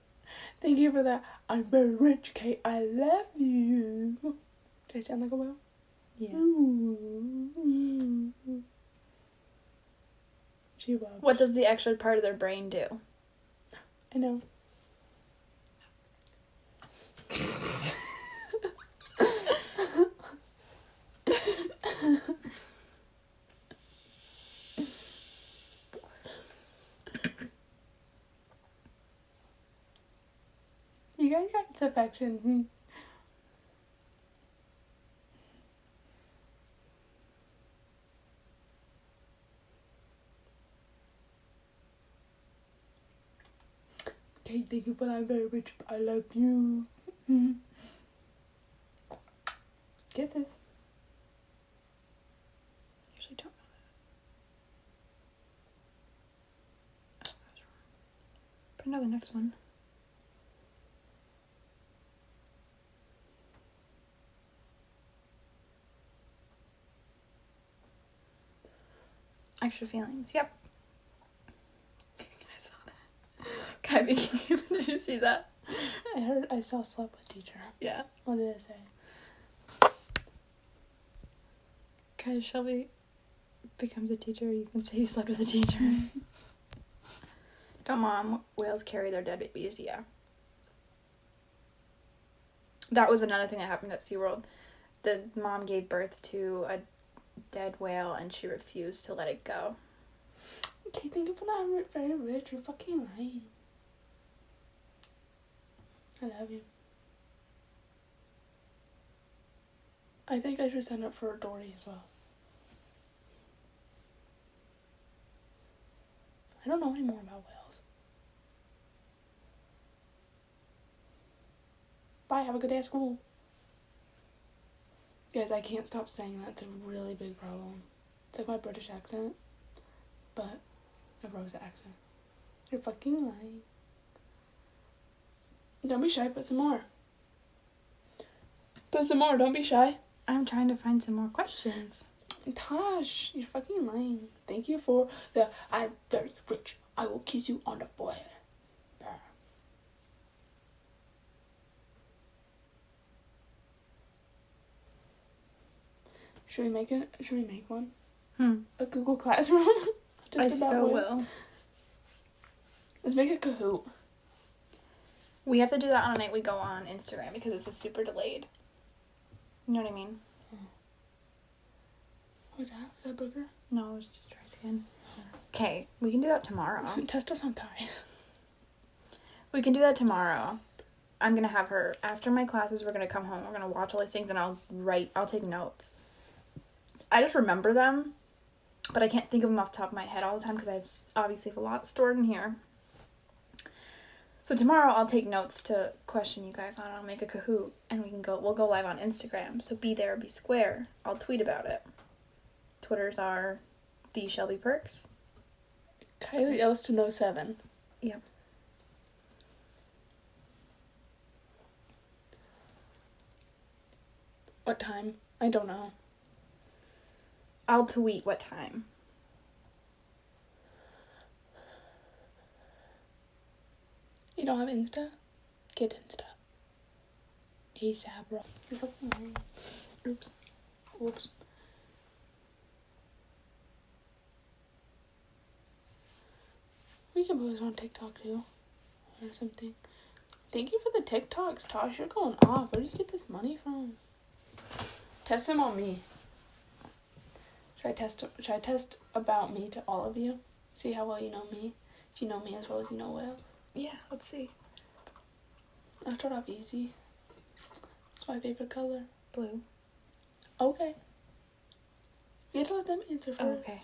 Thank you for that. I'm very rich, Kate. I love you. Do I sound like a whale? Yeah. Ooh. She loves. What does the extra part of their brain do? I know. You guys got its affection. Okay, thank you for that. I'm very rich. I love you. Get this. Usually don't know that. Oh, I was wrong. But no, the next one. Extra feelings. Yep. I saw that. Kai became. Did you see that? I saw slept with teacher. Yeah. What did I say? Kai Shelby becomes a teacher. You can say you slept with a teacher. Don't whales carry their dead babies? Yeah. That was another thing that happened at SeaWorld. the mom gave birth to a dead whale and she refused to let it go. Okay, thank you for that. I'm very rich. You're fucking lying. I love you. I think I should sign up for a Dory as well. I don't know any more about whales. Bye, have a good day at school. Guys, I can't stop saying that. It's a really big problem. It's like my British accent, but a Rosa accent. You're fucking lying. Don't be shy, put some more. Put some more, don't be shy. I'm trying to find some more questions. Tosh, you're fucking lying. Thank you for the I'm very rich. I will kiss you on the forehead. Brr. Should we make one? A Google Classroom? I Just about so whales? will. Let's make a Kahoot. We have to do that on a night we go on Instagram because this is super delayed. You know what I mean? What was that? Was that booger? No, it was just dry skin. Okay, we can do that tomorrow. Test us on Kai. We can do that tomorrow. I'm gonna have her after my classes. We're gonna come home. We're gonna watch all these things, and I'll take notes. I just remember them, but I can't think of them off the top of my head all the time because I have obviously have a lot stored in here. So tomorrow I'll take notes to question you guys on. I'll make a Kahoot, and we'll go live on Instagram. So be there, be square. I'll tweet about it. Twitters are the Shelby Perks. Kylie Elston 07. Yep. What time? I don't know. I'll tweet what time. You don't have Insta? Get Insta. ASAP, bro. You're fucking lying. Oops. Whoops. We can post on TikTok too. Or something. Thank you for the TikToks, Tosh. You're going off. Where did you get this money from? Test them on me. Should I test about me to all of you? See how well you know me? If you know me as well as you know whales. Yeah, let's see. I'll start off easy. What's my favorite color? Blue. Okay. You have to let them answer first. Oh, okay.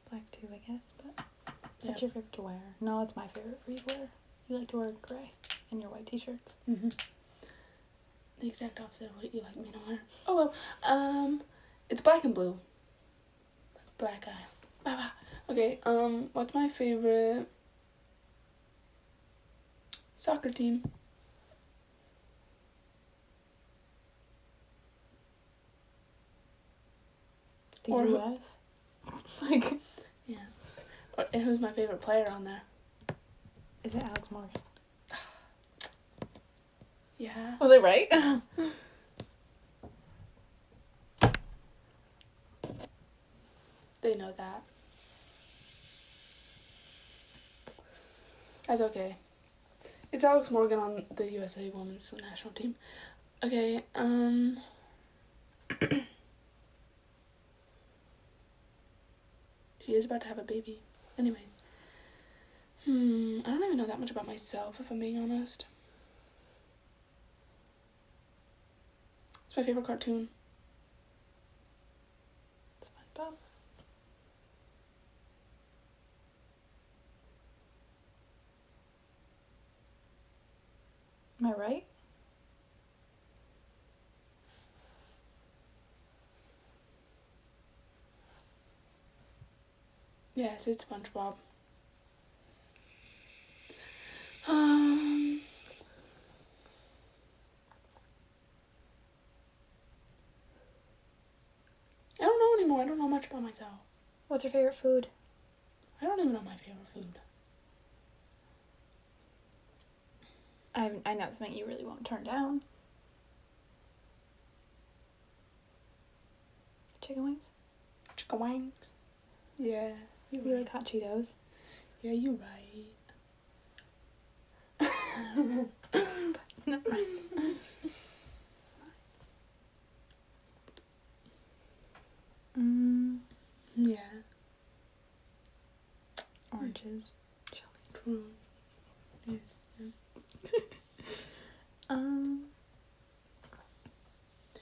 Black too, I guess, but what's your favorite to wear? No, it's my favorite for you to wear. You like to wear gray and your white t-shirts. Mm-hmm. The exact opposite of what you like me to wear. Oh well. It's black and blue. Black eye. Okay, what's my favorite soccer team? The Or U.S. Like, yeah. And who's my favorite player on there? is it Alex Morgan? Yeah. Was I right? They know that. That's okay. It's Alex Morgan on the USA Women's National Team. Okay, she is about to have a baby. Anyways. I don't even know that much about myself, if I'm being honest. It's my favorite cartoon. SpongeBob. Am I right? Yes, it's SpongeBob. I don't know anymore. I don't know much about myself. What's your favorite food? I don't even know my favorite food. I know something you really won't turn down. Chicken wings? Chicken wings. Yeah. You like hot Cheetos? Yeah, you're right. Yeah. Oranges. True. Yes.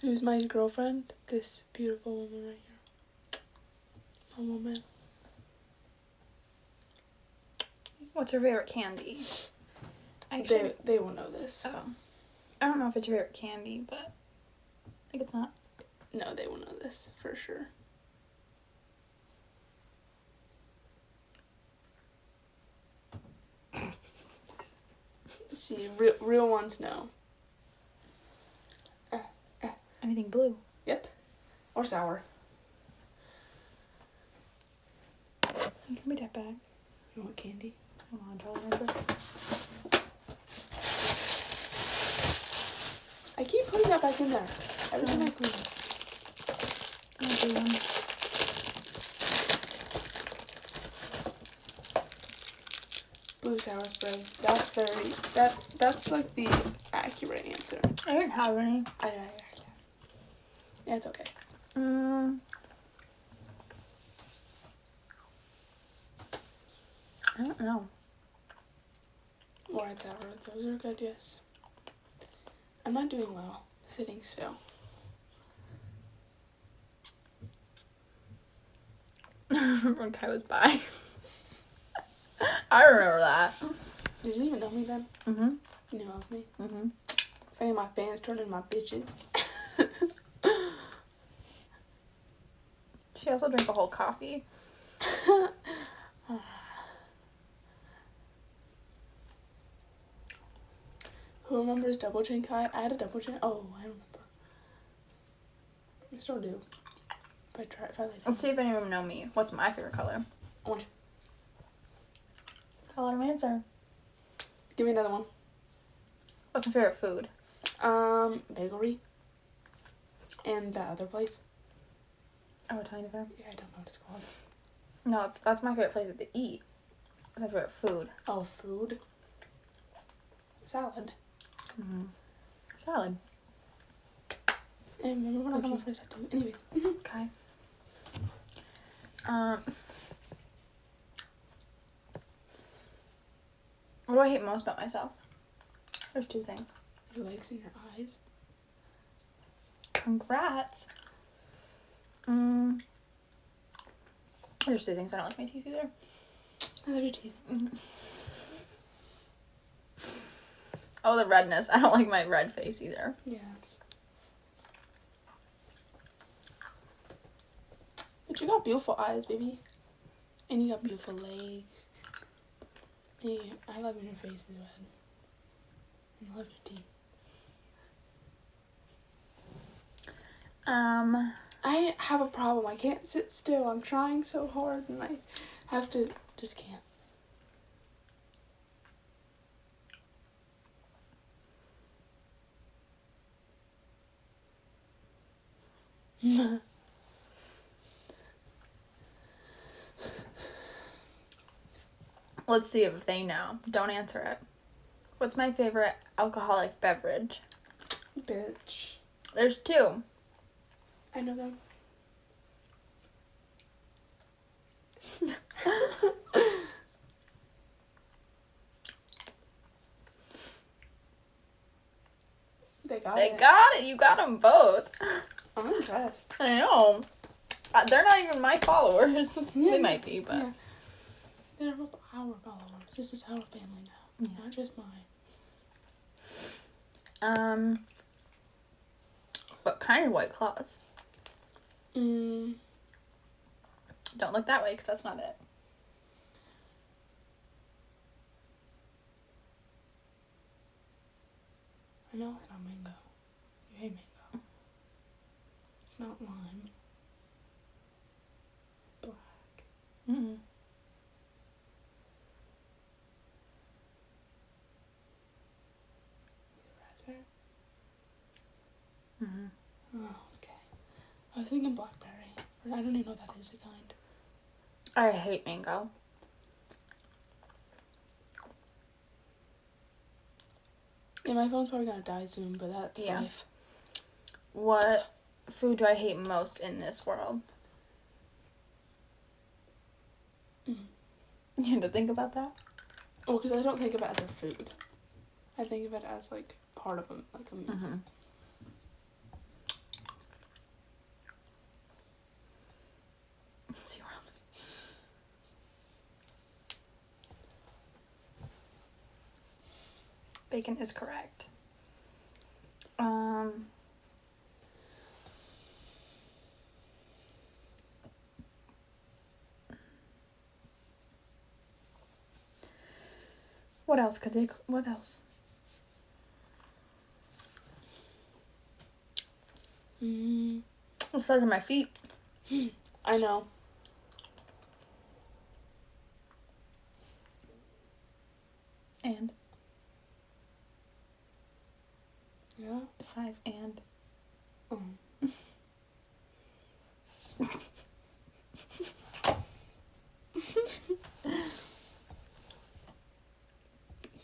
Who's my girlfriend? This beautiful woman right here. A woman. What's your favorite candy? They will know this. Oh. I don't know if it's your favorite candy, but I think it's not. No, they will know this for sure. See, real ones know. Anything blue. Yep. Or sour. You can be that bad. You want candy? I want to remember. I keep putting that back in there. Every time I clean it. I'll do one. Blue sour spread. That's like the accurate answer. I didn't have any. Yeah, it's okay. I don't know. White sour. Those are good, yes. I'm not doing well sitting still. When Kai was by. I remember that. Did you even know me then? Mm-hmm. You knew of me? Mm-hmm. If any of my fans turned into my bitches. She also drank a whole coffee. Who remembers double chin Kai? I had a double chin. Oh, I remember. I still do. If I lay down. Let's see if any of them know me. What's my favorite color? Orange. I'll let him answer. Give me another one. What's my favorite food? Bakery. And that other place. Oh, Italian food? Yeah, I don't know what it's called. No, that's my favorite place to eat. That's my favorite food. Oh, food. Salad. Mm-hmm. Salad. And remember when I got my first tattoo? Anyways. Okay. What do I hate most about myself? There's two things. Your legs and your eyes. Congrats. There's two things. I don't like my teeth either. I love your teeth. Oh, the redness. I don't like my red face either. Yeah. But you got beautiful eyes, baby. And you got beautiful legs. And I love when your face is red. And I love your teeth. I have a problem. I can't sit still. I'm trying so hard and I have to, just can't. Let's see if they know. Don't answer it. What's my favorite alcoholic beverage? Bitch. There's two. I know them. They got They it. got it. You got them both. I'm impressed. I know. They're not even my followers. Yeah, They might be, but... Yeah. They're our followers. This is our family now. Yeah. Not just mine. What kind of White Claws? Mm. Don't look that way, because that's not it. I know it's not mango. You hate mango. It's not lime. Black. Mm-hmm. Raspberry? Mm-hmm. Oh, okay. I was thinking blackberry. I don't even know what that is a kind. I hate mango. Yeah, my phone's probably gonna die soon, but that's Yeah. life. What food do I hate most in this world? Mm. You had to think about that? Well, because I don't think of it as a food. I think of it as, like, part of a meal. Mm-hmm. SeaWorld. Bacon is correct. What else could they? What else? What size are my feet? I know. And Yeah. 5 and. Oh.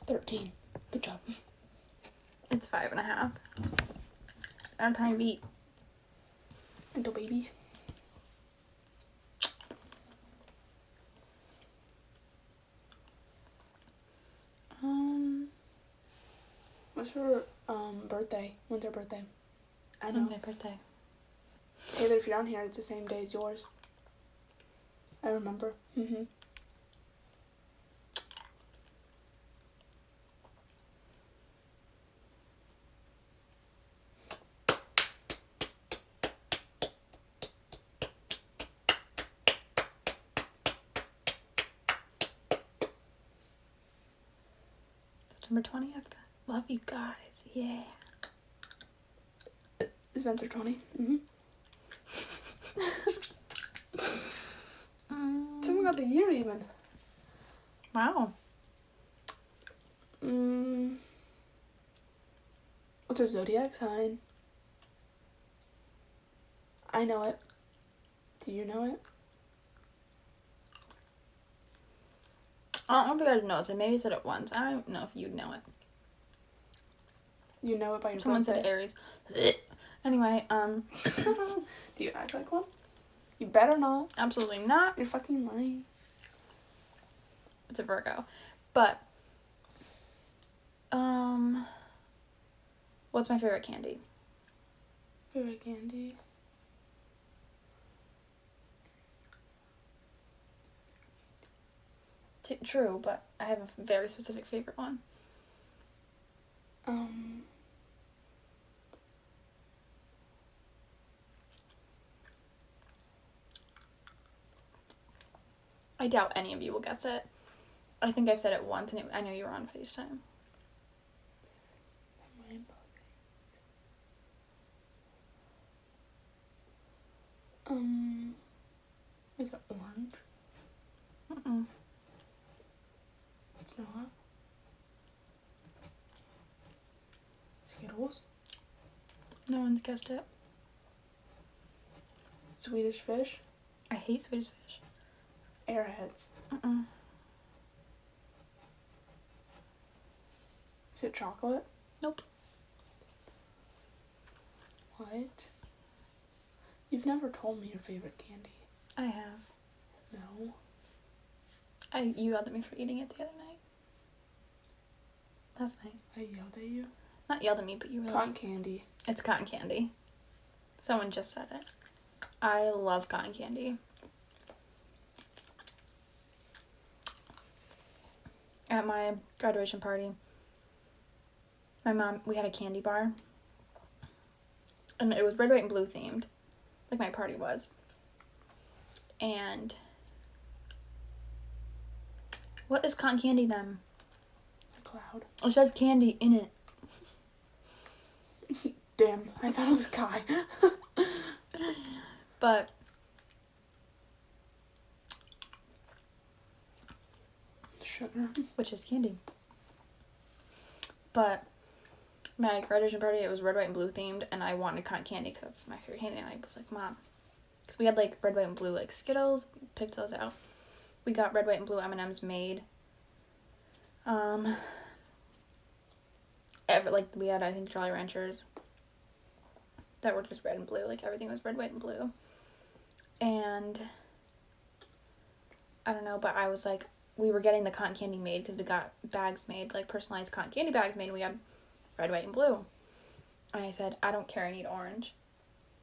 13. Good job. It's 5.5. I'm trying to beat. Little baby. What's her birthday? When's her birthday? I know. When's my birthday? Taylor, if you're on here, it's the same day as yours. I remember. Mm-hmm. September 20th. Love you guys. Yeah. Spencer 20. Mm-hmm. Someone got the year even. Wow. What's her zodiac sign? I know it. Do you know it? I don't think I know it. I maybe said it once. I don't know if you'd know it. You know it by your Someone birthday. said Aries. Anyway, Do you act like one? You better not. absolutely not. You're fucking lying. It's a Virgo. But, what's my favorite candy? Favorite candy? True, but I have a very specific favorite one. I doubt any of you will guess it. I think I've said it once, and I know you were on FaceTime. Is it orange? Mm-mm. It's not. Skittles? No one's guessed it. Swedish fish? I hate Swedish fish. Airheads. Mm-mm. Is it chocolate? Nope. What? You've never told me your favorite candy. I have. No. You yelled at me for eating it the other night. Last night. I yelled at you? Not yelled at me, but you were Cotton like... candy. It's cotton candy. Someone just said it. I love cotton candy. At my graduation party, we had a candy bar. And it was red, white, and blue themed. Like my party was. And... what is cotton candy then? A cloud. It says candy in it. Damn, I thought it was Kai. But... Sugar. which is candy. But my graduation party, it was red, white, and blue themed, and I wanted cotton candy because that's my favorite candy. And I was like, Mom, because we had like red, white, and blue like Skittles. We picked those out. We got red, white, and blue M&Ms made. we had, I think, Jolly Ranchers that were just red and blue. Like, everything was red, white, and blue. And I don't know, but I was like, we were getting the cotton candy made because we got bags made, like personalized cotton candy bags made, and we had red, white, and blue. And I said, I don't care, I need orange.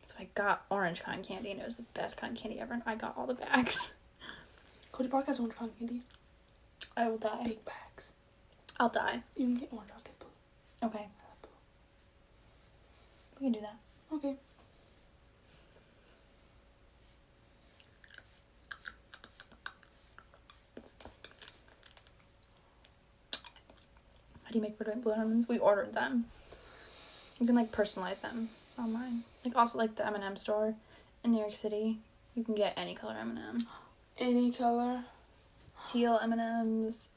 So I got orange cotton candy, and it was the best cotton candy ever, and I got all the bags. Cody Park has orange cotton candy. I will die. Big bags. I'll die. You can get orange, I'll get blue. Okay. We can do that. Okay. How do you make red, white, and blue M&Ms? We ordered them. You can, like, personalize them online. Like, also, like, the M&M store in New York City. You can get any color M&M. Any color. Teal M&Ms,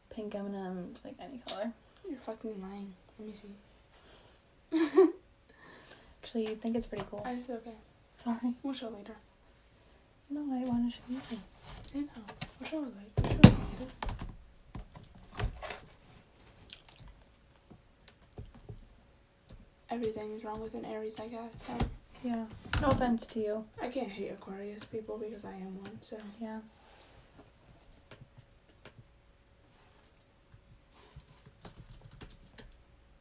pink M&Ms, like, any color. You're fucking lying. Let me see. Actually, you think it's pretty cool. Okay. Sorry. We'll show later. No, I want to show you. I know. We'll show it later. We'll show it later. Everything is wrong with an Aries, I guess. So Yeah. No offense to you. I can't hate Aquarius people because I am one, so. Yeah.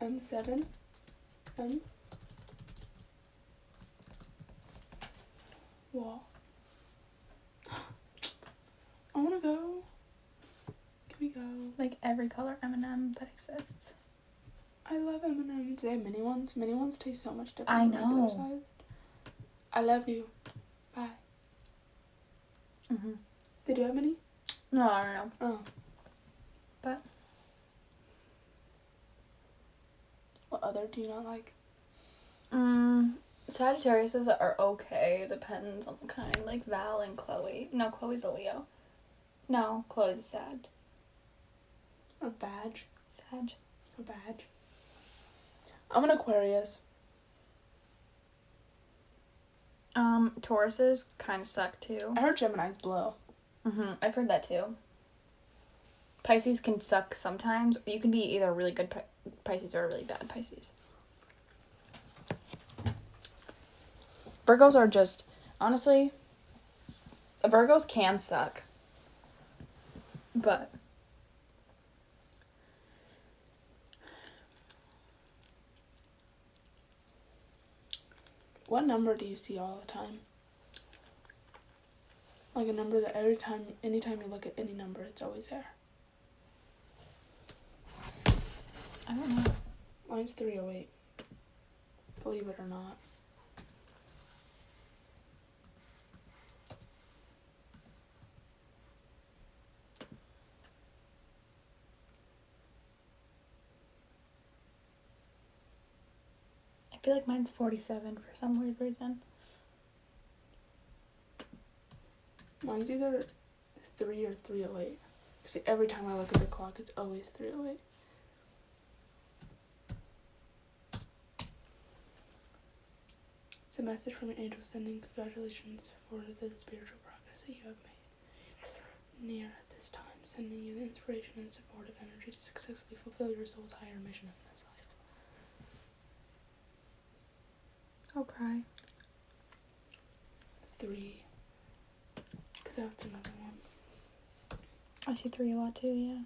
M7. Wall. I wanna go. Can we go? Like, every color M&M that exists. I love M&M's. They have mini ones. Mini ones taste so much different I than regular know. size. I love you. Bye. Mm-hmm. They do have mini? No, I don't know. Oh. But What other do you not like? Sagittariuses are okay. Depends on the kind. Like Val and Chloe. No, Chloe's a Leo. No, Chloe's a Sag. A badge. Sag. A badge. I'm an Aquarius. Tauruses kind of suck too. I heard Gemini's blow. I've heard that too. Pisces can suck sometimes. You can be either a really good Pisces or a really bad Pisces. Virgos are just, honestly, Virgos can suck. But What number do you see all the time? Like a number that anytime you look at any number, it's always there. I don't know. Mine's 308. Believe it or not. I feel like mine's 47 for some weird reason. Mine's either 3 or 308. See, every time I look at the clock, it's always 308. It's a message from an angel sending congratulations for the spiritual progress that you have made. Near at this time, sending you the inspiration and supportive energy to successfully fulfill your soul's higher mission in this life. I'll cry. 3. Because that's another one. I see 3 a lot too, yeah.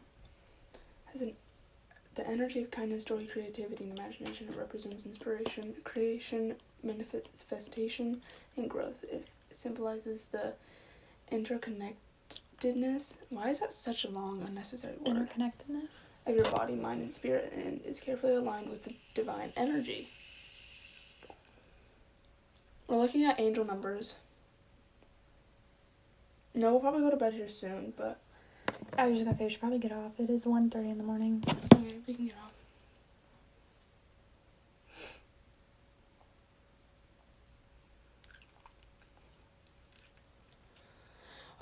The energy of kindness, joy, creativity, and imagination. It represents inspiration, creation, manifestation, and growth. It symbolizes the interconnectedness. Why is that such a long, unnecessary word? Interconnectedness. Of your body, mind, and spirit, and is carefully aligned with the divine energy. We're looking at angel numbers. No, we'll probably go to bed here soon, but... I was just gonna say we should probably get off. It is 1:30 in the morning. Okay, we can get off.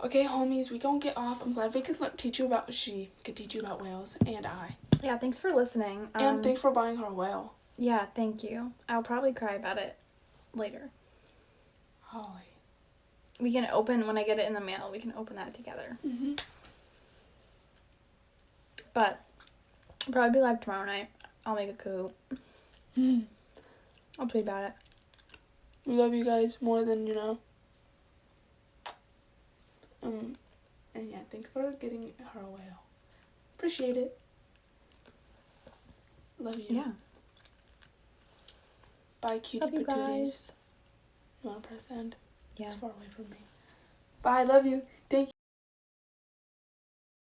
Okay, homies, we gonna get off. I'm glad we could teach you about whales, and I. Yeah, thanks for listening. And thanks for buying her a whale. Yeah, thank you. I'll probably cry about it later. Holly. We can open, when I get it in the mail, we can open that together. Mm-hmm. But I'll probably be live tomorrow night. I'll make a coup. I'll tweet about it. We love you guys more than you know. And yeah, thank you for getting her a whale. Appreciate it. Love you. Yeah. Bye, cutie Love you patooties. guys. You want to press end? Yeah. It's far away from me. Bye, love you. Thank you.